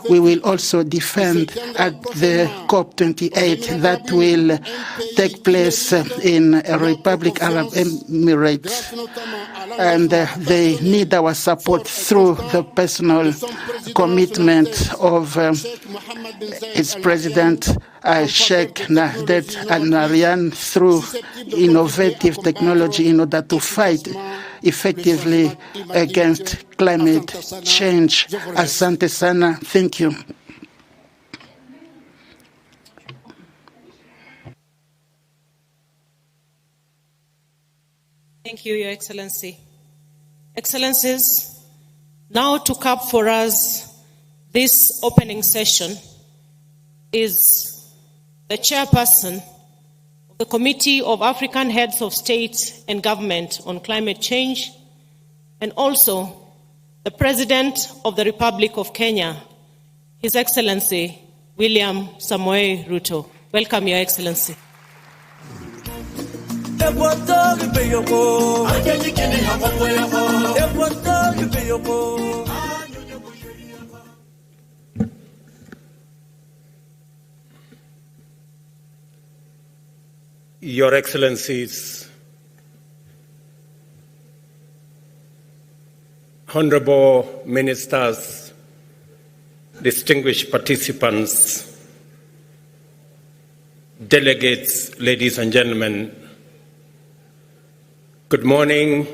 we will also defend at the COP28 that will take place in Republic Arab Emirates. And they need our support through the personal commitment of its President Sheikh Nahdet Al-Narian, through innovative technology in order to fight effectively against climate change. Asante sana. Thank you. Thank you, Your Excellency. Excellencies, now to cap for us this opening session is the Chairperson of the Committee of African Heads of State and Government on Climate Change, and also the President of the Republic of Kenya, His Excellency William Samoei Ruto. Welcome, Your Excellency. Your Excellencies, Honorable Ministers, distinguished participants, delegates, ladies and gentlemen, good morning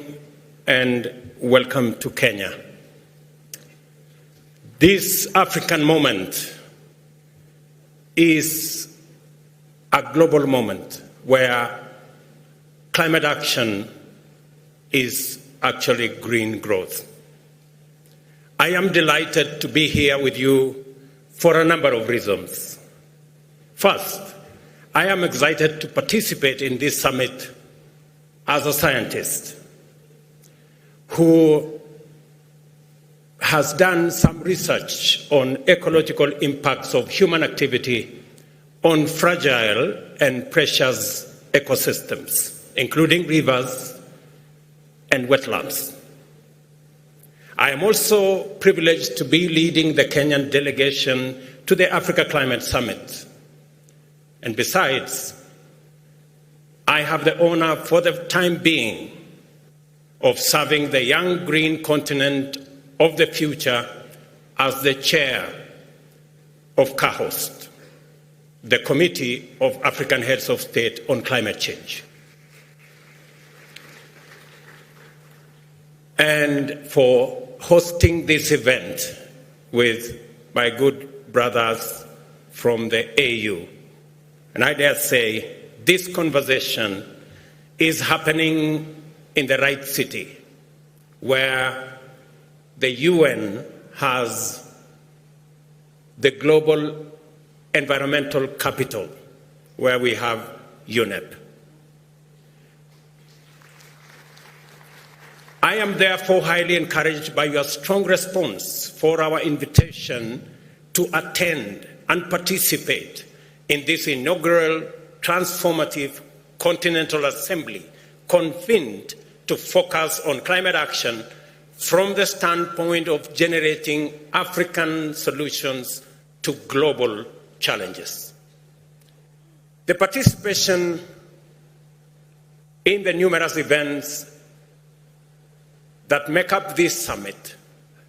and welcome to Kenya. This African moment is a global moment where climate action is actually green growth. I am delighted to be here with you for a number of reasons. First, I am excited to participate in this summit as a scientist who has done some research on ecological impacts of human activity on fragile and precious ecosystems, including rivers and wetlands. I am also privileged to be leading the Kenyan delegation to the Africa Climate Summit. And besides, I have the honor for the time being of serving the young green continent of the future as the chair of CAHOST, the Committee of African Heads of State on Climate Change. And for hosting this event with my good brothers from the AU. And I dare say this conversation is happening in the right city, where the UN has the global environmental capital, where we have UNEP. I am therefore highly encouraged by your strong response for our invitation to attend and participate in this inaugural transformative Continental Assembly convened to focus on climate action from the standpoint of generating African solutions to global challenges. The participation in the numerous events that make up this summit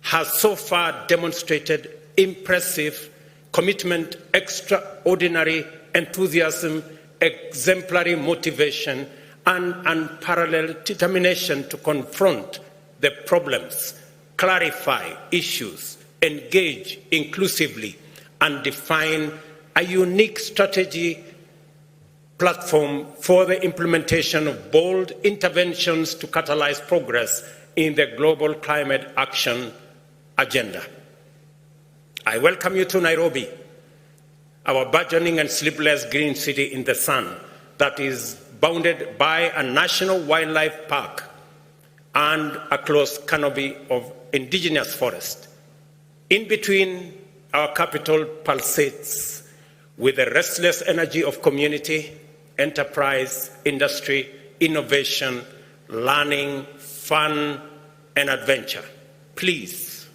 has so far demonstrated impressive commitment, extraordinary enthusiasm, exemplary motivation, and unparalleled determination to confront the problems, clarify issues, engage inclusively, and define a unique strategy platform for the implementation of bold interventions to catalyze progress in the global climate action agenda. I welcome you to Nairobi, our burgeoning and sleepless green city in the sun that is bounded by a national wildlife park and a close canopy of indigenous forest. In between, our capital pulsates with the restless energy of community, enterprise, industry, innovation, learning, fun, and adventure. Please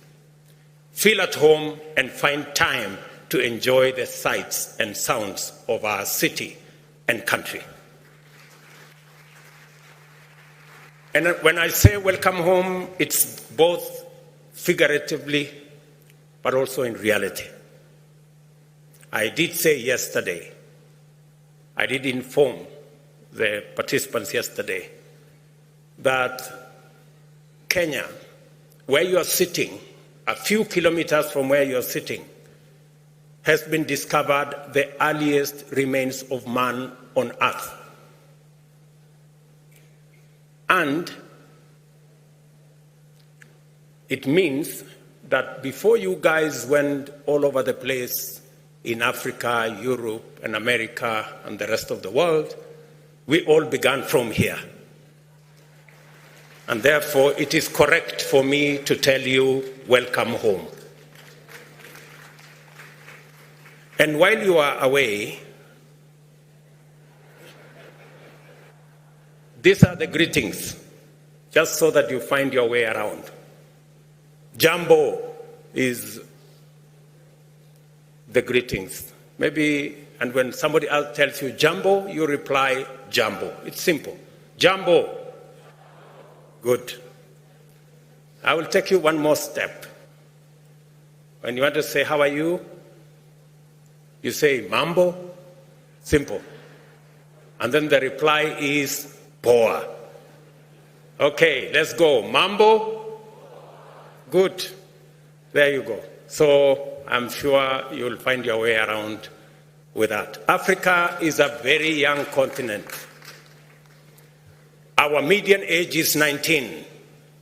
feel at home and find time to enjoy the sights and sounds of our city and country. And when I say welcome home, it's both figuratively but also in reality. I did say yesterday, I did inform the participants yesterday that Kenya, where you are sitting, a few kilometers from where you are sitting, has been discovered the earliest remains of man on earth. And it means that before you guys went all over the place in Africa, Europe, and America, and the rest of the world, we all began from here. And therefore, it is correct for me to tell you, welcome home. And while you are away, these are the greetings, just so that you find your way around. Jambo is the greetings. Maybe, and when somebody else tells you Jambo, you reply Jambo. It's simple. Jambo. Good. I will take you one more step. When you want to say, how are you? You say Mambo. Simple. And then the reply is Poa. Okay, let's go. Mambo. Good. There you go. So I'm sure you'll find your way around with that. Africa is a very young continent. Our median age is 19.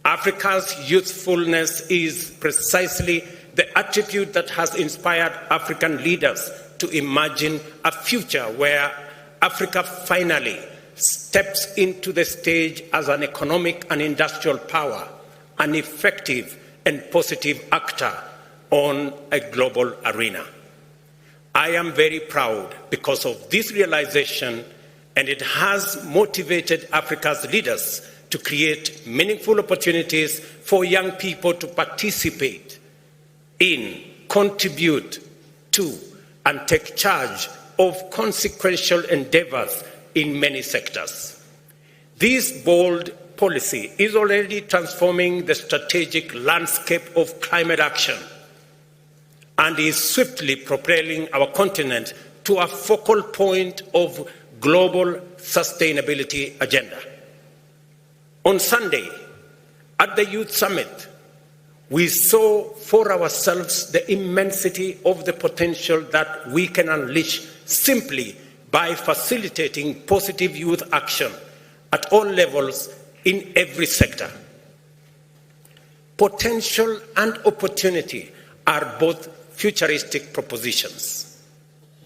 Africa's youthfulness is precisely the attribute that has inspired African leaders to imagine a future where Africa finally steps into the stage as an economic and industrial power, an effective and positive actor on a global arena. I am very proud because of this realization, and it has motivated Africa's leaders to create meaningful opportunities for young people to participate in, contribute to, and take charge of consequential endeavors in many sectors. This bold policy is already transforming the strategic landscape of climate action and is swiftly propelling our continent to a focal point of global sustainability agenda. On Sunday, at the Youth Summit, we saw for ourselves the immensity of the potential that we can unleash simply by facilitating positive youth action at all levels in every sector. Potential and opportunity are both futuristic propositions.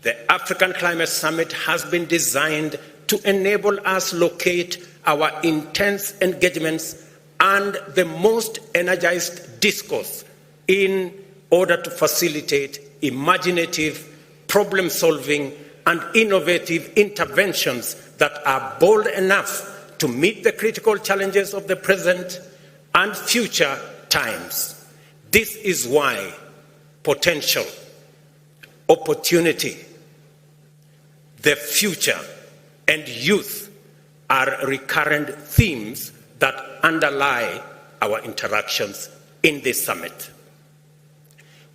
The African Climate Summit has been designed to enable us locate our intense engagements and the most energized discourse in order to facilitate imaginative, problem-solving, and innovative interventions that are bold enough to meet the critical challenges of the present and future times. This is why potential, opportunity, the future, and youth are recurrent themes that underlie our interactions in this summit.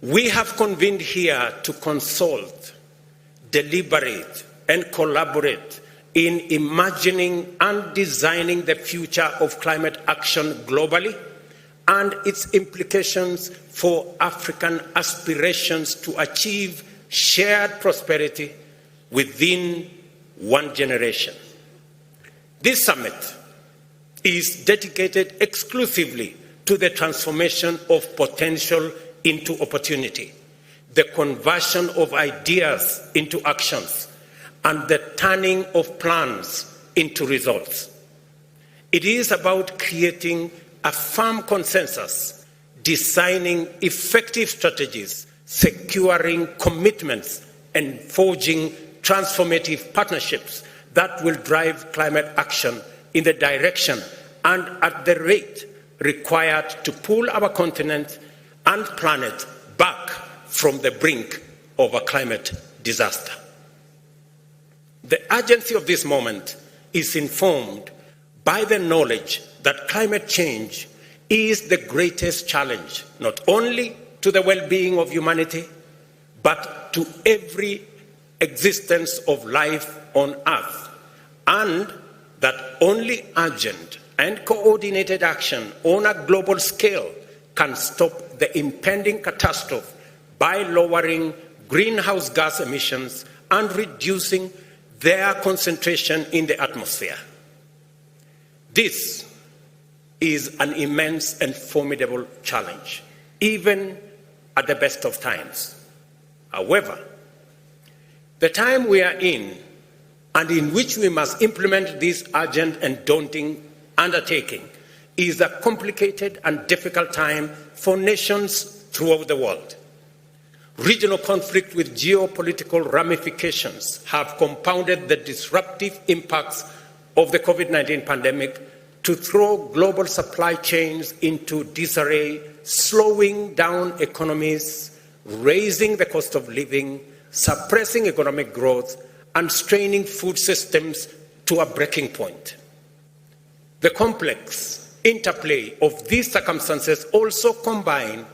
We have convened here to consult, deliberate, and collaborate in imagining and designing the future of climate action globally and its implications for African aspirations to achieve shared prosperity within one generation. This summit is dedicated exclusively to the transformation of potential into opportunity, the conversion of ideas into actions, and the turning of plans into results. It is about creating a firm consensus, designing effective strategies, securing commitments, and forging transformative partnerships that will drive climate action in the direction and at the rate required to pull our continent and planet back from the brink of a climate disaster. The urgency of this moment is informed by the knowledge that climate change is the greatest challenge, not only to the well-being of humanity, but to every existence of life on Earth, and that only urgent and coordinated action on a global scale can stop the impending catastrophe by lowering greenhouse gas emissions and reducing their concentration in the atmosphere. This is an immense and formidable challenge, even at the best of times. However, the time we are in, and in which we must implement this urgent and daunting undertaking, is a complicated and difficult time for nations throughout the world. Regional conflict with geopolitical ramifications have compounded the disruptive impacts of the COVID-19 pandemic to throw global supply chains into disarray, slowing down economies, raising the cost of living, suppressing economic growth, and straining food systems to a breaking point. The complex interplay of these circumstances also combine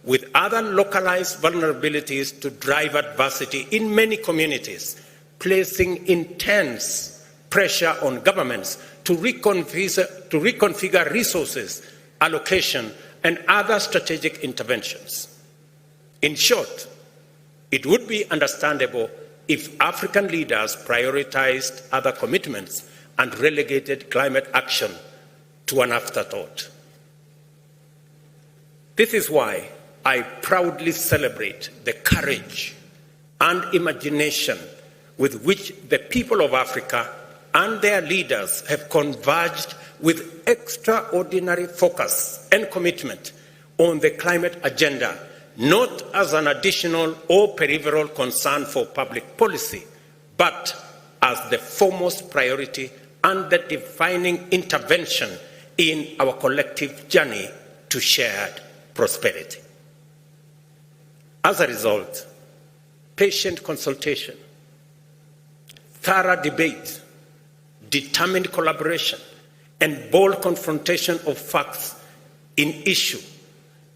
with other localized vulnerabilities to drive adversity in many communities, placing intense pressure on governments to reconfigure resources, allocation, and other strategic interventions. In short, it would be understandable if African leaders prioritized other commitments and relegated climate action to an afterthought. This is why I proudly celebrate the courage and imagination with which the people of Africa and their leaders have converged with extraordinary focus and commitment on the climate agenda, not as an additional or peripheral concern for public policy, but as the foremost priority and the defining intervention in our collective journey to shared prosperity. As a result, patient consultation, thorough debate, determined collaboration, and bold confrontation of facts in issue,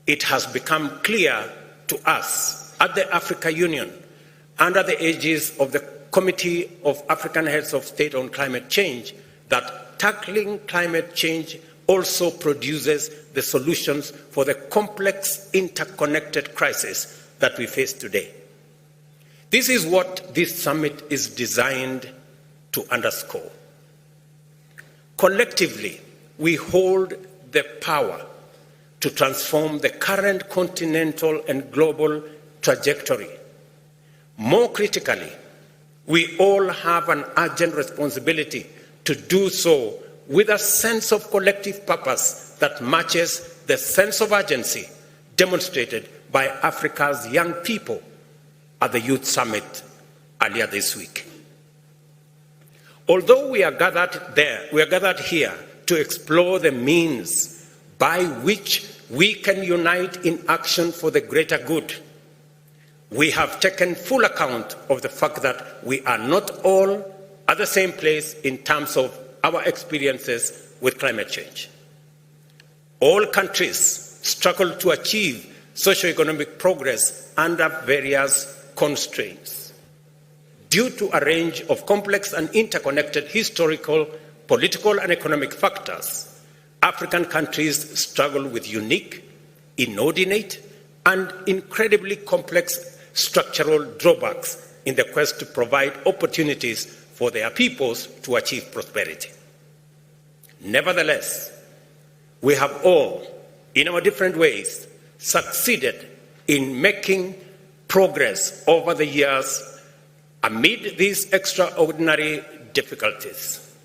it has become clear to us at the Africa Union, under the aegis of the Committee of African Heads of State on Climate Change, that tackling climate change also produces the solutions for the complex, interconnected crisis that we face today. This is what this summit is designed to underscore. Collectively, we hold the power to transform the current continental and global trajectory. More critically, we all have an urgent responsibility to do so with a sense of collective purpose that matches the sense of urgency demonstrated by Africa's young people at the Youth Summit earlier this week. Although we are gathered here to explore the means by which we can unite in action for the greater good, we have taken full account of the fact that we are not all at the same place in terms of our experiences with climate change. All countries struggle to achieve socioeconomic progress under various constraints. Due to a range of complex and interconnected historical, political, and economic factors, African countries struggle with unique, inordinate, and incredibly complex structural drawbacks in the quest to provide opportunities for their peoples to achieve prosperity. Nevertheless, we have all, in our different ways, succeeded in making progress over the years amid these extraordinary difficulties.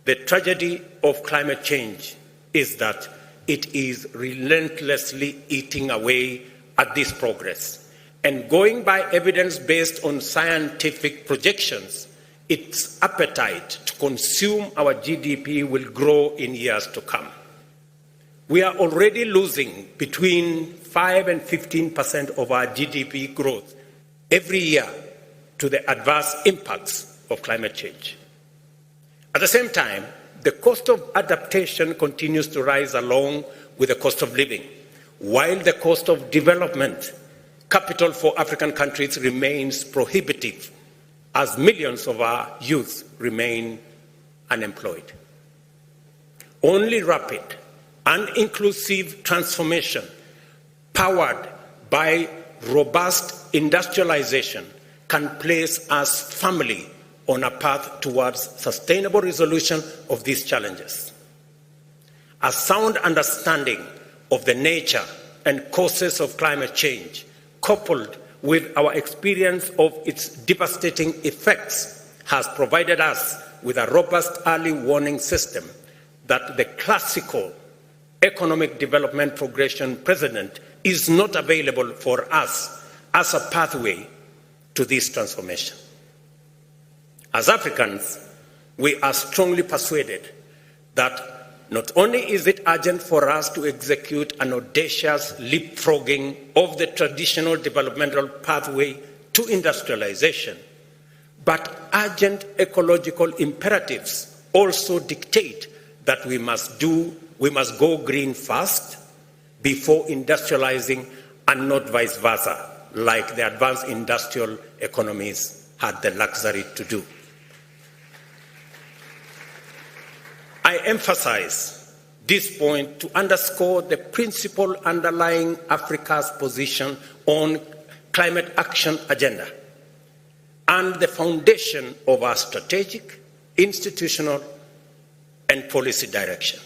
The tragedy of climate change is that it is relentlessly eating away at this progress. And going by evidence based on scientific projections, its appetite to consume our GDP will grow in years to come. We are already losing between 5 and 15% of our GDP growth every year to the adverse impacts of climate change. At the same time, the cost of adaptation continues to rise along with the cost of living, while the cost of development capital for African countries remains prohibitive, as millions of our youth remain unemployed. Only rapid and inclusive transformation, powered by robust industrialization, can place us firmly on a path towards sustainable resolution of these challenges. A sound understanding of the nature and causes of climate change, coupled with our experience of its devastating effects, has provided us with a robust early warning system that the classical economic development progression precedent is not available for us as a pathway to this transformation. As Africans, we are strongly persuaded that not only is it urgent for us to execute an audacious leapfrogging of the traditional developmental pathway to industrialization, but urgent ecological imperatives also dictate that we must go green first before industrializing, and not vice versa, like the advanced industrial economies had the luxury to do. I emphasize this point to underscore the principle underlying Africa's position on climate action agenda and the foundation of our strategic, institutional, and policy direction.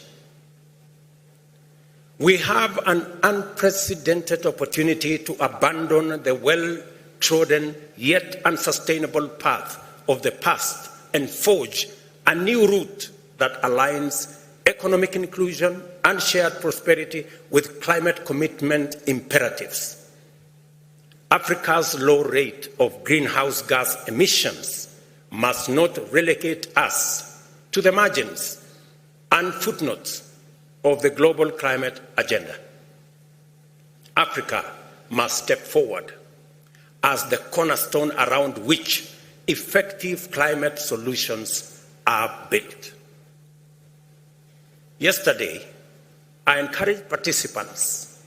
We have an unprecedented opportunity to abandon the well-trodden yet unsustainable path of the past and forge a new route that aligns economic inclusion and shared prosperity with climate commitment imperatives. Africa's low rate of greenhouse gas emissions must not relegate us to the margins and footnotes of the global climate agenda. Africa must step forward as the cornerstone around which effective climate solutions are built. Yesterday, I encouraged participants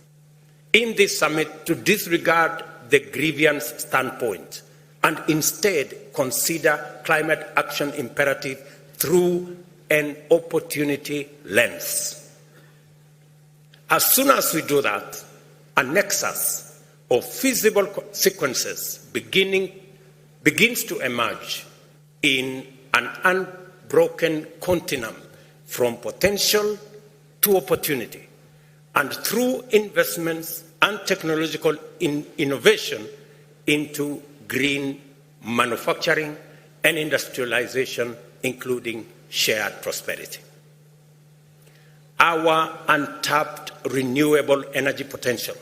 in this summit to disregard the grievance standpoint and instead consider climate action imperative through an opportunity lens. As soon as we do that, a nexus of feasible sequences begins to emerge in an unbroken continuum from potential to opportunity, and through investments and technological innovation into green manufacturing and industrialization, including shared prosperity. Our untapped renewable energy potential,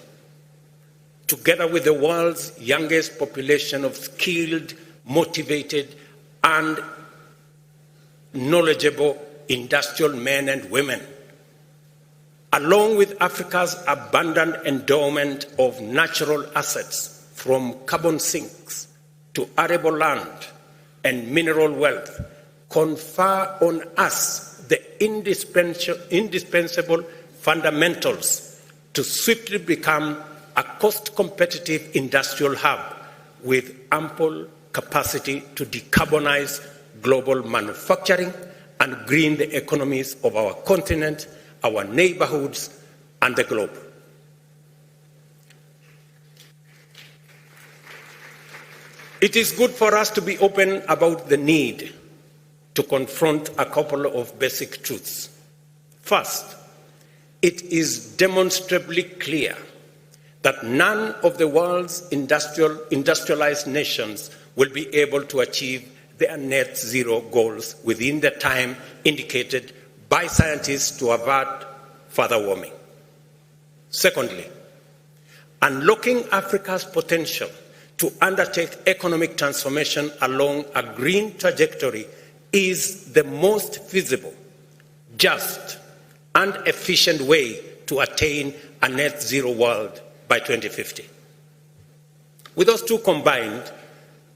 together with the world's youngest population of skilled, motivated, and knowledgeable industrial men and women, along with Africa's abundant endowment of natural assets from carbon sinks to arable land and mineral wealth, confer on us the indispensable fundamentals to swiftly become a cost-competitive industrial hub with ample capacity to decarbonize global manufacturing and green the economies of our continent, our neighborhoods, and the globe. It is good for us to be open about the need to confront a couple of basic truths. First, it is demonstrably clear that none of the world's industrialized nations will be able to achieve their net zero goals within the time indicated by scientists to avert further warming. Secondly, unlocking Africa's potential to undertake economic transformation along a green trajectory is the most feasible, just, and efficient way to attain a net zero world by 2050. With those two combined,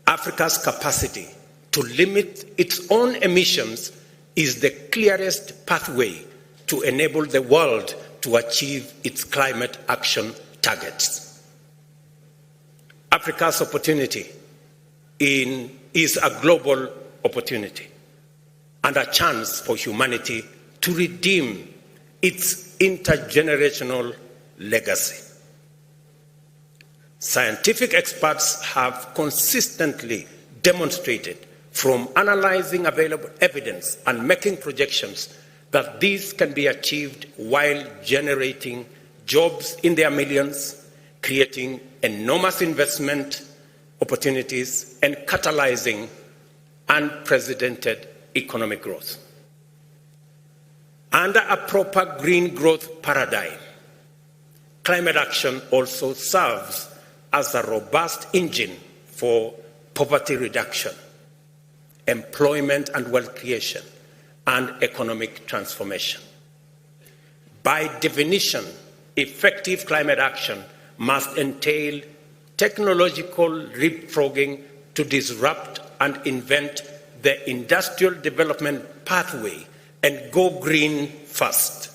Africa's capacity to limit its own emissions is the clearest pathway to enable the world to achieve its climate action targets. Africa's opportunity is a global opportunity and a chance for humanity to redeem its intergenerational legacy. Scientific experts have consistently demonstrated from analyzing available evidence and making projections that these can be achieved while generating jobs in their millions, creating enormous investment opportunities, and catalyzing unprecedented economic growth. Under a proper green growth paradigm, climate action also serves as a robust engine for poverty reduction, employment and wealth creation, and economic transformation. By definition, effective climate action must entail technological leapfrogging to disrupt and invent the industrial development pathway and go green first.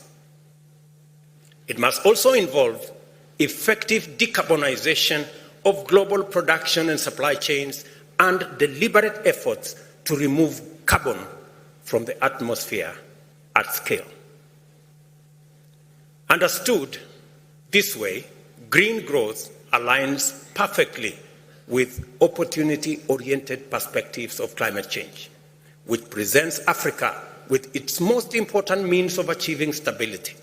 It must also involve effective decarbonization of global production and supply chains and deliberate efforts to remove carbon from the atmosphere at scale. Understood this way, green growth aligns perfectly with opportunity-oriented perspectives of climate change, which presents Africa with its most important means of achieving stability,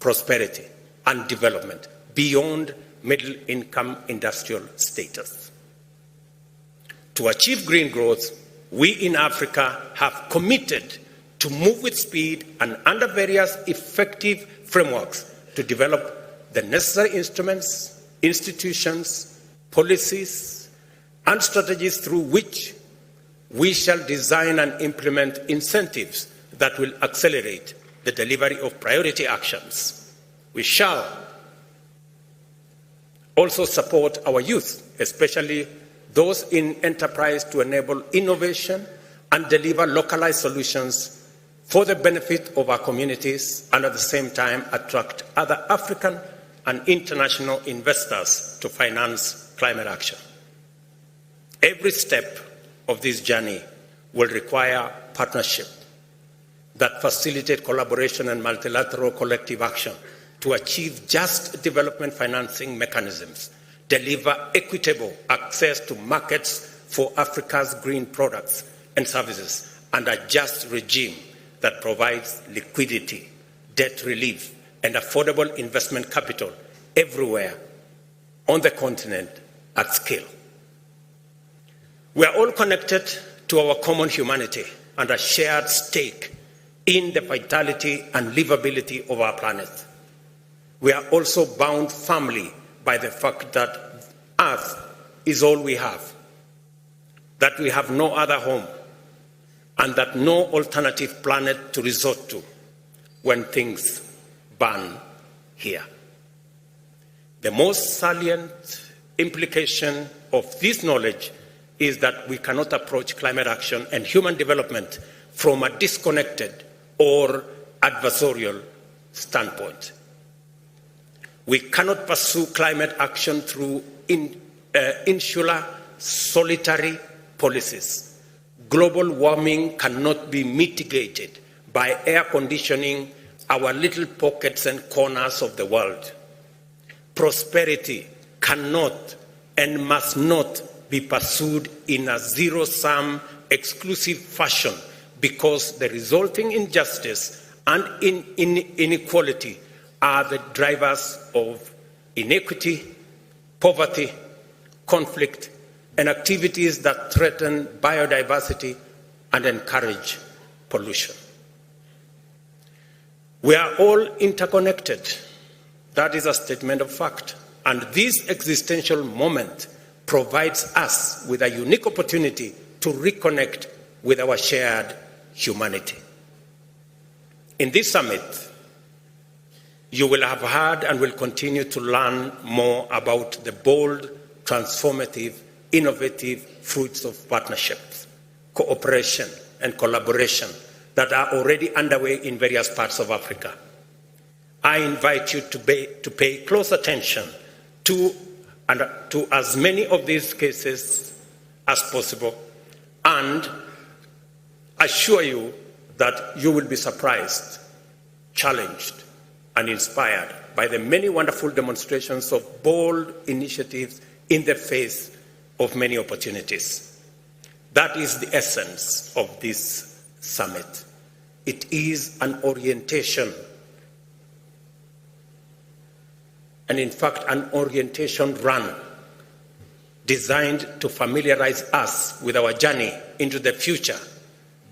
prosperity, and development beyond middle-income industrial status. To achieve green growth, we in Africa have committed to move with speed and under various effective frameworks to develop the necessary instruments, institutions, policies, and strategies through which we shall design and implement incentives that will accelerate the delivery of priority actions. We shall also support our youth, especially those in enterprise, to enable innovation and deliver localized solutions for the benefit of our communities, and at the same time attract other African and international investors to finance climate action. Every step of this journey will require partnership that facilitate collaboration and multilateral collective action to achieve just development financing mechanisms, deliver equitable access to markets for Africa's green products and services, and a just regime that provides liquidity, debt relief, and affordable investment capital everywhere on the continent at scale. We are all connected to our common humanity and a shared stake in the vitality and livability of our planet. We are also bound firmly by the fact that Earth is all we have, that we have no other home, and that no alternative planet to resort to when things burn here. The most salient implication of this knowledge is that we cannot approach climate action and human development from a disconnected or adversarial standpoint. We cannot pursue climate action through insular, solitary policies. Global warming cannot be mitigated by air conditioning our little pockets and corners of the world. Prosperity cannot and must not be pursued in a zero-sum, exclusive fashion because the resulting injustice and inequality are the drivers of inequity, poverty, conflict, and activities that threaten biodiversity and encourage pollution. We are all interconnected. That is a statement of fact. And this existential moment provides us with a unique opportunity to reconnect with our shared humanity. In this summit, you will have heard and will continue to learn more about the bold, transformative, innovative fruits of partnerships, cooperation, and collaboration that are already underway in various parts of Africa. I invite you to pay close attention to as many of these cases as possible and assure you that you will be surprised, challenged, and inspired by the many wonderful demonstrations of bold initiatives in the face of many opportunities. That is the essence of this summit. It is an orientation, and in fact, an orientation run designed to familiarize us with our journey into the future,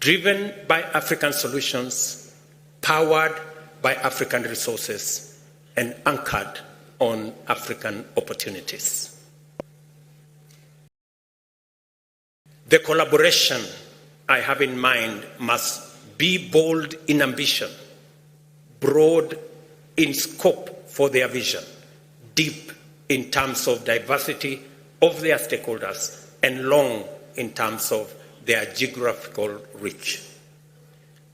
driven by African solutions, powered by African resources, and anchored on African opportunities. The collaboration I have in mind must be bold in ambition, broad in scope for their vision, deep in terms of diversity of their stakeholders, and long in terms of their geographical reach.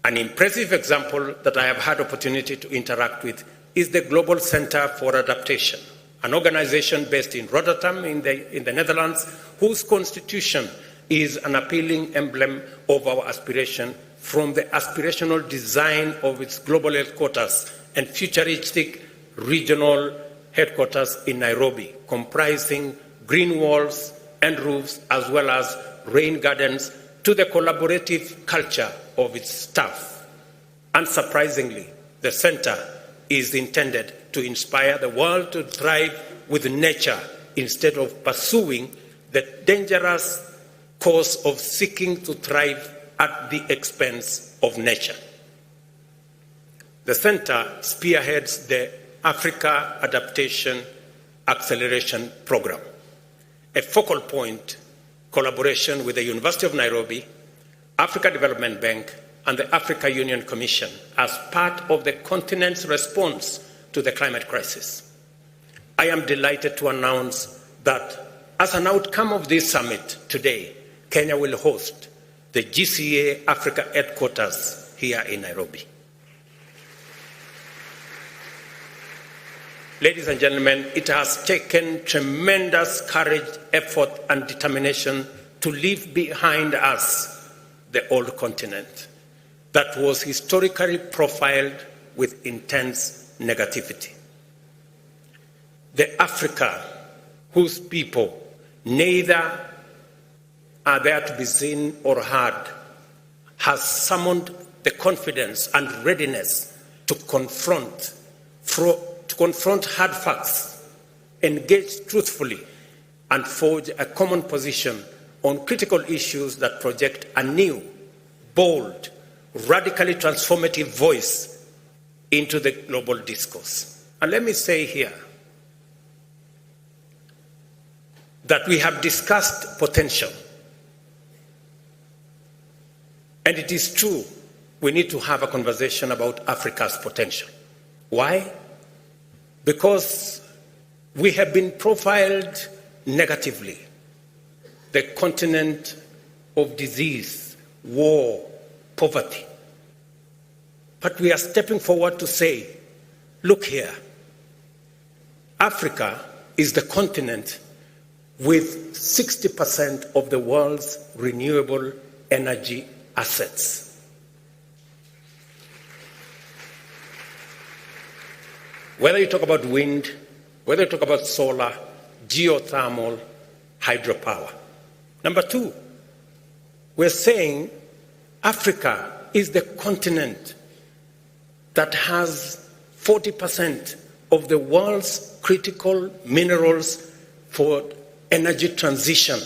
An impressive example that I have had opportunity to interact with is the Global Center for Adaptation, an organization based in Rotterdam in the Netherlands, whose constitution is an appealing emblem of our aspiration from the aspirational design of its global headquarters and futuristic regional headquarters in Nairobi, comprising green walls and roofs as well as rain gardens, to the collaborative culture of its staff. Unsurprisingly, the center is intended to inspire the world to thrive with nature instead of pursuing the dangerous course of seeking to thrive at the expense of nature. The center spearheads the Africa Adaptation Acceleration Program, a focal point collaboration with the University of Nairobi, Africa Development Bank, and the Africa Union Commission as part of the continent's response to the climate crisis. I am delighted to announce that as an outcome of this summit today, Kenya will host the GCA Africa headquarters here in Nairobi. Ladies and gentlemen, it has taken tremendous courage, effort, and determination to leave behind us the old continent that was historically profiled with intense negativity. The Africa whose people neither are there to be seen or heard has summoned the confidence and readiness to confront hard facts, engage truthfully, and forge a common position on critical issues that project a new, bold, radically transformative voice into the global discourse. And let me say here that we have discussed potential. And it is true, we need to have a conversation about Africa's potential. Why? Because we have been profiled negatively. The continent of disease, war, poverty. But we are stepping forward to say, look here, Africa is the continent with 60% of the world's renewable energy assets. Whether you talk about wind, whether you talk about solar, geothermal, hydropower. Number two, we're saying Africa is the continent that has 40% of the world's critical minerals for energy transition,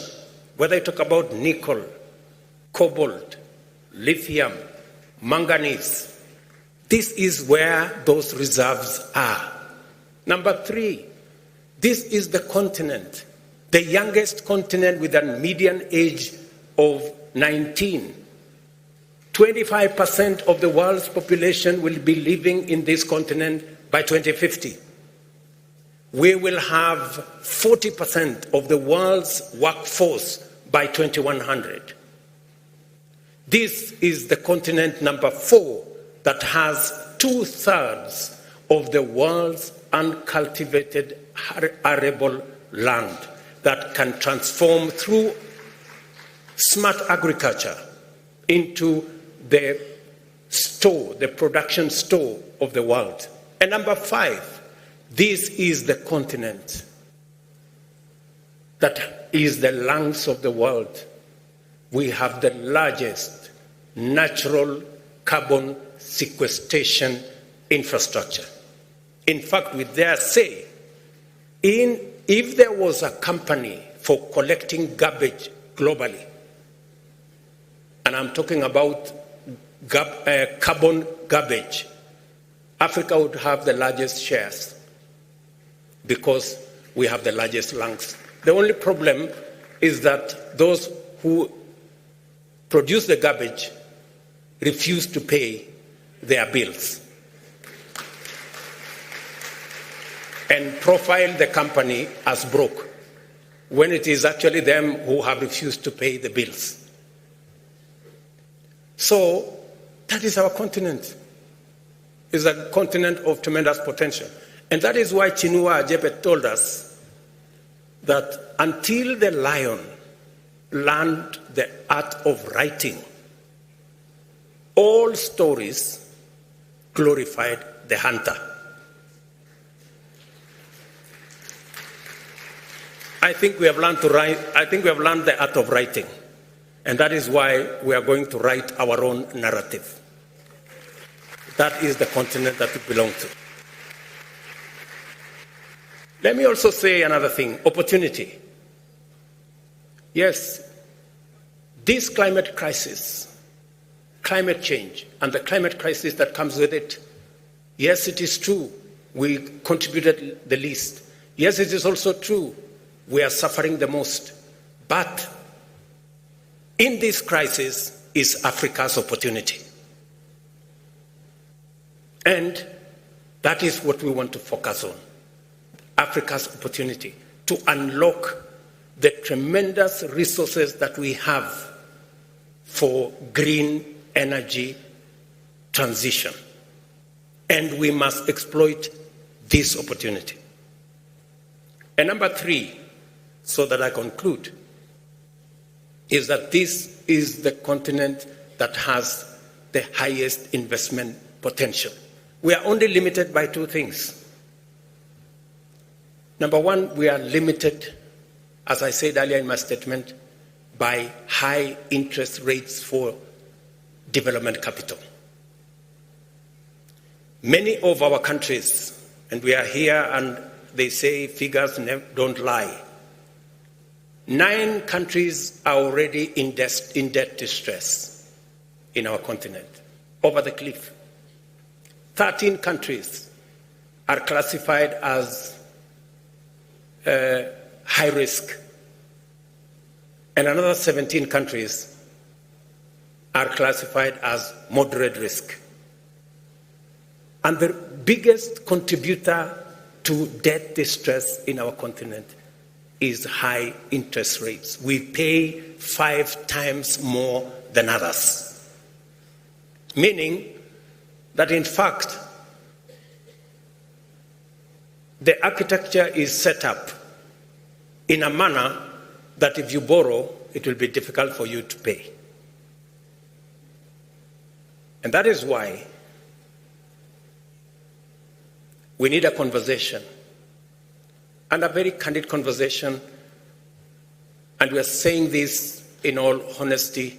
whether you talk about nickel, cobalt, lithium, manganese. This is where those reserves are. Number three, this is the continent, the youngest continent with a median age of 19. 25% of the world's population will be living in this continent by 2050. We will have 40% of the world's workforce by 2100. This is the continent number 4 that has 2/3 of the world's uncultivated arable land that can transform through smart agriculture into the store, the production store of the world. And number 5, this is the continent that is the lungs of the world. We have the largest natural carbon sequestration infrastructure. In fact, we dare say, if there was a company for collecting garbage globally, and I'm talking about carbon garbage, Africa would have the largest shares because we have the largest lungs. The only problem is that those who produce the garbage refuse to pay their bills and profile the company as broke when it is actually them who have refused to pay the bills. So that is our continent. It's a continent of tremendous potential. And that is why Chinua Achebe told us that until the lion learned the art of writing, all stories glorified the hunter. I think we have learned to write. I think we have learned the art of writing. And that is why we are going to write our own narrative. That is the continent that we belong to. Let me also say another thing, opportunity. Yes, this climate crisis, climate change, and the climate crisis that comes with it, yes, it is true, we contributed the least. Yes, it is also true, we are suffering the most. But in this crisis is Africa's opportunity. And that is what we want to focus on. Africa's opportunity to unlock the tremendous resources that we have for green energy transition. And we must exploit this opportunity. And number 3, so that I conclude, is that this is the continent that has the highest investment potential. We are only limited by 2 things. Number 1, we are limited, as I said earlier in my statement, by high interest rates for development capital. Many of our countries, and we are here and they say figures don't lie, 9 countries are already in debt distress in our continent, over the cliff. 13 countries are classified as high risk, and another 17 countries are classified as moderate risk. And the biggest contributor to debt distress in our continent is high interest rates. We pay 5 times more than others. Meaning that in fact, the architecture is set up in a manner that if you borrow, it will be difficult for you to pay. And that is why we need a conversation, and a very candid conversation, and we are saying this in all honesty,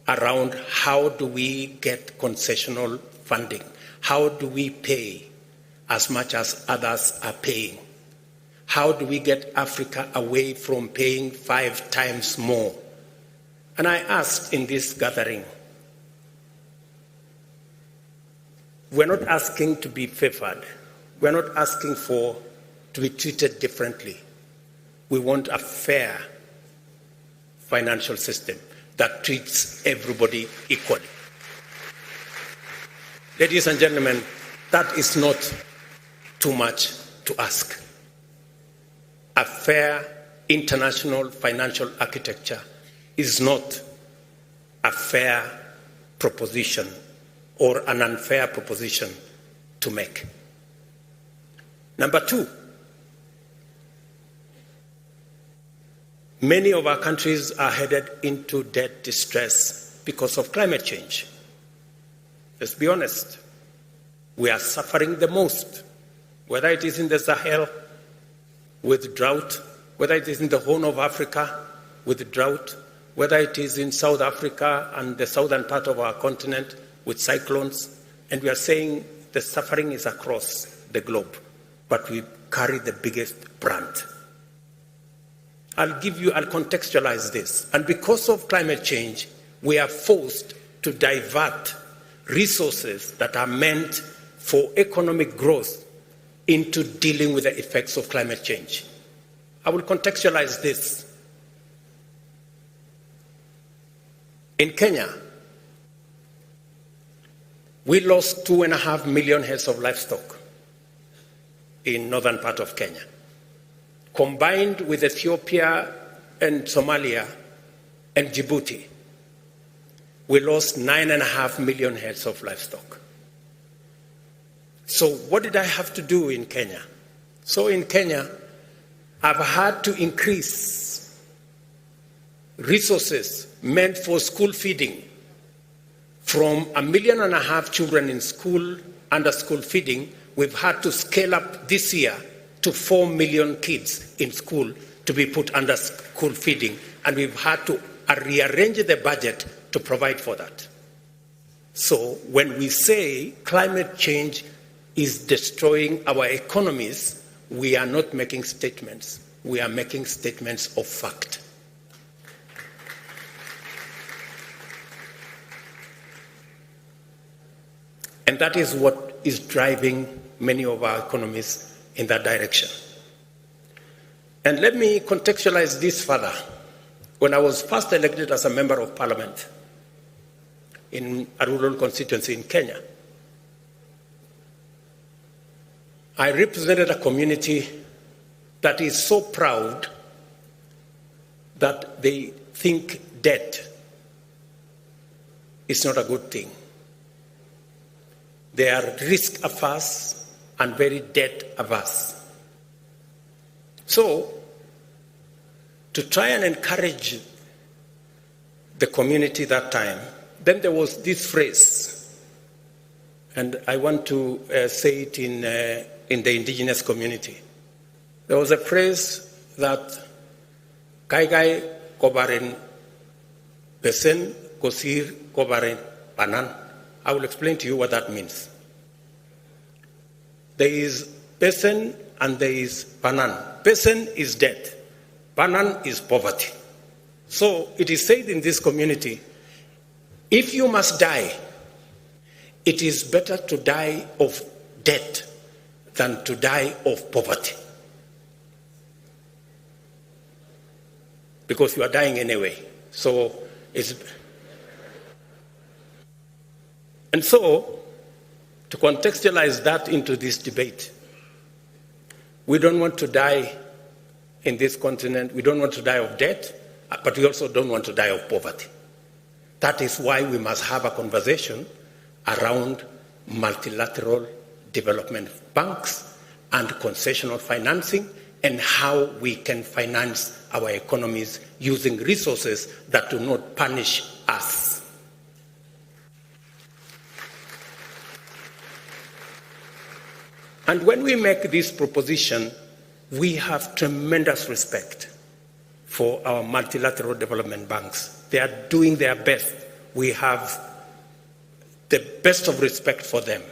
around how do we get concessional funding? How do we pay as much as others are paying? How do we get Africa away from paying 5 times more? And I asked in this gathering, we're not asking to be favored. We're not asking to be treated differently. We want a fair financial system that treats everybody equally. Ladies and gentlemen, that is not too much to ask. A fair international financial architecture is not a fair proposition or an unfair proposition to make. Number 2, many of our countries are headed into debt distress because of climate change. Let's be honest. We are suffering the most, whether it is in the Sahel with drought, whether it is in the Horn of Africa with drought, whether it is in South Africa and the southern part of our continent with cyclones. And we are saying the suffering is across the globe, but we carry the biggest brunt. I'll contextualize this. And because of climate change, we are forced to divert resources that are meant for economic growth into dealing with the effects of climate change. I will contextualize this. In Kenya, we lost 2.5 million heads of livestock in northern part of Kenya. Combined with Ethiopia and Somalia and Djibouti, we lost 9.5 million heads of livestock. So what did I have to do in Kenya? So in Kenya, I've had to increase resources meant for school feeding from 1.5 million children in school, under school feeding. We've had to scale up this year to 4 million kids in school to be put under school feeding, and we've had to rearrange the budget to provide for that. So when we say climate change is destroying our economies, we are not making statements. We are making statements of fact. And that is what is driving many of our economies in that direction. And let me contextualize this further. When I was first elected as a member of parliament in a rural constituency in Kenya, I represented a community that is so proud that they think debt is not a good thing. They are risk averse and very debt averse. So, to try and encourage the community that time, then there was this phrase, and I want to say it in the indigenous community. There was a phrase that Kaigai Kobarin Pesen Kosir Kobarin Panan. I will explain to you what that means. There is Pesen and there is Panan. Pesen is debt. Panan is poverty. So it is said in this community, if you must die, it is better to die of debt than to die of poverty. Because you are dying anyway. So it's... And so, to contextualize that into this debate, we don't want to die in this continent, we don't want to die of debt, but we also don't want to die of poverty. That is why we must have a conversation around multilateral development banks and concessional financing, and how we can finance our economies using resources that do not punish us. And when we make this proposition, we have tremendous respect for our multilateral development banks. They are doing their best. We have the best of respect for them.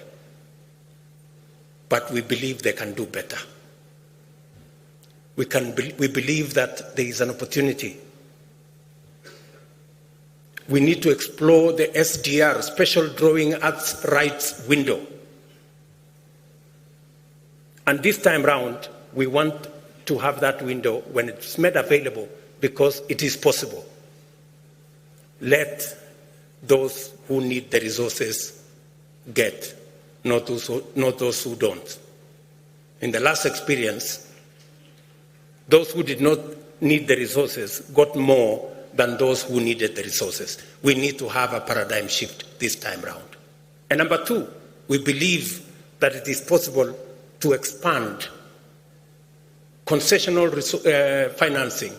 But we believe they can do better. We believe that there is an opportunity. We need to explore the SDR, Special Drawing Rights window. And this time round, we want to have that window when it's made available, because it is possible. Let those who need the resources get, not those who don't. In the last experience, those who did not need the resources got more than those who needed the resources. We need to have a paradigm shift this time round. And number two, we believe that it is possible to expand concessional financing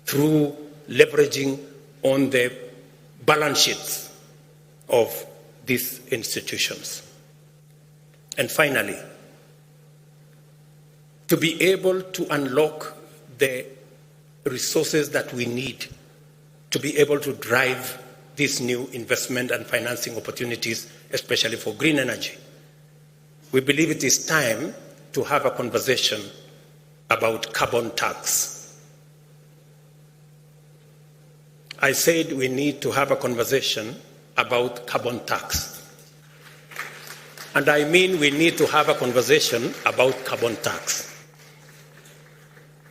through leveraging on the balance sheets of these institutions. And finally, to be able to unlock the resources that we need to be able to drive these new investment and financing opportunities, especially for green energy. We believe it is time to have a conversation about carbon tax. I said we need to have a conversation about carbon tax. And I mean we need to have a conversation about carbon tax.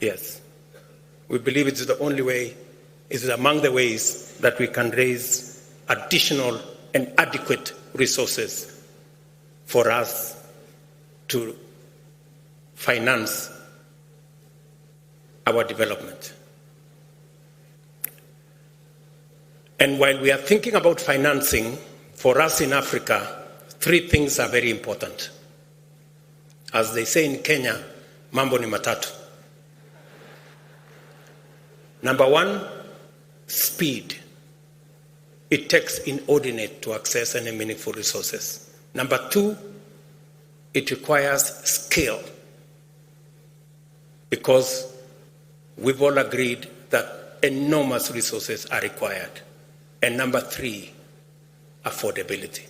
Yes. We believe it is the only way, it is among the ways that we can raise additional and adequate resources for us to finance our development. And while we are thinking about financing, for us in Africa, three things are very important. As they say in Kenya, mambo ni matatu. Number one, speed. It takes inordinate to access any meaningful resources. Number two, it requires skill, because we've all agreed that enormous resources are required. And number three, affordability,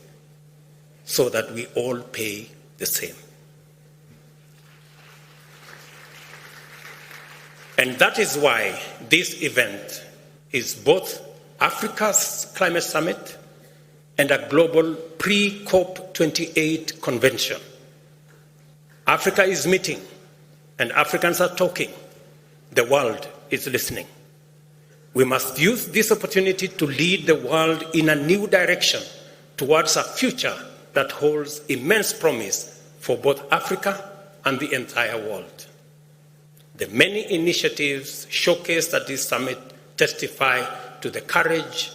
so that we all pay the same. And that is why this event is both Africa's climate summit and a global pre-COP28 convention. Africa is meeting and Africans are talking. The world is listening. We must use this opportunity to lead the world in a new direction towards a future that holds immense promise for both Africa and the entire world. The many initiatives showcased at this summit testify to the courage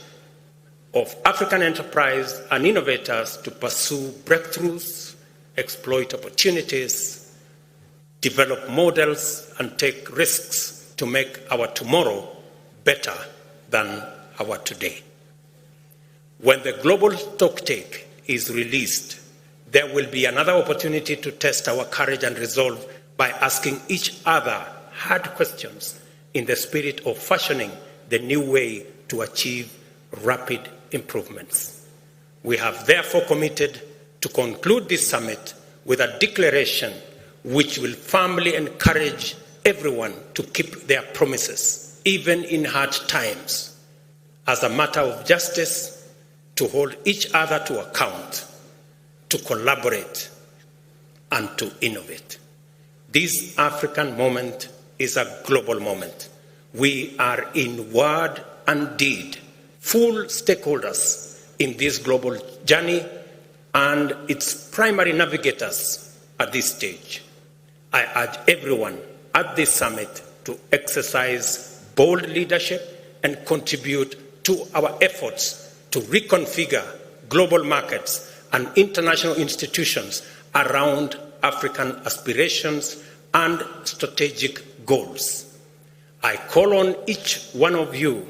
of African enterprise and innovators to pursue breakthroughs, exploit opportunities, develop models, and take risks to make our tomorrow better than our today. When the global stocktake is released, there will be another opportunity to test our courage and resolve by asking each other hard questions in the spirit of fashioning the new way to achieve rapid improvements. We have therefore committed to conclude this summit with a declaration which will firmly encourage everyone to keep their promises, even in hard times, as a matter of justice, to hold each other to account, to collaborate, and to innovate. This African moment is a global moment. We are in word and deed full stakeholders in this global journey and its primary navigators at this stage. I urge everyone at this summit to exercise bold leadership and contribute to our efforts to reconfigure global markets and international institutions around African aspirations and strategic goals. I call on each one of you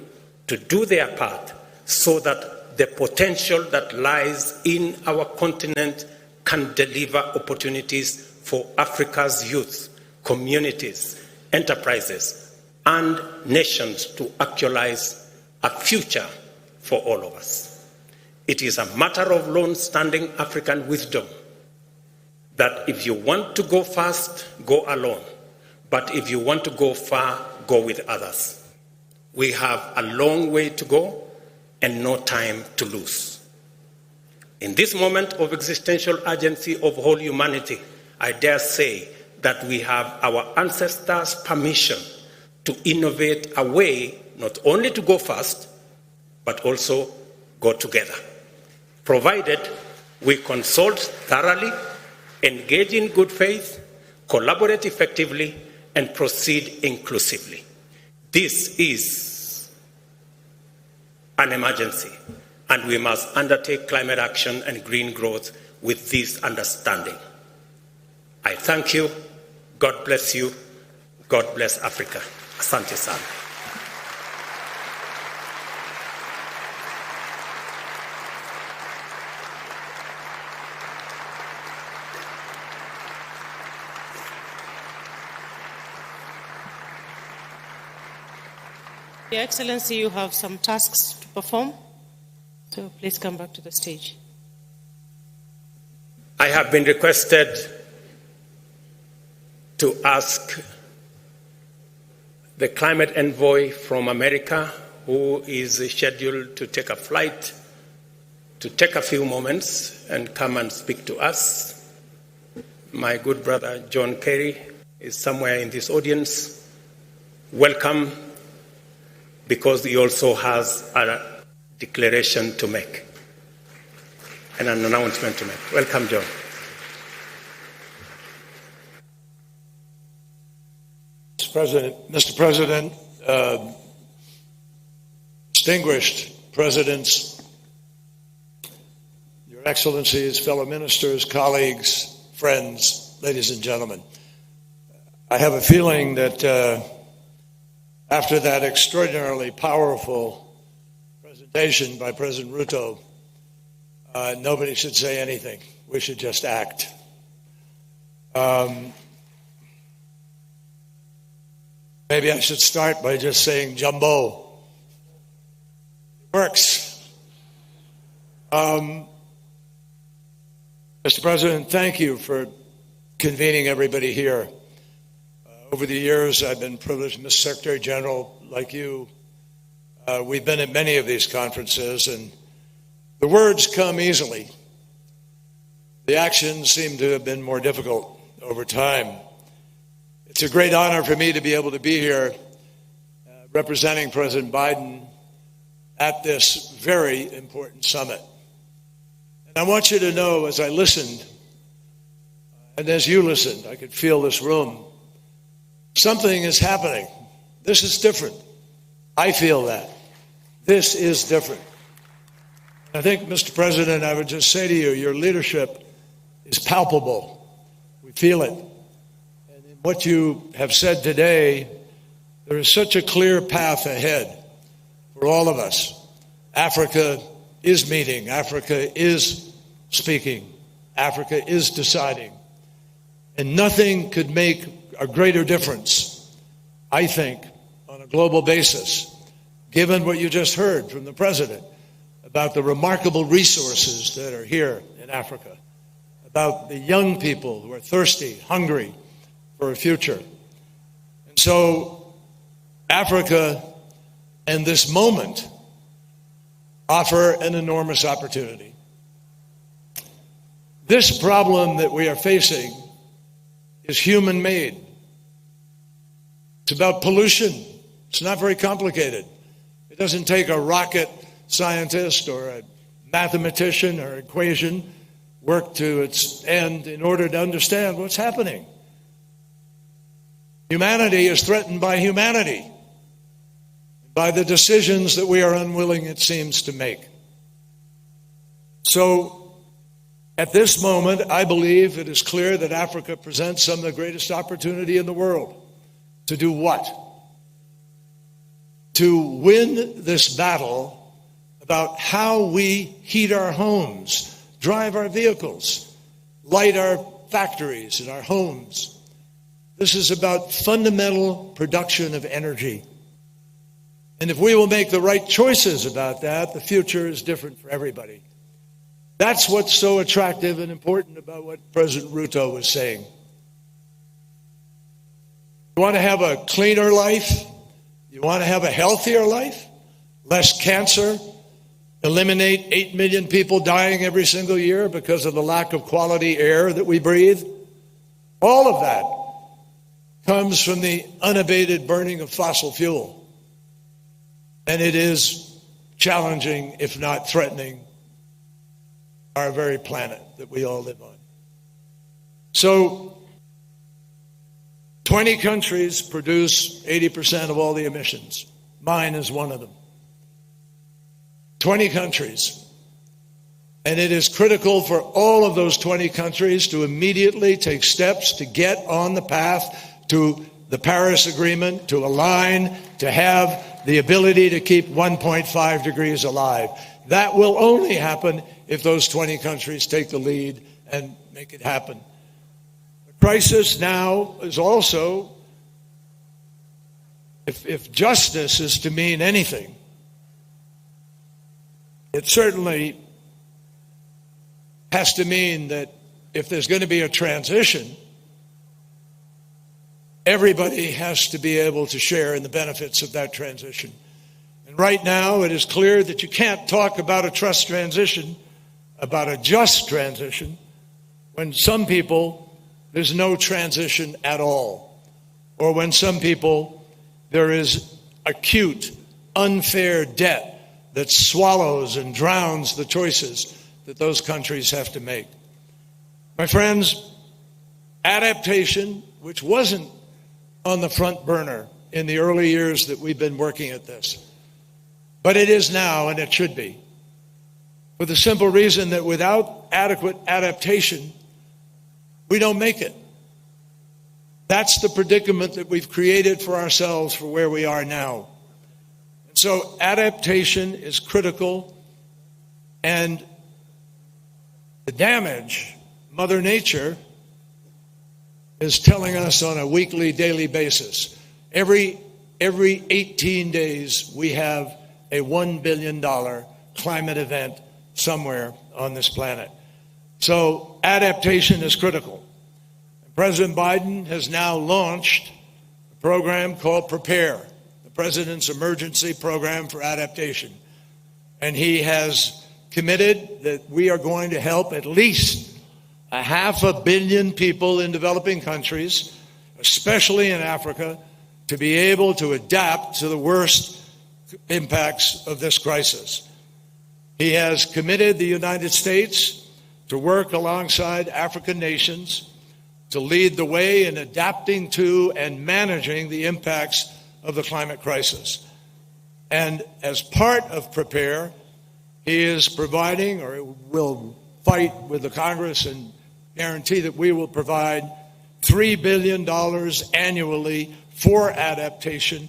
to do their part so that the potential that lies in our continent can deliver opportunities for Africa's youth, communities, enterprises, and nations to actualize a future for all of us. It is a matter of long-standing African wisdom that if you want to go fast, go alone. But if you want to go far, go with others. We have a long way to go and no time to lose. In this moment of existential urgency of whole humanity, I dare say that we have our ancestors' permission to innovate a way not only to go fast, but also go together, provided we consult thoroughly, engage in good faith, collaborate effectively, and proceed inclusively. This is an emergency, and we must undertake climate action and green growth with this understanding. I thank you. God bless you. God bless Africa. Asante sana. Your Excellency, you have some tasks to perform, so please come back to the stage. I have been requested to ask the climate envoy from America, who is scheduled to take a flight, to take a few moments and come and speak to us. My good brother John Kerry is somewhere in this audience. Welcome, because he also has a declaration to make and an announcement to make. Welcome, John. Mr. President, distinguished presidents, Your Excellencies, fellow ministers, colleagues, friends, ladies and gentlemen, I have a feeling that after that extraordinarily powerful presentation by President Ruto, nobody should say anything. We should just act. Maybe I should start by just saying jumbo. It works. Mr. President, thank you for convening everybody here. Over the years, I've been privileged, Mr. Secretary General, like you. We've been at many of these conferences, and the words come easily. The actions seem to have been more difficult over time. It's a great honor for me to be able to be here representing President Biden at this very important summit. And I want you to know, as I listened, and as you listened, I could feel this room, something is happening. This is different. I feel that. This is different. I think, Mr. President, I would just say to you, your leadership is palpable. We feel it. And in what you have said today, there is such a clear path ahead for all of us. Africa is meeting. Africa is speaking. Africa is deciding. And nothing could make a greater difference, I think, on a global basis, given what you just heard from the President about the remarkable resources that are here in Africa, about the young people who are thirsty, hungry for a future. And so Africa and this moment offer an enormous opportunity. This problem that we are facing is human-made. It's about pollution. It's not very complicated. It doesn't take a rocket scientist or a mathematician or equation work to its end in order to understand what's happening. Humanity is threatened by humanity, by the decisions that we are unwilling, it seems, to make. So At this moment, I believe it is clear that Africa presents some of the greatest opportunity in the world. To do what? To win this battle about how we heat our homes, drive our vehicles, light our factories and our homes. This is about fundamental production of energy. And if we will make the right choices about that, the future is different for everybody. That's what's so attractive and important about what President Ruto was saying. You want to have a cleaner life? You want to have a healthier life? Less cancer? Eliminate 8 million people dying every single year because of the lack of quality air that we breathe? All of that comes from the unabated burning of fossil fuel. And it is challenging, if not threatening, our very planet that we all live on. So, 20 countries produce 80% of all the emissions. Mine is one of them. 20 countries. And it is critical for all of those 20 countries to immediately take steps to get on the path to the Paris Agreement, to align, to have the ability to keep 1.5 degrees alive. That will only happen if those 20 countries take the lead and make it happen. The crisis now is also, if justice is to mean anything, it certainly has to mean that if there's going to be a transition, everybody has to be able to share in the benefits of that transition. And right now, it is clear that you can't talk about a just transition, when some people, there's no transition at all. Or when some people, there is acute, unfair debt that swallows and drowns the choices that those countries have to make. My friends, adaptation, which wasn't on the front burner in the early years that we've been working at this, but it is now, and it should be, for the simple reason that without adequate adaptation, we don't make it. That's the predicament that we've created for ourselves for where we are now. And so adaptation is critical, and the damage Mother Nature is telling us on a weekly, daily basis. Every 18 days, we have a $1 billion climate event somewhere on this planet. So adaptation is critical. President Biden has now launched a program called Prepare, the President's Emergency Program for Adaptation. And he has committed that we are going to help at least 500 million people in developing countries, especially in Africa, to be able to adapt to the worst impacts of this crisis. He has committed the United States to work alongside African nations to lead the way in adapting to and managing the impacts of the climate crisis. And as part of Prepare, he is providing, or will fight with the Congress and guarantee that we will provide $3 billion annually for adaptation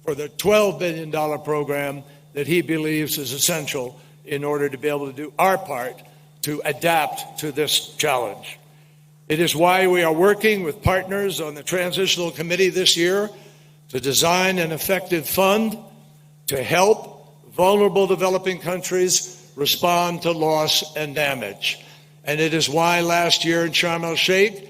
for the $12 billion program that he believes is essential in order to be able to do our part to adapt to this challenge. It is why we are working with partners on the Transitional Committee this year to design an effective fund to help vulnerable developing countries respond to loss and damage. And it is why last year in Sharm el-Sheikh,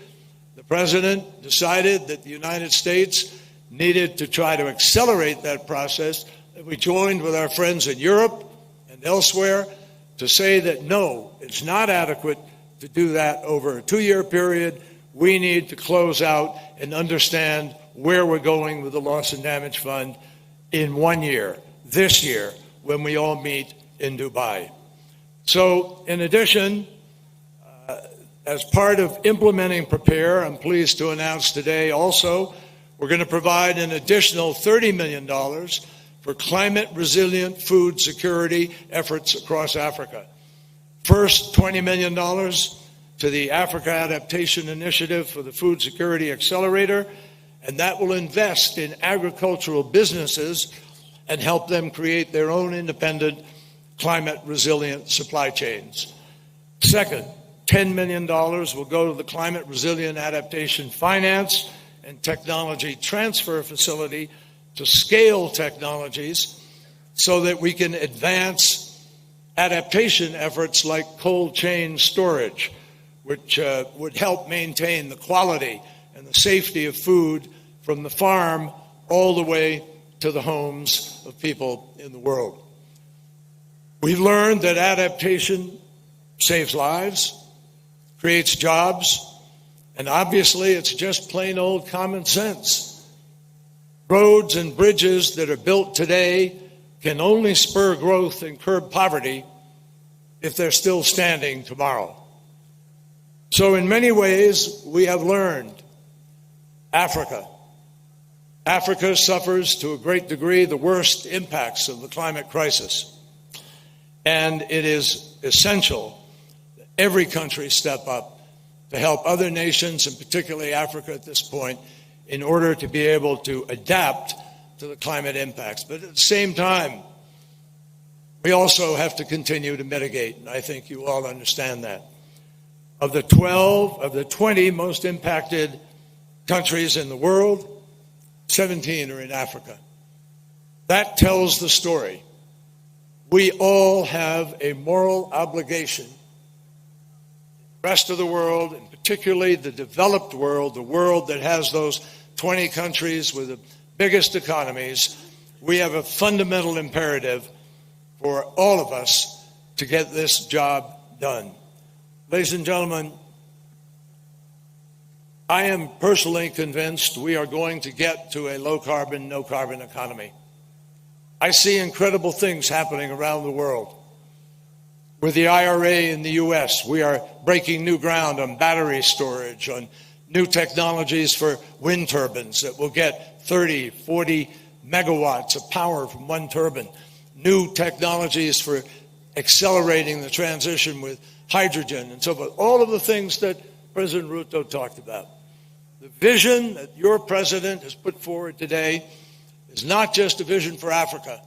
the President decided that the United States needed to try to accelerate that process, and we joined with our friends in Europe and elsewhere to say that no, it's not adequate to do that over a 2-year period. We need to close out and understand where we're going with the Loss and Damage Fund in 1 year, this year, when we all meet in Dubai. So, in addition, as part of implementing Prepare, I'm pleased to announce today also, we're going to provide an additional $30 million for climate-resilient food security efforts across Africa. First, $20 million to the Africa Adaptation Initiative for the Food Security Accelerator, and that will invest in agricultural businesses and help them create their own independent, climate-resilient supply chains. Second, $10 million will go to the Climate Resilient Adaptation Finance and Technology Transfer Facility to scale technologies so that we can advance adaptation efforts like cold chain storage, which would help maintain the quality and the safety of food from the farm all the way to the homes of people in the world. We've learned that adaptation saves lives, creates jobs, and obviously it's just plain old common sense. Roads and bridges that are built today can only spur growth and curb poverty if they're still standing tomorrow. So in many ways, we have learned Africa suffers to a great degree the worst impacts of the climate crisis. And it is essential that every country step up to help other nations, and particularly Africa at this point, in order to be able to adapt to the climate impacts. But at the same time, we also have to continue to mitigate, and I think you all understand that. Of the 20 most impacted countries in the world, 17 are in Africa. That tells the story. We all have a moral obligation. The rest of the world, and particularly the developed world, the world that has those 20 countries with the biggest economies, we have a fundamental imperative for all of us to get this job done. Ladies and gentlemen, I am personally convinced we are going to get to a low-carbon, no-carbon economy. I see incredible things happening around the world. With the IRA in the US, we are breaking new ground on battery storage, on new technologies for wind turbines that will get 30, 40 megawatts of power from one turbine, new technologies for accelerating the transition with hydrogen and so forth, all of the things that President Ruto talked about. The vision that your president has put forward today is not just a vision for Africa,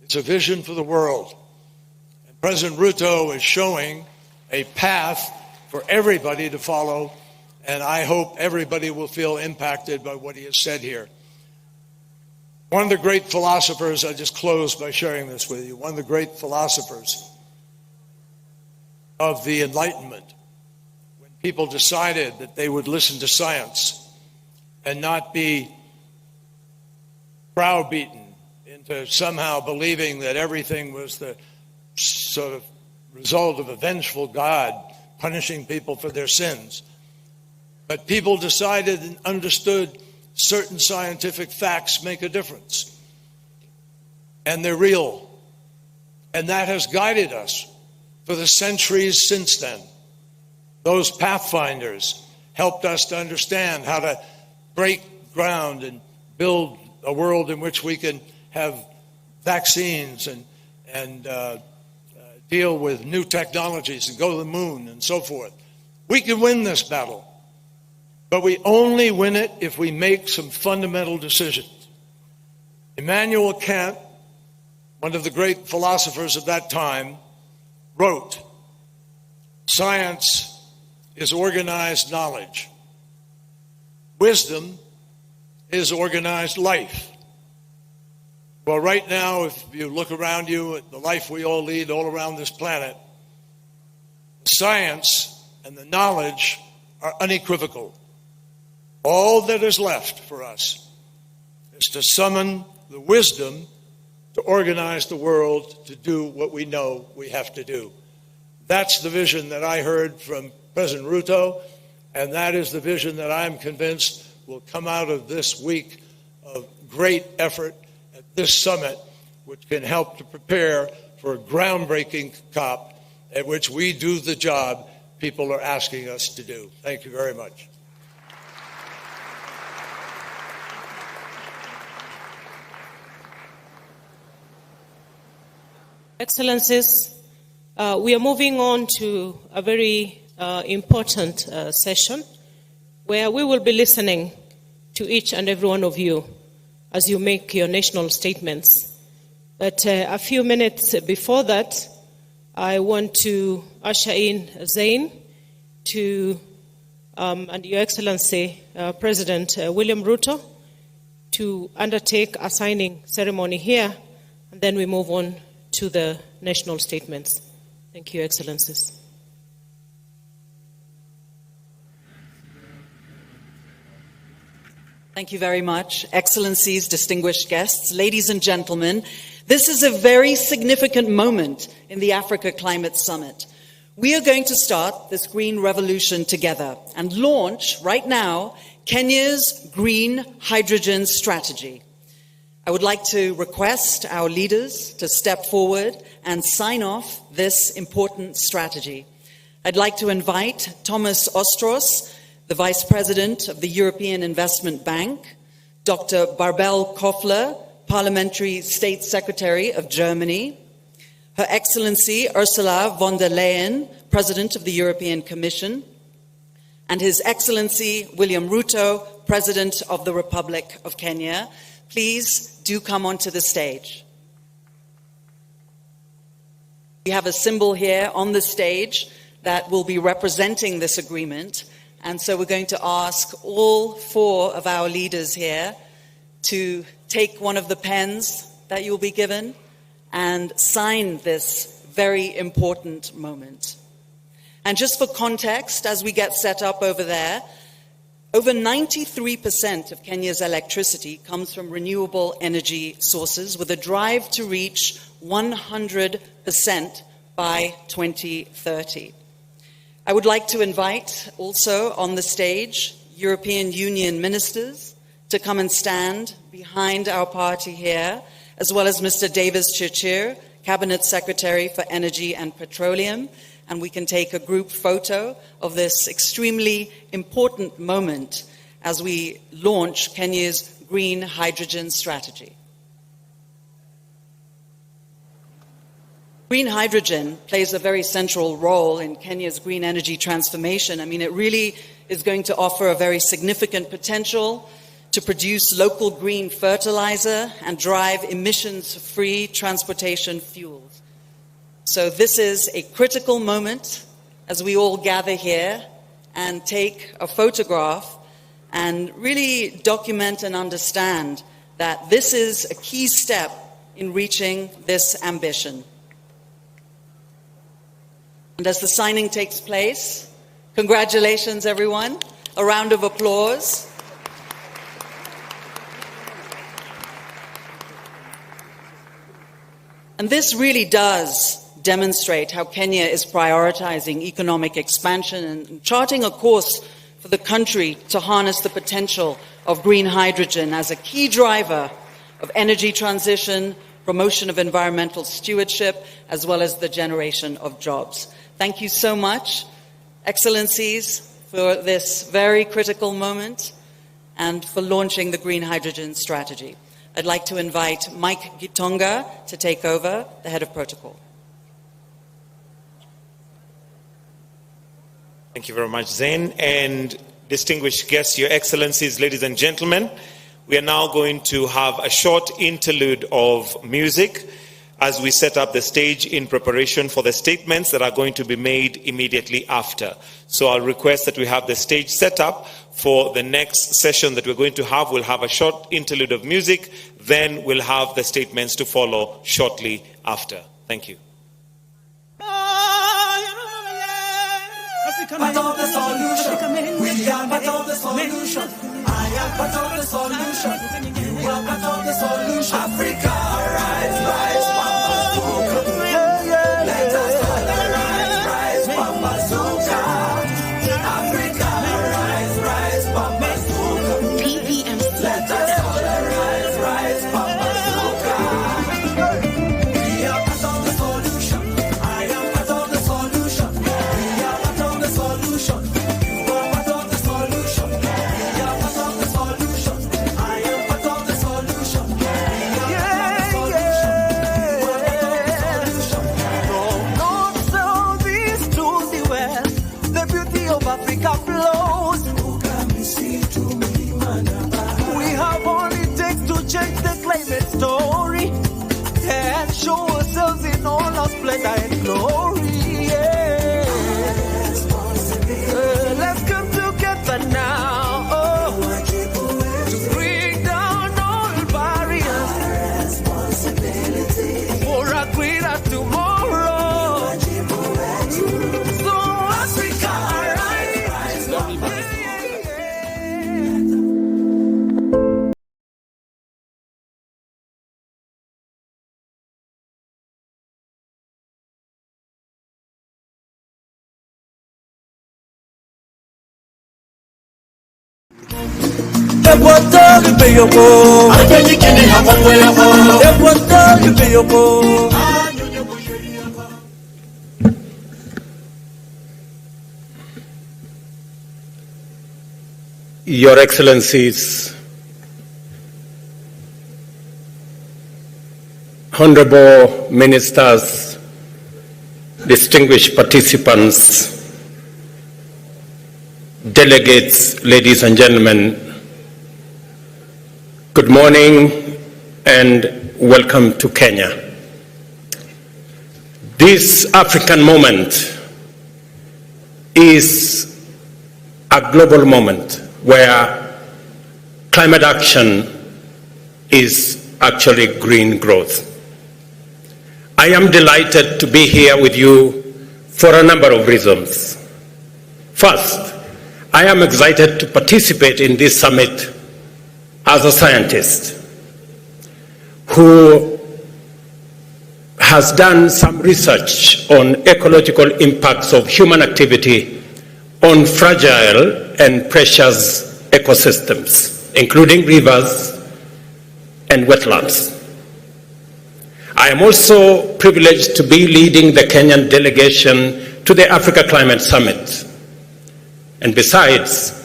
it's a vision for the world. And President Ruto is showing a path for everybody to follow, and I hope everybody will feel impacted by what he has said here. One of the great philosophers, I just close by sharing this with you, one of the great philosophers of the Enlightenment, when people decided that they would listen to science and not be browbeaten into somehow believing that everything was the sort of result of a vengeful God punishing people for their sins. But people decided and understood certain scientific facts make a difference. And they're real. And that has guided us for the centuries since then. Those pathfinders helped us to understand how to break ground and build a world in which we can have vaccines and deal with new technologies and go to the moon and so forth. We can win this battle, but we only win it if we make some fundamental decisions. Immanuel Kant, one of the great philosophers of that time, wrote, "Science is organized knowledge. Wisdom is organized life." Well, right now, if you look around you at the life we all lead all around this planet, science and the knowledge are unequivocal. All that is left for us is to summon the wisdom to organize the world to do what we know we have to do. That's the vision that I heard from President Ruto, and that is the vision that I'm convinced will come out of this week of great effort at this summit, which can help to prepare for a groundbreaking COP at which we do the job people are asking us to do. Thank you very much. Excellencies, We are moving on to a very important session where we will be listening to each and every one of you as you make your national statements. But a few minutes before that, I want to usher in Zain to, and Your Excellency, President William Ruto, to undertake a signing ceremony here, and then we move on to the national statements. Thank you, Excellencies. Thank you very much, Excellencies, distinguished guests, ladies and gentlemen. This is a very significant moment in the Africa Climate Summit. We are going to start this green revolution together and launch right now Kenya's green hydrogen strategy. I would like to request our leaders to step forward and sign off this important strategy. I'd like to invite Thomas Ostros, the Vice President of the European Investment Bank, Dr. Barbel Koffler, Parliamentary State Secretary of Germany, Her Excellency Ursula von der Leyen, President of the European Commission, and His Excellency William Ruto, President of the Republic of Kenya. Please do come onto the stage. We have a symbol here on the stage that will be representing this agreement, and so we're going to ask all four of our leaders here to take one of the pens that you'll be given and sign this very important moment. And just for context, as we get set up over there, over 93% of Kenya's electricity comes from renewable energy sources, with a drive to reach 100% by 2030. I would like to invite also on the stage European Union ministers to come and stand behind our party here, as well as Mr. Davis Chirchir, Cabinet Secretary for Energy and Petroleum, and we can take a group photo of this extremely important moment as we launch Kenya's green hydrogen strategy. Green hydrogen plays a very central role in Kenya's green energy transformation. I mean, it really is going to offer a very significant potential to produce local green fertilizer and drive emissions-free transportation fuels. So this is a critical moment as we all gather here and take a photograph and really document and understand that this is a key step in reaching this ambition. And as the signing takes place, congratulations everyone, a round of applause. And this really does demonstrate how Kenya is prioritizing economic expansion and charting a course for the country to harness the potential of green hydrogen as a key driver of energy transition, promotion of environmental stewardship, as well as the generation of jobs. Thank you so much, Excellencies, for this very critical moment and for launching the green hydrogen strategy. I'd like to invite Mike Gitonga to take over, the head of protocol. Thank you very much, Zain. And distinguished guests, Your Excellencies, ladies and gentlemen, we are now going to have a short interlude of music as we set up the stage in preparation for the statements that are going to be made immediately after. So I'll request that we have the stage set up for the next session that we're going to have. We'll have a short interlude of music, then we'll have the statements to follow shortly after. Thank you. Part of the solution. We are part of the solution. I am part of the solution. You are part of the solution. Africa, rise, rise, Pambazuka. Let us all rise, rise, Pambazuka. Africa, rise, rise, Pambazuka. PPM. Let us all rise, rise, Pambazuka. We are part of the solution. I am part of the solution. We are part of the solution. You are part of the solution. We are part of the solution. I am part of the solution. We are ourselves in all our splendor and glory. Yeah. Let's come together now to bring down all barriers for a greater tomorrow. So Africa, arise. Your Excellencies, Honorable Ministers, distinguished participants, delegates, ladies and gentlemen, good morning and welcome to Kenya. This African moment is a global moment where climate action is actually green growth. I am delighted to be here with you for a number of reasons. First, I am excited to participate in this summit as a scientist who has done some research on ecological impacts of human activity on fragile and precious ecosystems, including rivers and wetlands. I am also privileged to be leading the Kenyan delegation to the Africa Climate Summit. And besides,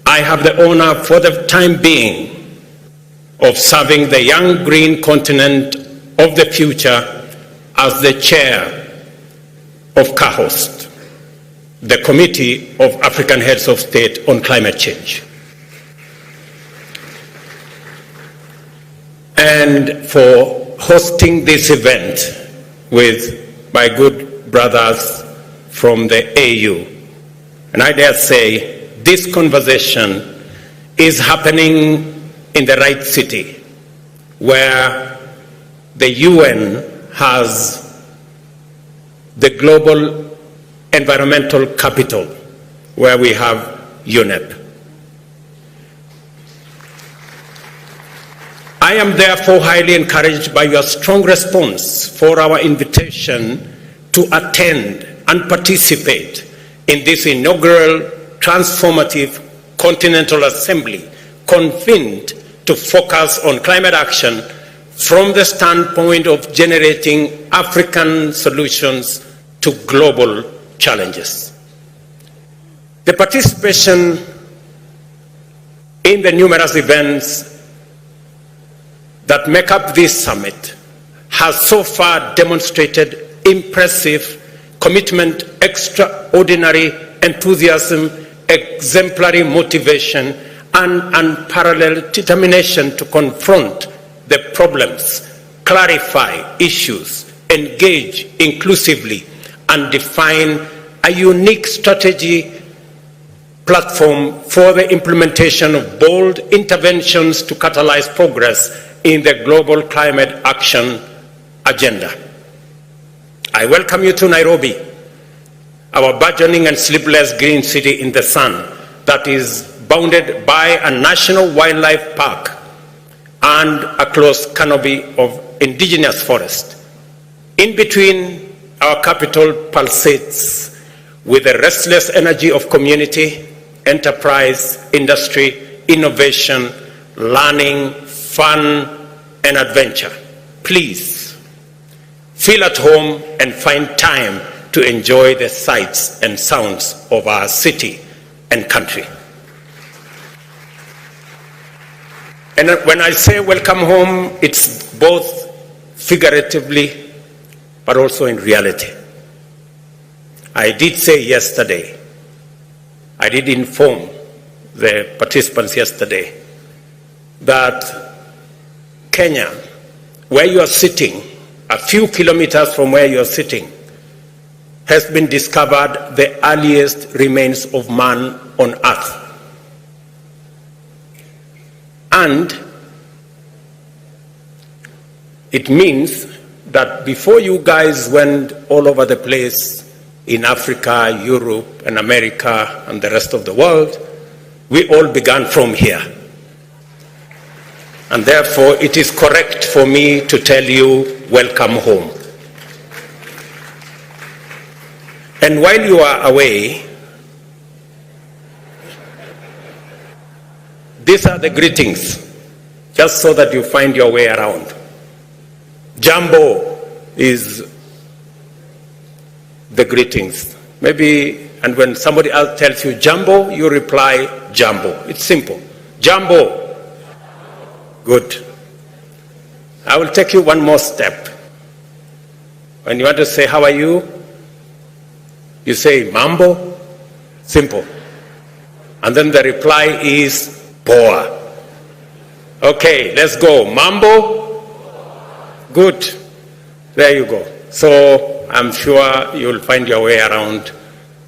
I have the honor for the time being of serving the young green continent of the future as the chair of CAHOST, the Committee of African Heads of State on Climate Change. And for hosting this event with my good brothers from the AU. And I dare say this conversation is happening in the right city, where the UN has the global environmental capital, where we have UNEP. I am therefore highly encouraged by your strong response for our invitation to attend and participate in this inaugural transformative Continental Assembly convened to focus on climate action from the standpoint of generating African solutions to global challenges. The participation in the numerous events that make up this summit has so far demonstrated impressive commitment, extraordinary enthusiasm, exemplary motivation, and unparalleled determination to confront the problems, clarify issues, engage inclusively, and define a unique strategy platform for the implementation of bold interventions to catalyze progress in the global climate action agenda. I welcome you to Nairobi, our burgeoning and sleepless green city in the sun that is bounded by a national wildlife park and a close canopy of indigenous forest. In between, our capital pulsates with the restless energy of community, enterprise, industry, innovation, learning, fun, and adventure. Please feel at home and find time to enjoy the sights and sounds of our city and country. And when I say welcome home, it's both figuratively but also in reality. I did say yesterday, I did inform the participants yesterday that Kenya, where you are sitting a few kilometers from where you're sitting, has been discovered the earliest remains of man on Earth. And it means that before you guys went all over the place in Africa, Europe, and America, and the rest of the world, we all began from here. And therefore, it is correct for me to tell you, welcome home. And while you are away, these are the greetings, just so that you find your way around. Jambo is the greetings. Maybe, and when somebody else tells you Jambo, you reply Jambo. It's simple. Jambo. Good. I will take you one more step. When you want to say, how are you? You say Mambo. Simple. And then the reply is Poa. Okay, let's go. Mambo. Good. There you go. So I'm sure you'll find your way around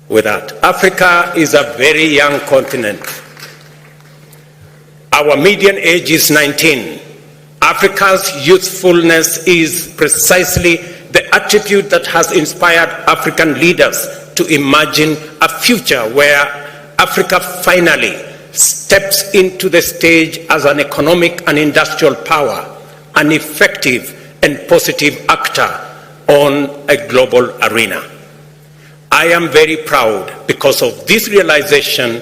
with that. Africa is a very young continent. Our median age is 19. Africa's youthfulness is precisely the attribute that has inspired African leaders to imagine a future where Africa finally steps into the stage as an economic and industrial power, an effective and positive actor on a global arena. I am very proud because of this realization,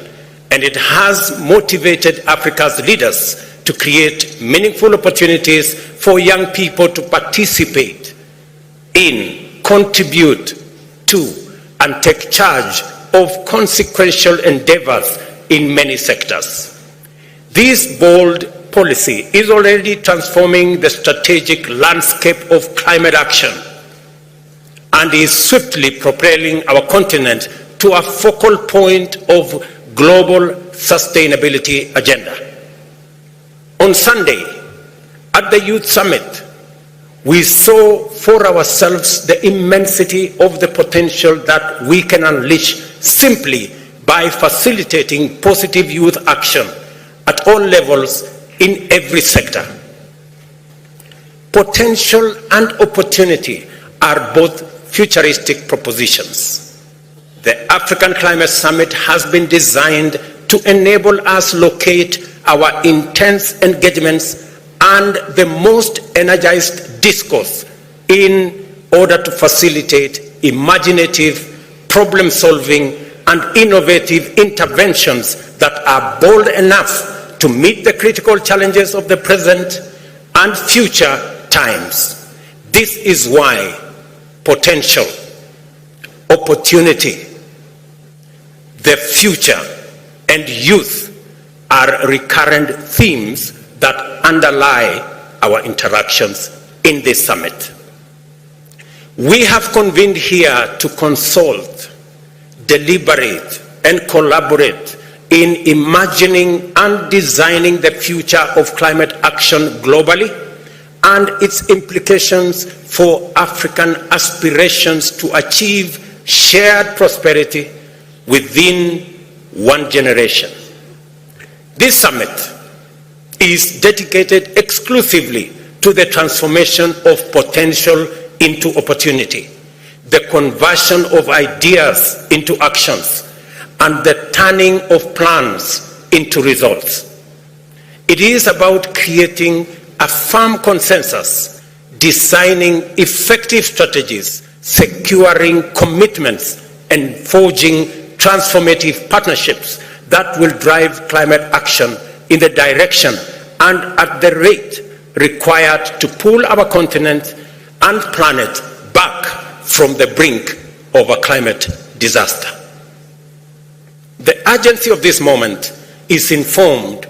and it has motivated Africa's leaders to create meaningful opportunities for young people to participate in, contribute to, and take charge of consequential endeavors in many sectors. This bold policy is already transforming the strategic landscape of climate action and is swiftly propelling our continent to a focal point of global sustainability agenda. On Sunday, at the Youth Summit, we saw for ourselves the immensity of the potential that we can unleash simply by facilitating positive youth action at all levels in every sector. Potential and opportunity are both futuristic propositions. The African Climate Summit has been designed to enable us locate our intense engagements and the most energized discourse in order to facilitate imaginative, problem-solving, and innovative interventions that are bold enough to meet the critical challenges of the present and future times. This is why potential, opportunity, the future, and youth are recurrent themes that underlie our interactions in this summit. We have convened here to consult, deliberate, and collaborate in imagining and designing the future of climate action globally and its implications for African aspirations to achieve shared prosperity within one generation. This summit is dedicated exclusively to the transformation of potential into opportunity, the conversion of ideas into actions, and the turning of plans into results. It is about creating a firm consensus, designing effective strategies, securing commitments, and forging transformative partnerships that will drive climate action in the direction and at the rate required to pull our continent and planet back from the brink of a climate disaster. The urgency of this moment is informed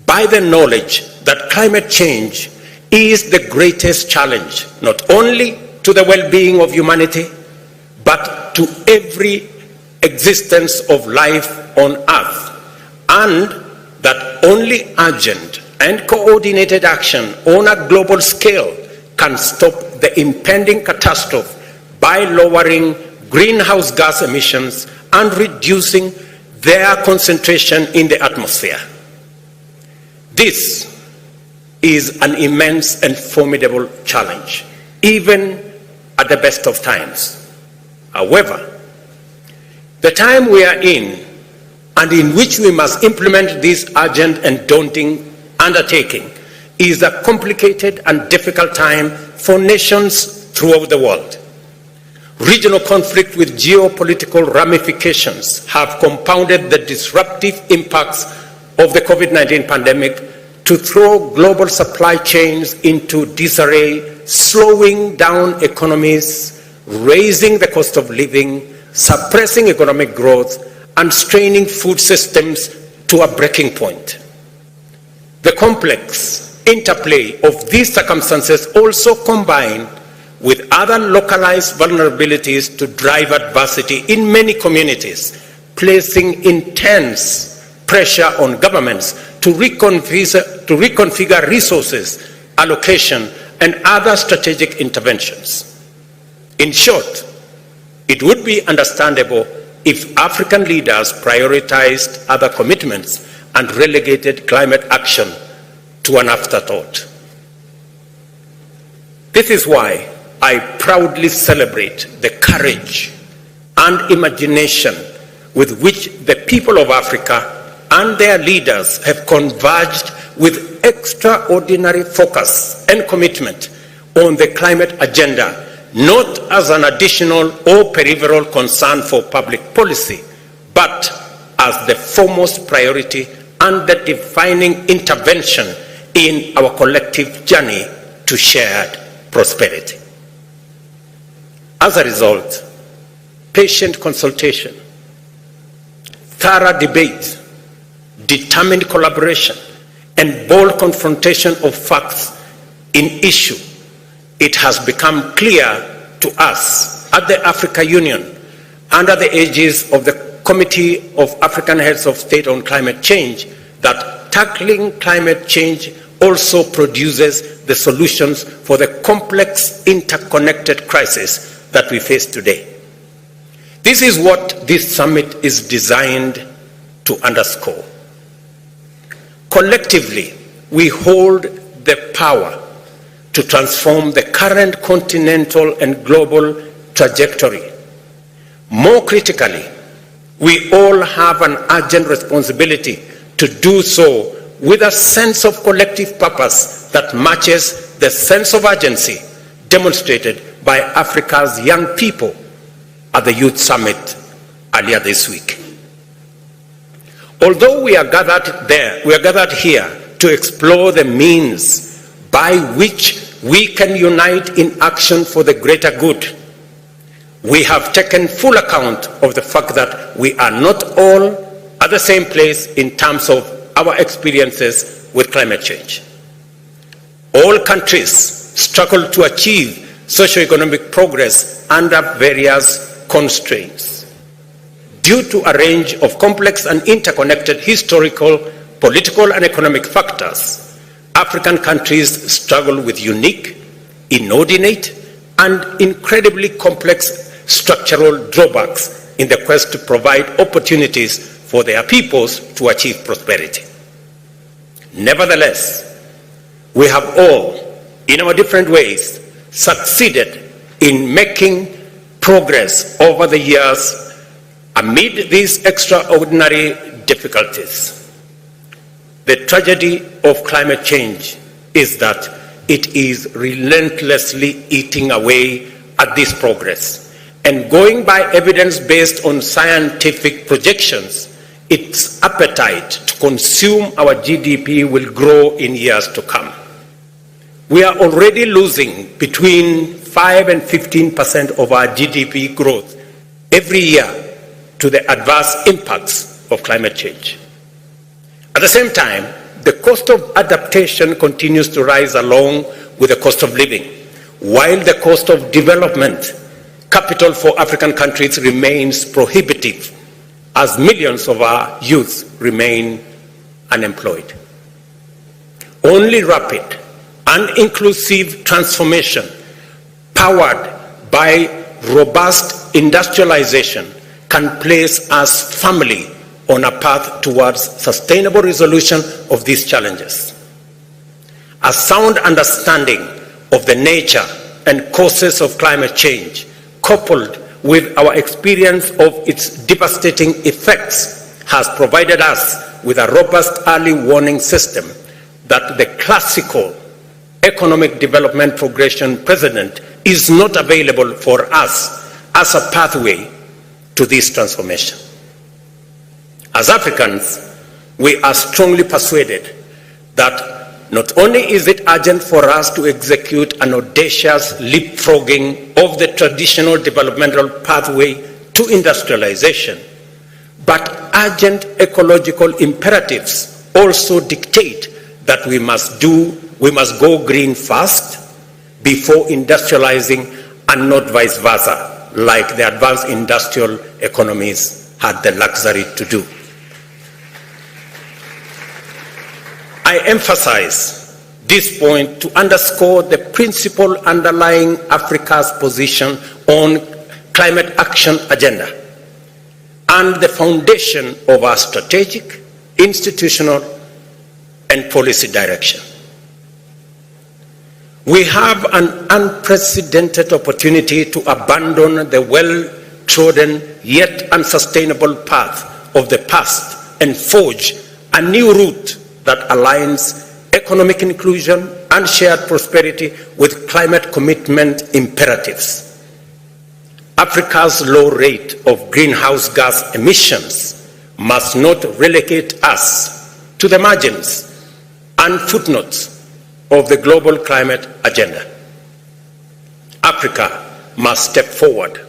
by the knowledge that climate change is the greatest challenge, not only to the well-being of humanity, but to every existence of life on Earth, and that only urgent and coordinated action on a global scale can stop the impending catastrophe by lowering greenhouse gas emissions and reducing their concentration in the atmosphere. This is an immense and formidable challenge, even at the best of times. However, the time we are in, and in which we must implement this urgent and daunting undertaking, is a complicated and difficult time for nations throughout the world. Regional conflict with geopolitical ramifications have compounded the disruptive impacts of the COVID-19 pandemic to throw global supply chains into disarray, slowing down economies, raising the cost of living, suppressing economic growth, and straining food systems to a breaking point. The complex interplay of these circumstances also combine with other localized vulnerabilities to drive adversity in many communities, placing intense pressure on governments to reconfigure resources, allocation, and other strategic interventions. In short, it would be understandable if African leaders prioritized other commitments and relegated climate action to an afterthought. This is why I proudly celebrate the courage and imagination with which the people of Africa and their leaders have converged with extraordinary focus and commitment on the climate agenda, not as an additional or peripheral concern for public policy, but as the foremost priority and the defining intervention in our collective journey to shared prosperity. As a result, patient consultation, thorough debate, determined collaboration, and bold confrontation of facts in issue, it has become clear to us at the Africa Union, under the aegis of the Committee of African Heads of State on Climate Change, that tackling climate change also produces the solutions for the complex interconnected crisis that we face today. This is what this summit is designed to underscore. Collectively, we hold the power to transform the current continental and global trajectory. More critically, we all have an urgent responsibility to do so with a sense of collective purpose that matches the sense of urgency demonstrated by Africa's young people at the Youth Summit earlier this week. Although we are gathered here to explore the means by which we can unite in action for the greater good, we have taken full account of the fact that we are not all at the same place in terms of our experiences with climate change. All countries struggle to achieve socio-economic progress under various constraints. Due to a range of complex and interconnected historical, political, and economic factors, African countries struggle with unique, inordinate, and incredibly complex structural drawbacks in the quest to provide opportunities for their peoples to achieve prosperity. Nevertheless, we have all, in our different ways, succeeded in making progress over the years amid these extraordinary difficulties. The tragedy of climate change is that it is relentlessly eating away at this progress. And going by evidence based on scientific projections, its appetite to consume our GDP will grow in years to come. We are already losing between 5 and 15% of our GDP growth every year to the adverse impacts of climate change. At the same time, the cost of adaptation continues to rise along with the cost of living, while the cost of development capital for African countries remains prohibitive, as millions of our youth remain unemployed. Only rapid and inclusive transformation powered by robust industrialization, can place us firmly on a path towards sustainable resolution of these challenges. A sound understanding of the nature and causes of climate change, coupled with our experience of its devastating effects, has provided us with a robust early warning system that the classical economic development progression precedent is not available for us as a pathway to this transformation. As Africans, we are strongly persuaded that not only is it urgent for us to execute an audacious leapfrogging of the traditional developmental pathway to industrialization, but urgent ecological imperatives also dictate that we must go green first before industrializing, and not vice versa, like the advanced industrial economies had the luxury to do. I emphasize this point to underscore the principle underlying Africa's position on climate action agenda and the foundation of our strategic, institutional, and policy direction. We have an unprecedented opportunity to abandon the well-trodden yet unsustainable path of the past and forge a new route that aligns economic inclusion and shared prosperity with climate commitment imperatives. Africa's low rate of greenhouse gas emissions must not relegate us to the margins and footnotes of the global climate agenda. Africa must step forward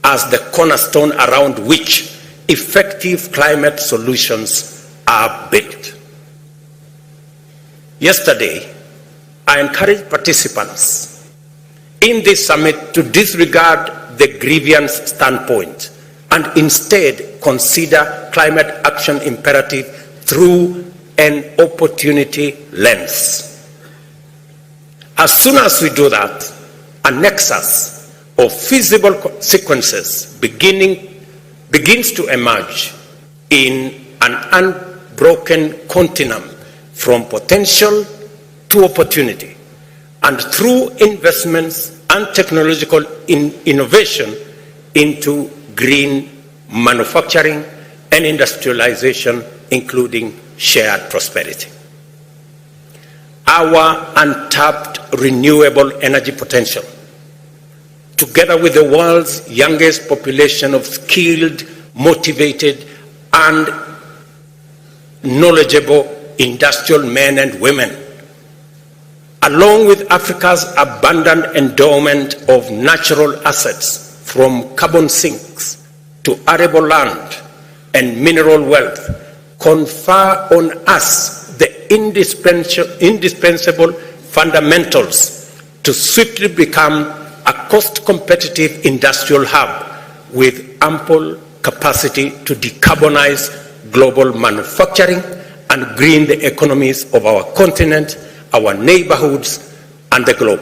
as the cornerstone around which effective climate solutions are built. Yesterday, I encouraged participants in this summit to disregard the grievance standpoint and instead consider climate action imperative through an opportunity lens. As soon as we do that, a nexus of feasible sequences begins to emerge in an unbroken continuum from potential to opportunity, and through investments and technological innovation into green manufacturing and industrialization, including shared prosperity. Our untapped renewable energy potential, together with the world's youngest population of skilled, motivated, and knowledgeable industrial men and women, along with Africa's abundant endowment of natural assets from carbon sinks to arable land and mineral wealth, confer on us the indispensable fundamentals to swiftly become a cost-competitive industrial hub with ample capacity to decarbonize global manufacturing and green the economies of our continent, our neighborhoods, and the globe.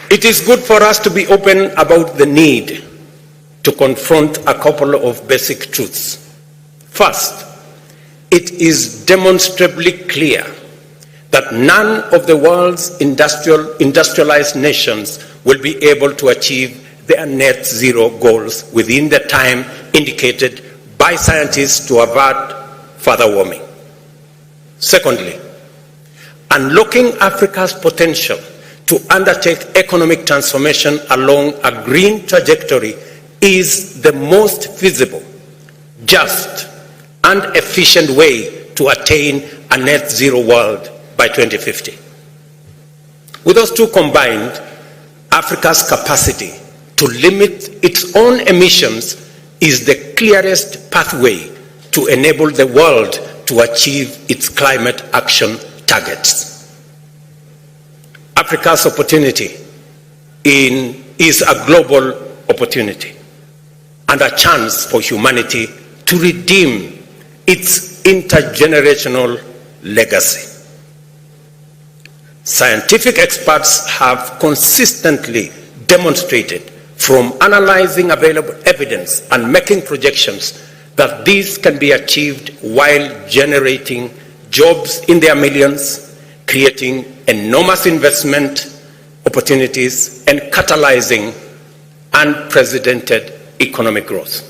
It is good for us to be open about the need to confront a couple of basic truths. First, it is demonstrably clear that none of the world's industrialized nations will be able to achieve their net zero goals within the time indicated by scientists to avert further warming. Secondly, unlocking Africa's potential to undertake economic transformation along a green trajectory is the most feasible, just, and efficient way to attain a net zero world by 2050. With those two combined, Africa's capacity to limit its own emissions is the clearest pathway to enable the world to achieve its climate action targets. Africa's opportunity is a global opportunity and a chance for humanity to redeem its intergenerational legacy. Scientific experts have consistently demonstrated from analyzing available evidence and making projections that these can be achieved while generating jobs in their millions, creating enormous investment opportunities, and catalyzing unprecedented economic growth.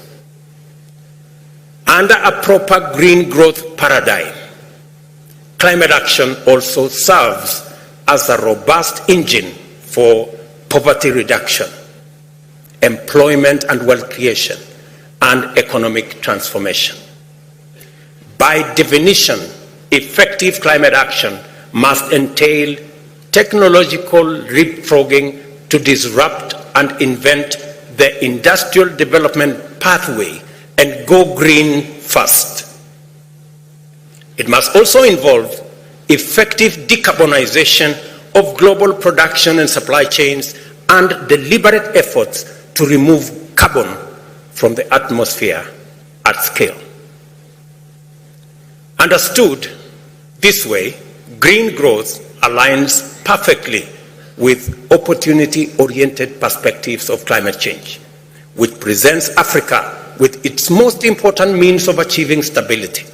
Under a proper green growth paradigm, climate action also serves as a robust engine for poverty reduction, employment and wealth creation, and economic transformation. By definition, effective climate action must entail technological leapfrogging to disrupt and invent the industrial development pathway and go green first. It must also involve effective decarbonization of global production and supply chains and deliberate efforts to remove carbon from the atmosphere at scale. Understood this way, green growth aligns perfectly with opportunity-oriented perspectives of climate change, which presents Africa with its most important means of achieving stability,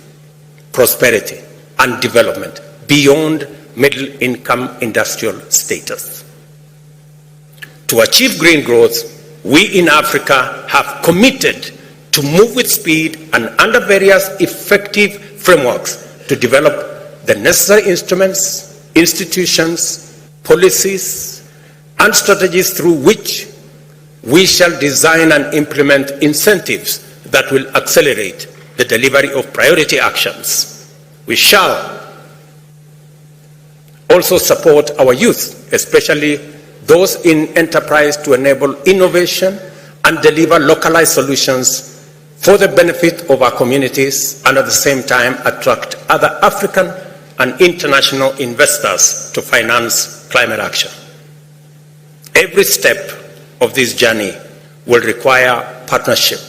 prosperity, and development beyond middle-income industrial status. To achieve green growth, we in Africa have committed to move with speed and under various effective frameworks to develop the necessary instruments, institutions, policies, and strategies through which we shall design and implement incentives that will accelerate the delivery of priority actions. We shall also support our youth, especially those in enterprise, to enable innovation and deliver localized solutions for the benefit of our communities, and at the same time attract other African and international investors to finance climate action. Every step of this journey will require partnership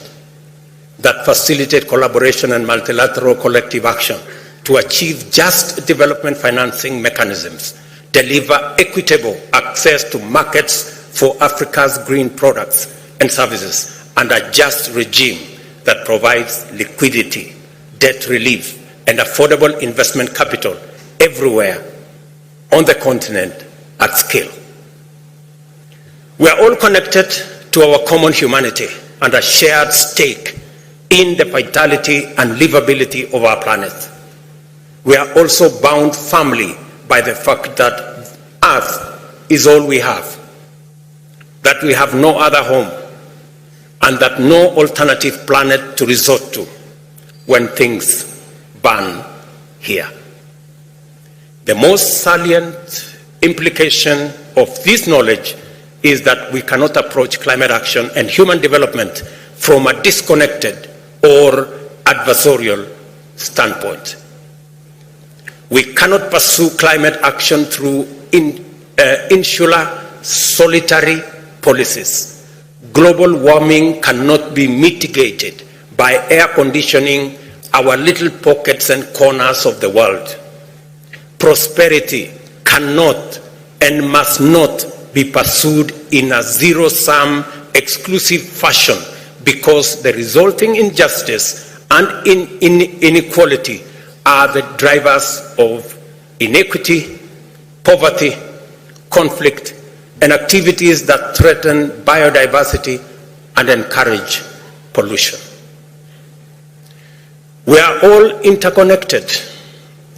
that facilitate collaboration and multilateral collective action to achieve just development financing mechanisms, deliver equitable access to markets for Africa's green products and services, and a just regime that provides liquidity, debt relief, and affordable investment capital everywhere on the continent at scale. We are all connected to our common humanity and a shared stake in the vitality and livability of our planet. We are also bound firmly by the fact that Earth is all we have, that we have no other home, and that no alternative planet to resort to when things burn here. The most salient implication of this knowledge is that we cannot approach climate action and human development from a disconnected or adversarial standpoint. We cannot pursue climate action through insular, solitary policies. Global warming cannot be mitigated by air conditioning our little pockets and corners of the world. Prosperity cannot and must not be pursued in a zero-sum, exclusive fashion, because the resulting injustice and inequality are the drivers of inequity, poverty, conflict, and activities that threaten biodiversity and encourage pollution. We are all interconnected.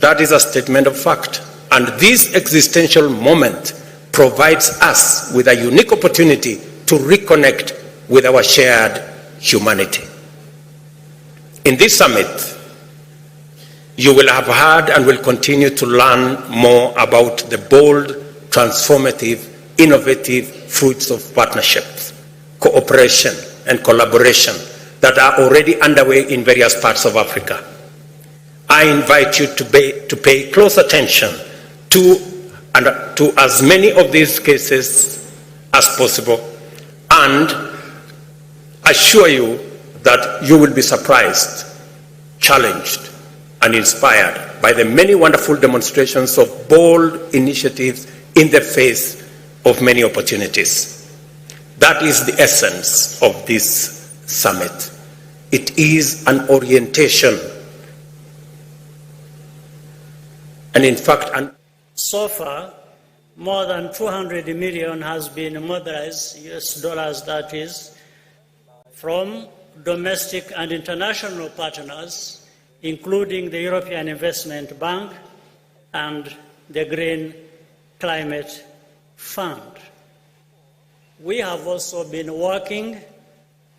That is a statement of fact. And this existential moment provides us with a unique opportunity to reconnect with our shared humanity. In this summit, you will have heard and will continue to learn more about the bold, transformative, innovative fruits of partnerships, cooperation, and collaboration that are already underway in various parts of Africa. I invite you to pay close attention to as many of these cases as possible, and assure you that you will be surprised, challenged, and inspired by the many wonderful demonstrations of bold initiatives in the face of many opportunities. That is the essence of this summit. It is an orientation, and in fact, so far, more than 200 million has been mobilized, US dollars that is, from domestic and international partners, including the European Investment Bank and the Green Climate Fund. We have also been working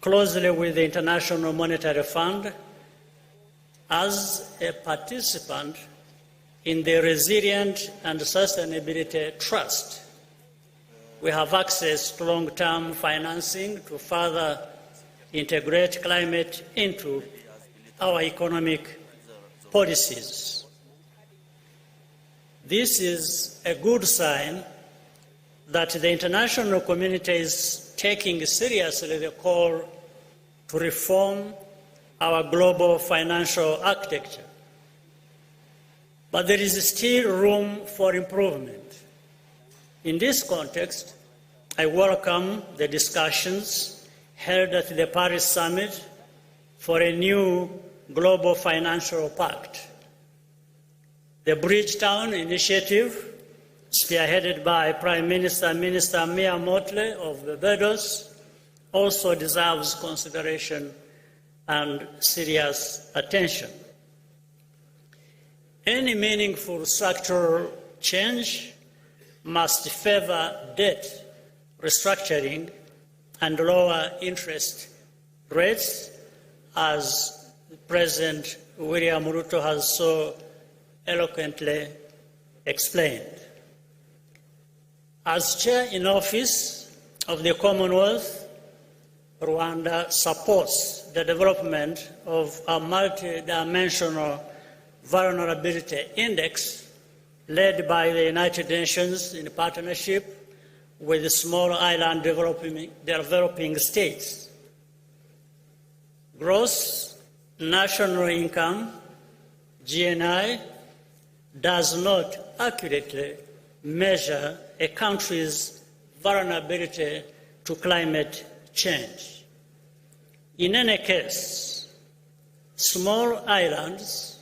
closely with the International Monetary Fund as a participant in the Resilient and Sustainability Trust. We have access to long-term financing to further integrate climate into our economic policies. This is a good sign that the international community is taking seriously the call to reform our global financial architecture. But there is still room for improvement. In this context, I welcome the discussions held at the Paris Summit for a new global financial pact. The Bridgetown Initiative, spearheaded by Prime Minister Mia Mottley of Barbados, also deserves consideration and serious attention. Any meaningful structural change must favor debt restructuring and lower interest rates, as President William Ruto has so eloquently explained. As chair in office of the Commonwealth, Rwanda supports the development of a multidimensional vulnerability index led by the United Nations in partnership with the small island developing states. Gross national income, GNI, does not accurately measure a country's vulnerability to climate change. In any case, small islands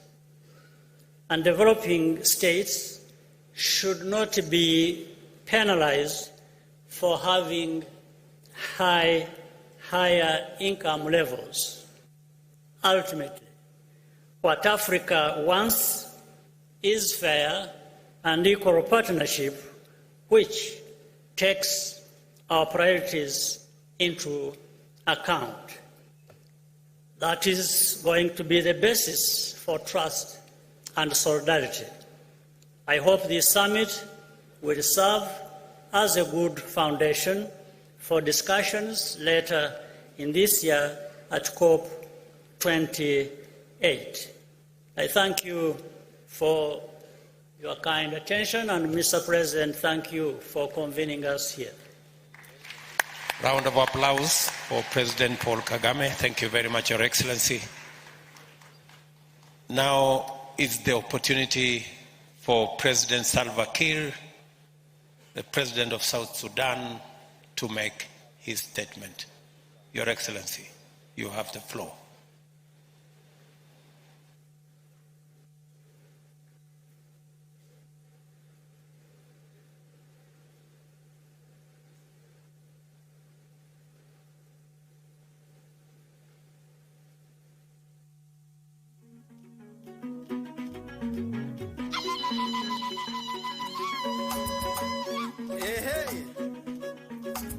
and developing states should not be penalized for having higher income levels. Ultimately, what Africa wants is fair and equal partnership, which takes our priorities into account. That is going to be the basis for trust and solidarity. I hope this summit will serve as a good foundation for discussions later in this year at COP28. I thank you for your kind attention, and Mr. President, thank you for convening us here. Round of applause for President Paul Kagame. Thank you very much, Your Excellency. Now is the opportunity for President Salva Kiir, the President of South Sudan, to make his statement. Your Excellency, you have the floor.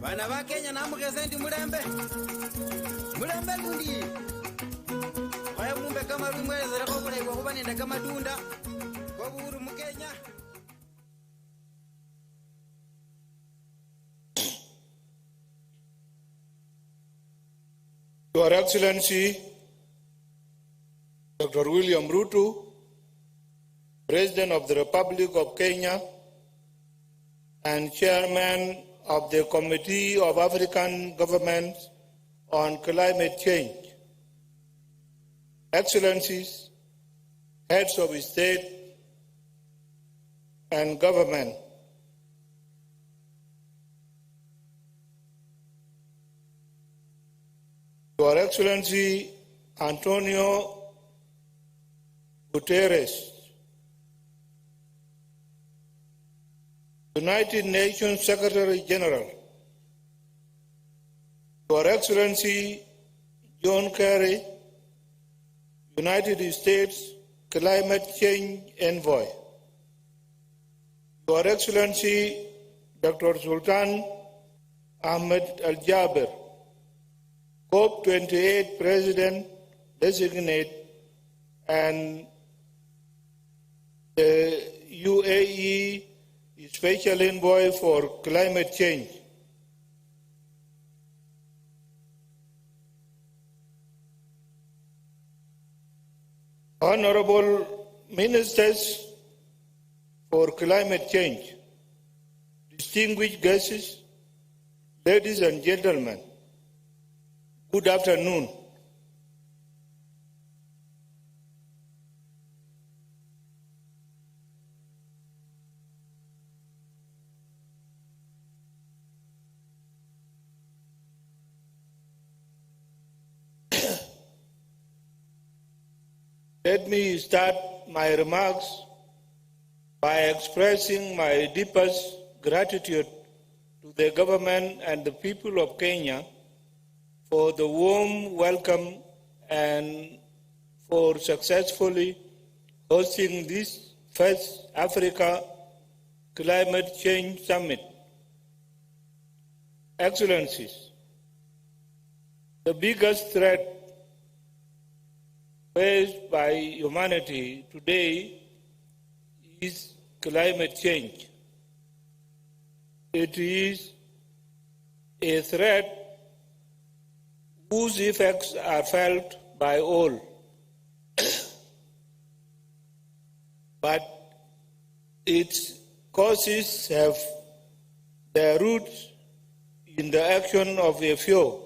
Bana ba Kenya namugeze mulembe lundi waya mumbe kama rumwezera ko bulayi bwo kubanenda kama dunda ko buru mu Kenya. Your Excellency Dr. William Ruto, President of the Republic of Kenya and Chairman of the Committee of African Governments on Climate Change, Excellencies, heads of state and government, Your Excellency Antonio Guterres, United Nations Secretary General, Your Excellency John Kerry, United States Climate Change Envoy, Your Excellency Dr. Sultan Ahmed Al-Jaber, COP28 President Designate and the UAE Special Envoy for Climate Change. Honorable Ministers for Climate Change, distinguished guests, ladies and gentlemen, good afternoon. Let me start my remarks by expressing my deepest gratitude to the government and the people of Kenya for the warm welcome and for successfully hosting this first Africa Climate Change Summit. Excellencies, the biggest threat faced by humanity today is climate change. It is a threat whose effects are felt by all. But its causes have their roots in the action of a few.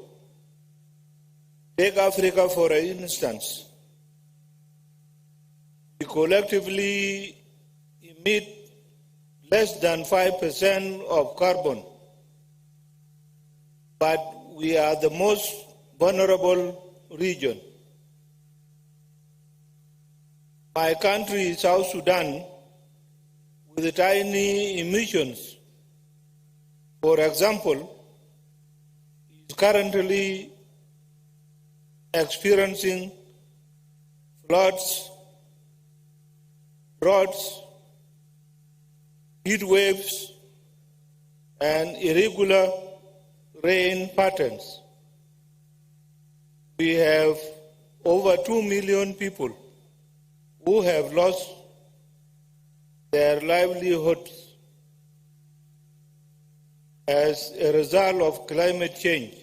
Take Africa for instance. We collectively emit less than 5% of carbon, but we are the most vulnerable region. My country, South Sudan, with tiny emissions, for example, is currently experiencing floods, droughts, heat waves, and irregular rain patterns. We have over 2 million people who have lost their livelihoods as a result of climate change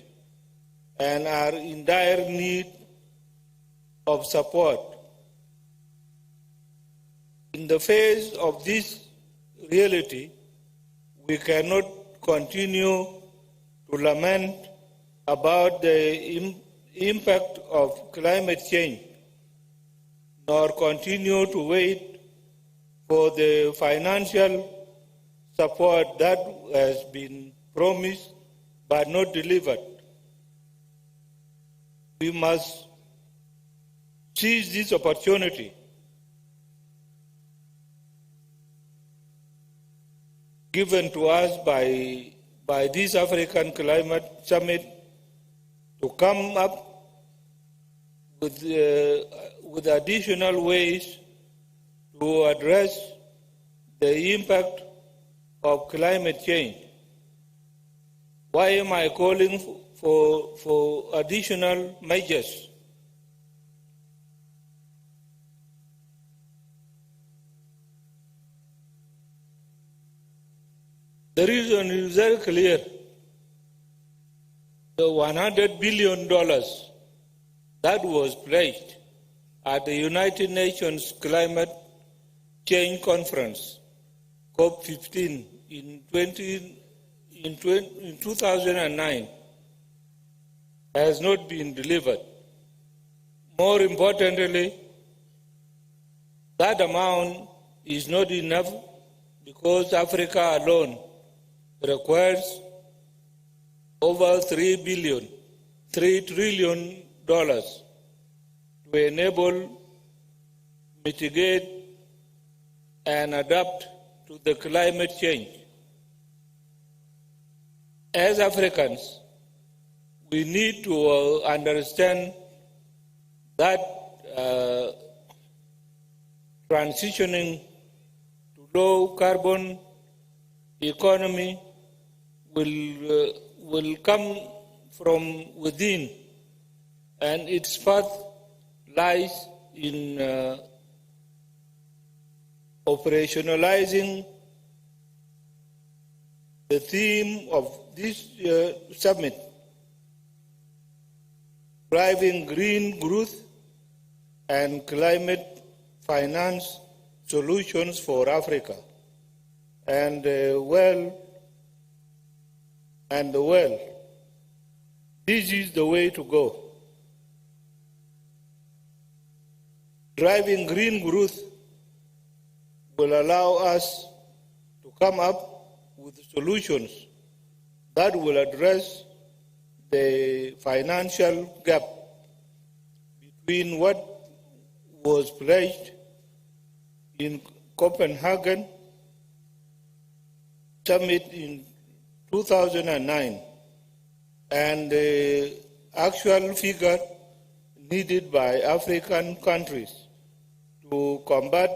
and are in dire need of support. In the face of this reality, we cannot continue to lament about the impact of climate change, nor continue to wait for the financial support that has been promised but not delivered. We must seize this opportunity given to us by this African Climate Summit to come up with additional ways to address the impact of climate change. Why am I calling for additional measures? The reason is very clear. The $100 billion that was pledged at the United Nations Climate Change Conference, COP15, in 2009, has not been delivered. More importantly, That amount is not enough because Africa alone requires over $3 trillion to enable, mitigate, and adapt to the climate change. As Africans, we need to understand that transitioning to low carbon economy will come from within, and its path lies in operationalizing the theme of this summit, driving green growth and climate finance solutions for Africa and the world. This is the way to go. Driving green growth will allow us to come up with solutions that will address the financial gap between what was pledged in Copenhagen summit in 2009 and the actual figure needed by African countries to combat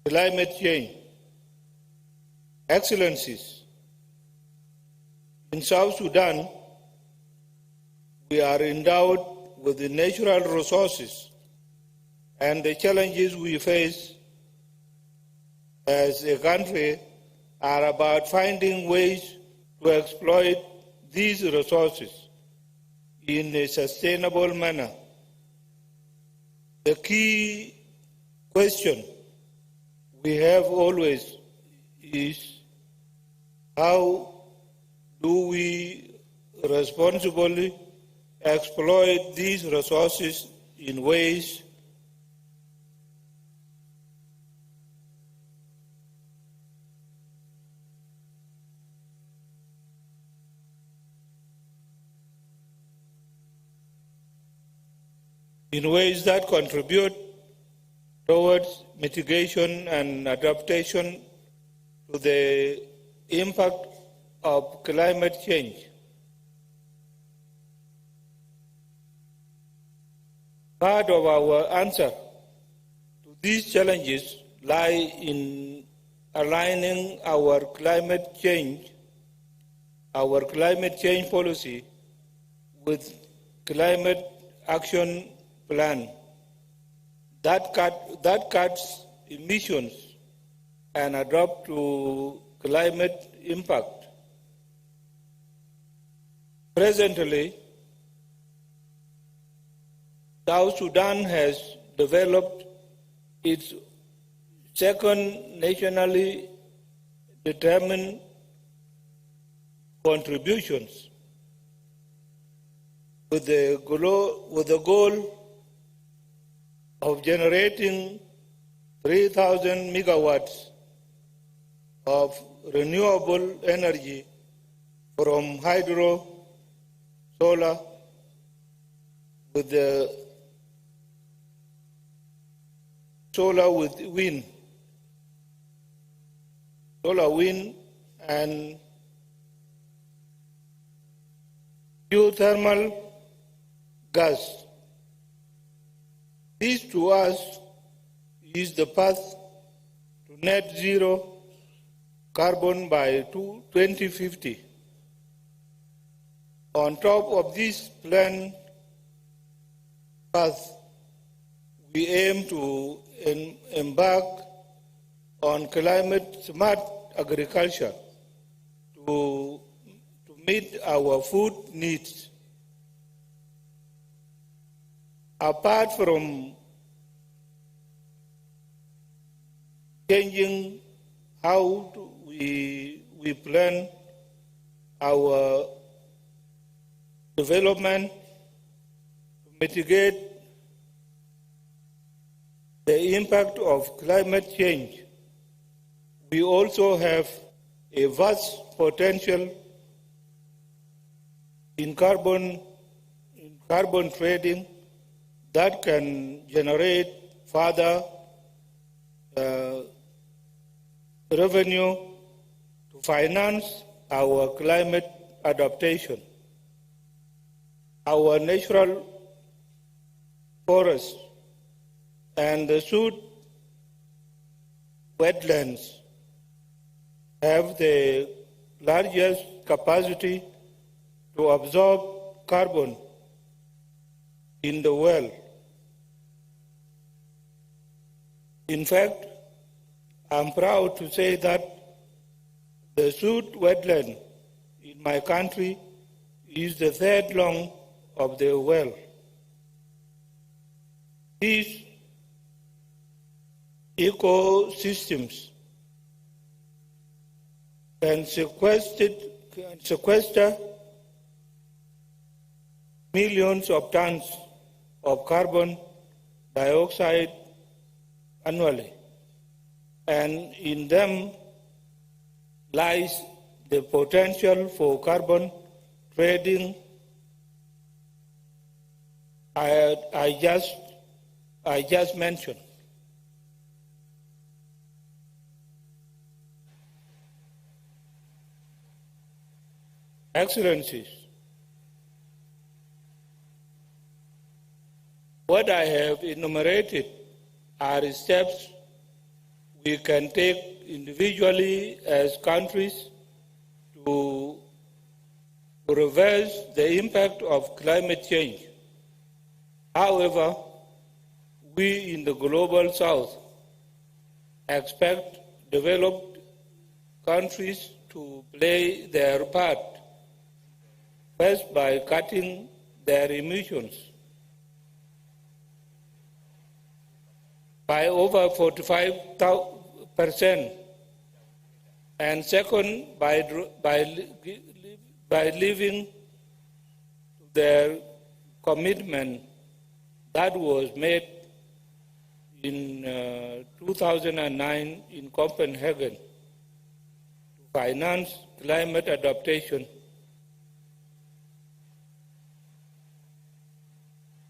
climate change. Excellencies, in South Sudan, we are endowed with the natural resources, and the challenges we face as a country are about finding ways to exploit these resources in a sustainable manner. The key question we have always is how do we responsibly exploit these resources in ways that contribute towards mitigation and adaptation to the impact of climate change. Part of our answer to these challenges lie in aligning our climate change policy with climate action plan that cuts emissions and adapt to climate impact. Presently, South Sudan has developed its second nationally determined contributions with the goal of generating 3,000 megawatts of renewable energy from hydro, solar, with wind, and geothermal gas. This to us is the path to net zero carbon by 2050. On top of this planned path, we aim to embark on climate-smart agriculture to meet our food needs. Apart from changing how we plan our development to mitigate the impact of climate change, we also have a vast potential in carbon trading that can generate further revenue to finance our climate adaptation. Our natural forests and the suit wetlands have the largest capacity to absorb carbon in the world. In fact, I'm proud to say that the suit wetland in my country is the third long of the world. These ecosystems can sequester millions of tons of carbon dioxide annually, and in them lies the potential for carbon trading I just mentioned. Excellencies, what I have enumerated are steps we can take individually as countries to reverse the impact of climate change. However, we in the global south expect developed countries to play their part, first by cutting their emissions by over 45%, and second, by living their commitment that was made in 2009 in Copenhagen to finance climate adaptation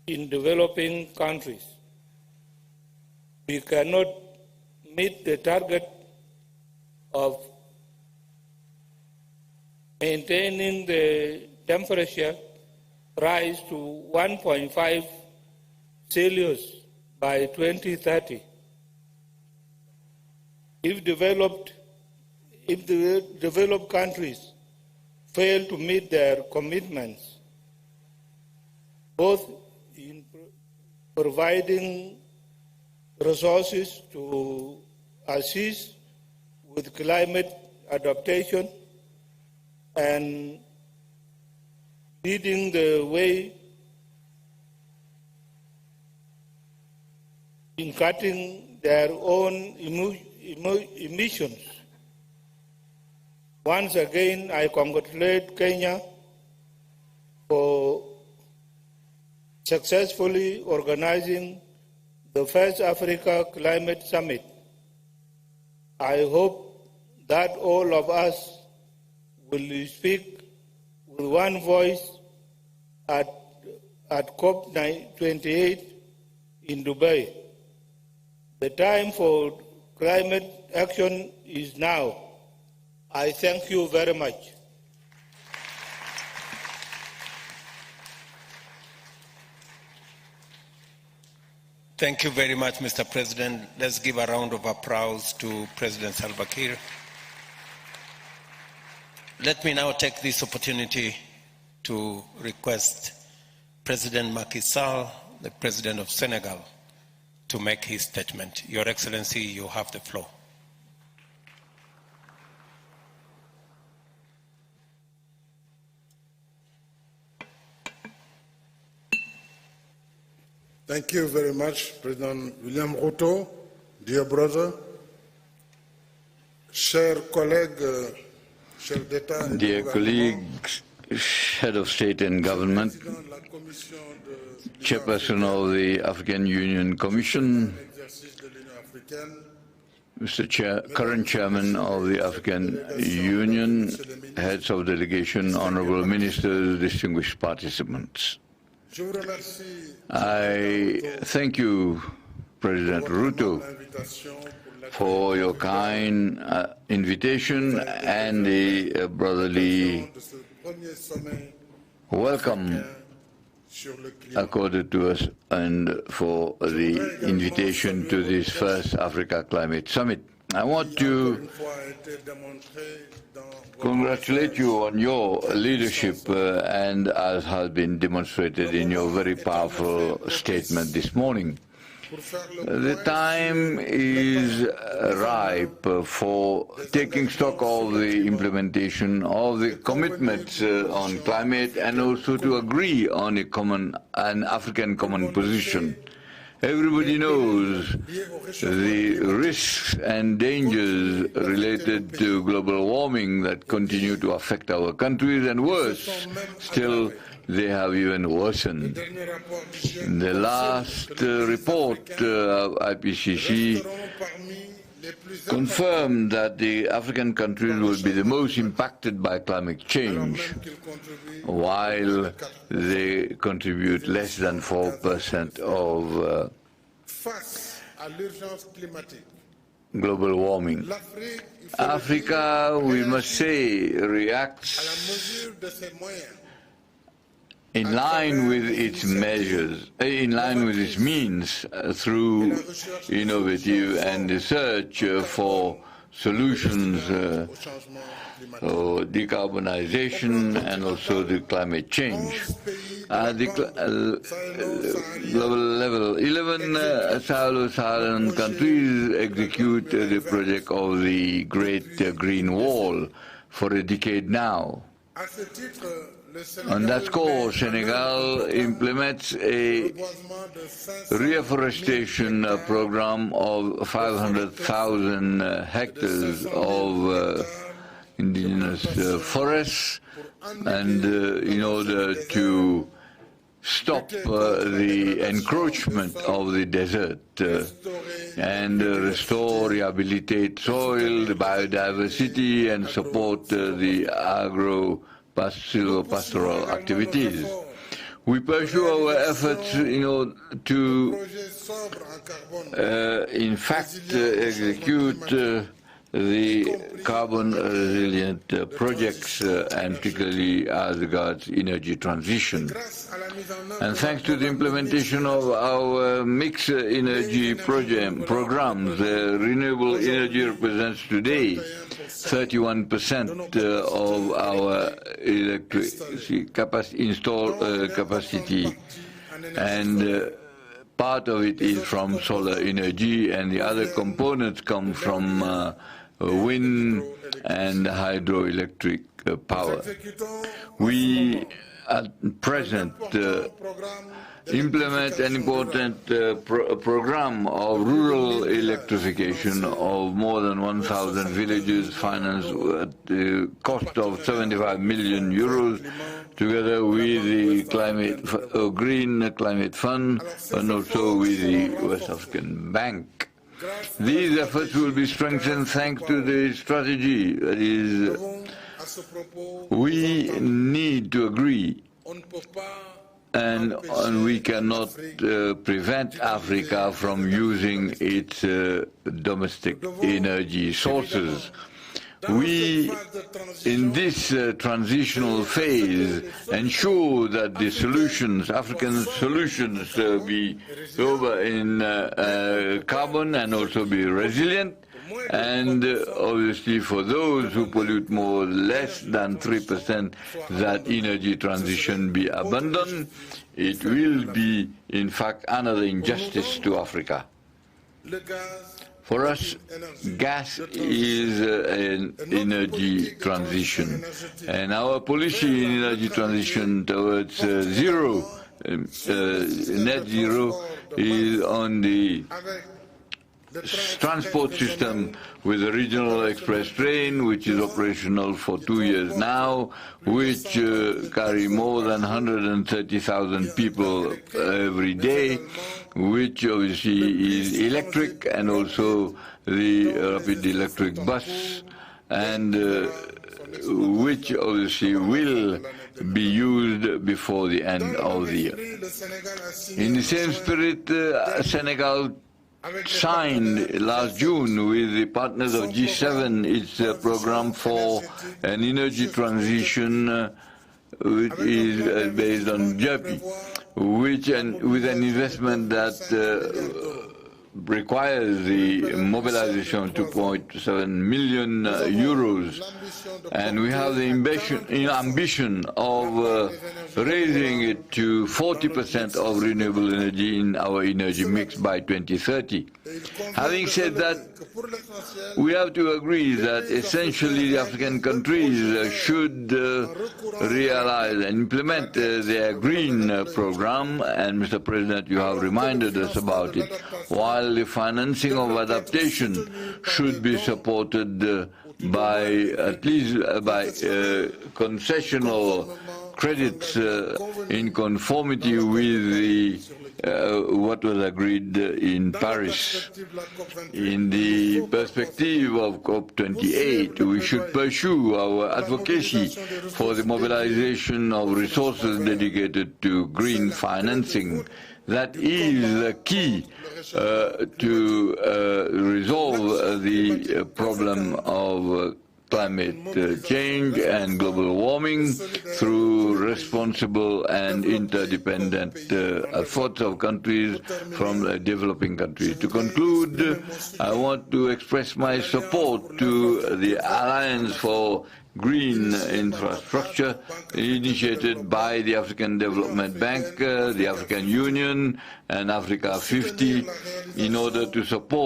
in developing countries. We cannot meet the target of maintaining the temperature rise to 1.5 Celsius by 2030 if the developed countries fail to meet their commitments, both in providing resources to assist with climate adaptation and leading the way in cutting their own emissions. Once again, I congratulate Kenya for successfully organizing the first Africa Climate Summit. I hope that all of us will speak with one voice at COP28 in Dubai. The time for climate action is now. I thank you very much. Thank you very much, Mr. President. Let's give a round of applause to President Salva Kiir. Let me now take this opportunity to request President Macky Sall, the President of Senegal, to make his statement. Your Excellency, you have the floor. Thank you very much, President William Ruto, dear brother, chers collègues, chers d'État. Dear colleagues, Head of State and Government, Chairperson of the African Union Commission, Mr. Current Chairman of the African Union, heads of delegation, honorable ministers, distinguished participants. I thank you, President Ruto, for your kind invitation and the brotherly welcome accorded to us and for the invitation to this first Africa Climate Summit. I want to congratulate you on your leadership and as has been demonstrated in your very powerful statement this morning. The time is ripe for taking stock of the implementation of the commitments on climate and also to agree on an African common position. Everybody knows the risks and dangers related to global warming that continue to affect our countries, and worse still, they have even worsened. The last report of IPCC confirmed that the African countries will be the most impacted by climate change, while they contribute less than 4% of global warming. Africa, we must say, reacts in line with its measures, in line with its means, through innovative and research for solutions or decarbonization and also the climate change. At the global level, 11 Saharan countries execute the project of the Great Green Wall for a decade now. On that score, Senegal implements a reforestation program of 500,000 hectares of indigenous forests, and in order to stop the encroachment of the desert and restore, rehabilitate soil, the biodiversity, and support the pastoral activities. We pursue our efforts, to, in fact, execute the carbon resilient projects, and particularly as regards energy transition. And thanks to the implementation of our mixed energy programs, renewable energy represents today 31% of our electricity installed capacity, and part of it is from solar energy, and the other components come from wind and hydroelectric power. We at present implement an important program of rural electrification of more than 1,000 villages, financed at the cost of 75 million euros, together with the Green Climate Fund and also with the West African Bank. These efforts will be strengthened thanks to the strategy. That is, we need to agree, and we cannot prevent Africa from using its domestic energy sources. We, in this transitional phase, ensure that the solutions, African solutions, be lower in carbon and also be resilient, and obviously for those who pollute more or less than 3%, that energy transition be abandoned. It will be, in fact, another injustice to Africa. For us, gas is an energy transition, and our policy in energy transition towards net zero, is on the transport system with a regional express train, which is operational for 2 years now, which carry more than 130,000 people every day, which obviously is electric, and also the rapid electric bus, and which obviously will be used before the end of the year. In the same spirit, Senegal signed last June with the partners of G7 its program for an energy transition which is based on JEPI, with an investment that requires the mobilization of 2.7 million euros, and we have the ambition of raising it to 40% of renewable energy in our energy mix by 2030. Having said that, we have to agree that essentially the African countries should realize and implement their green program, and Mr. President, you have reminded us about it, while the financing of adaptation should be supported by at least by concessional credits in conformity with the what was agreed in Paris. In the perspective of COP28, we should pursue our advocacy for the mobilization of resources dedicated to green financing. That is the key to resolve the problem of climate change and global warming through responsible and interdependent efforts of countries from developing countries. To conclude, I want to express my support to the Alliance for Green Infrastructure initiated by the African Development Bank, the African Union and Africa 50 in order to support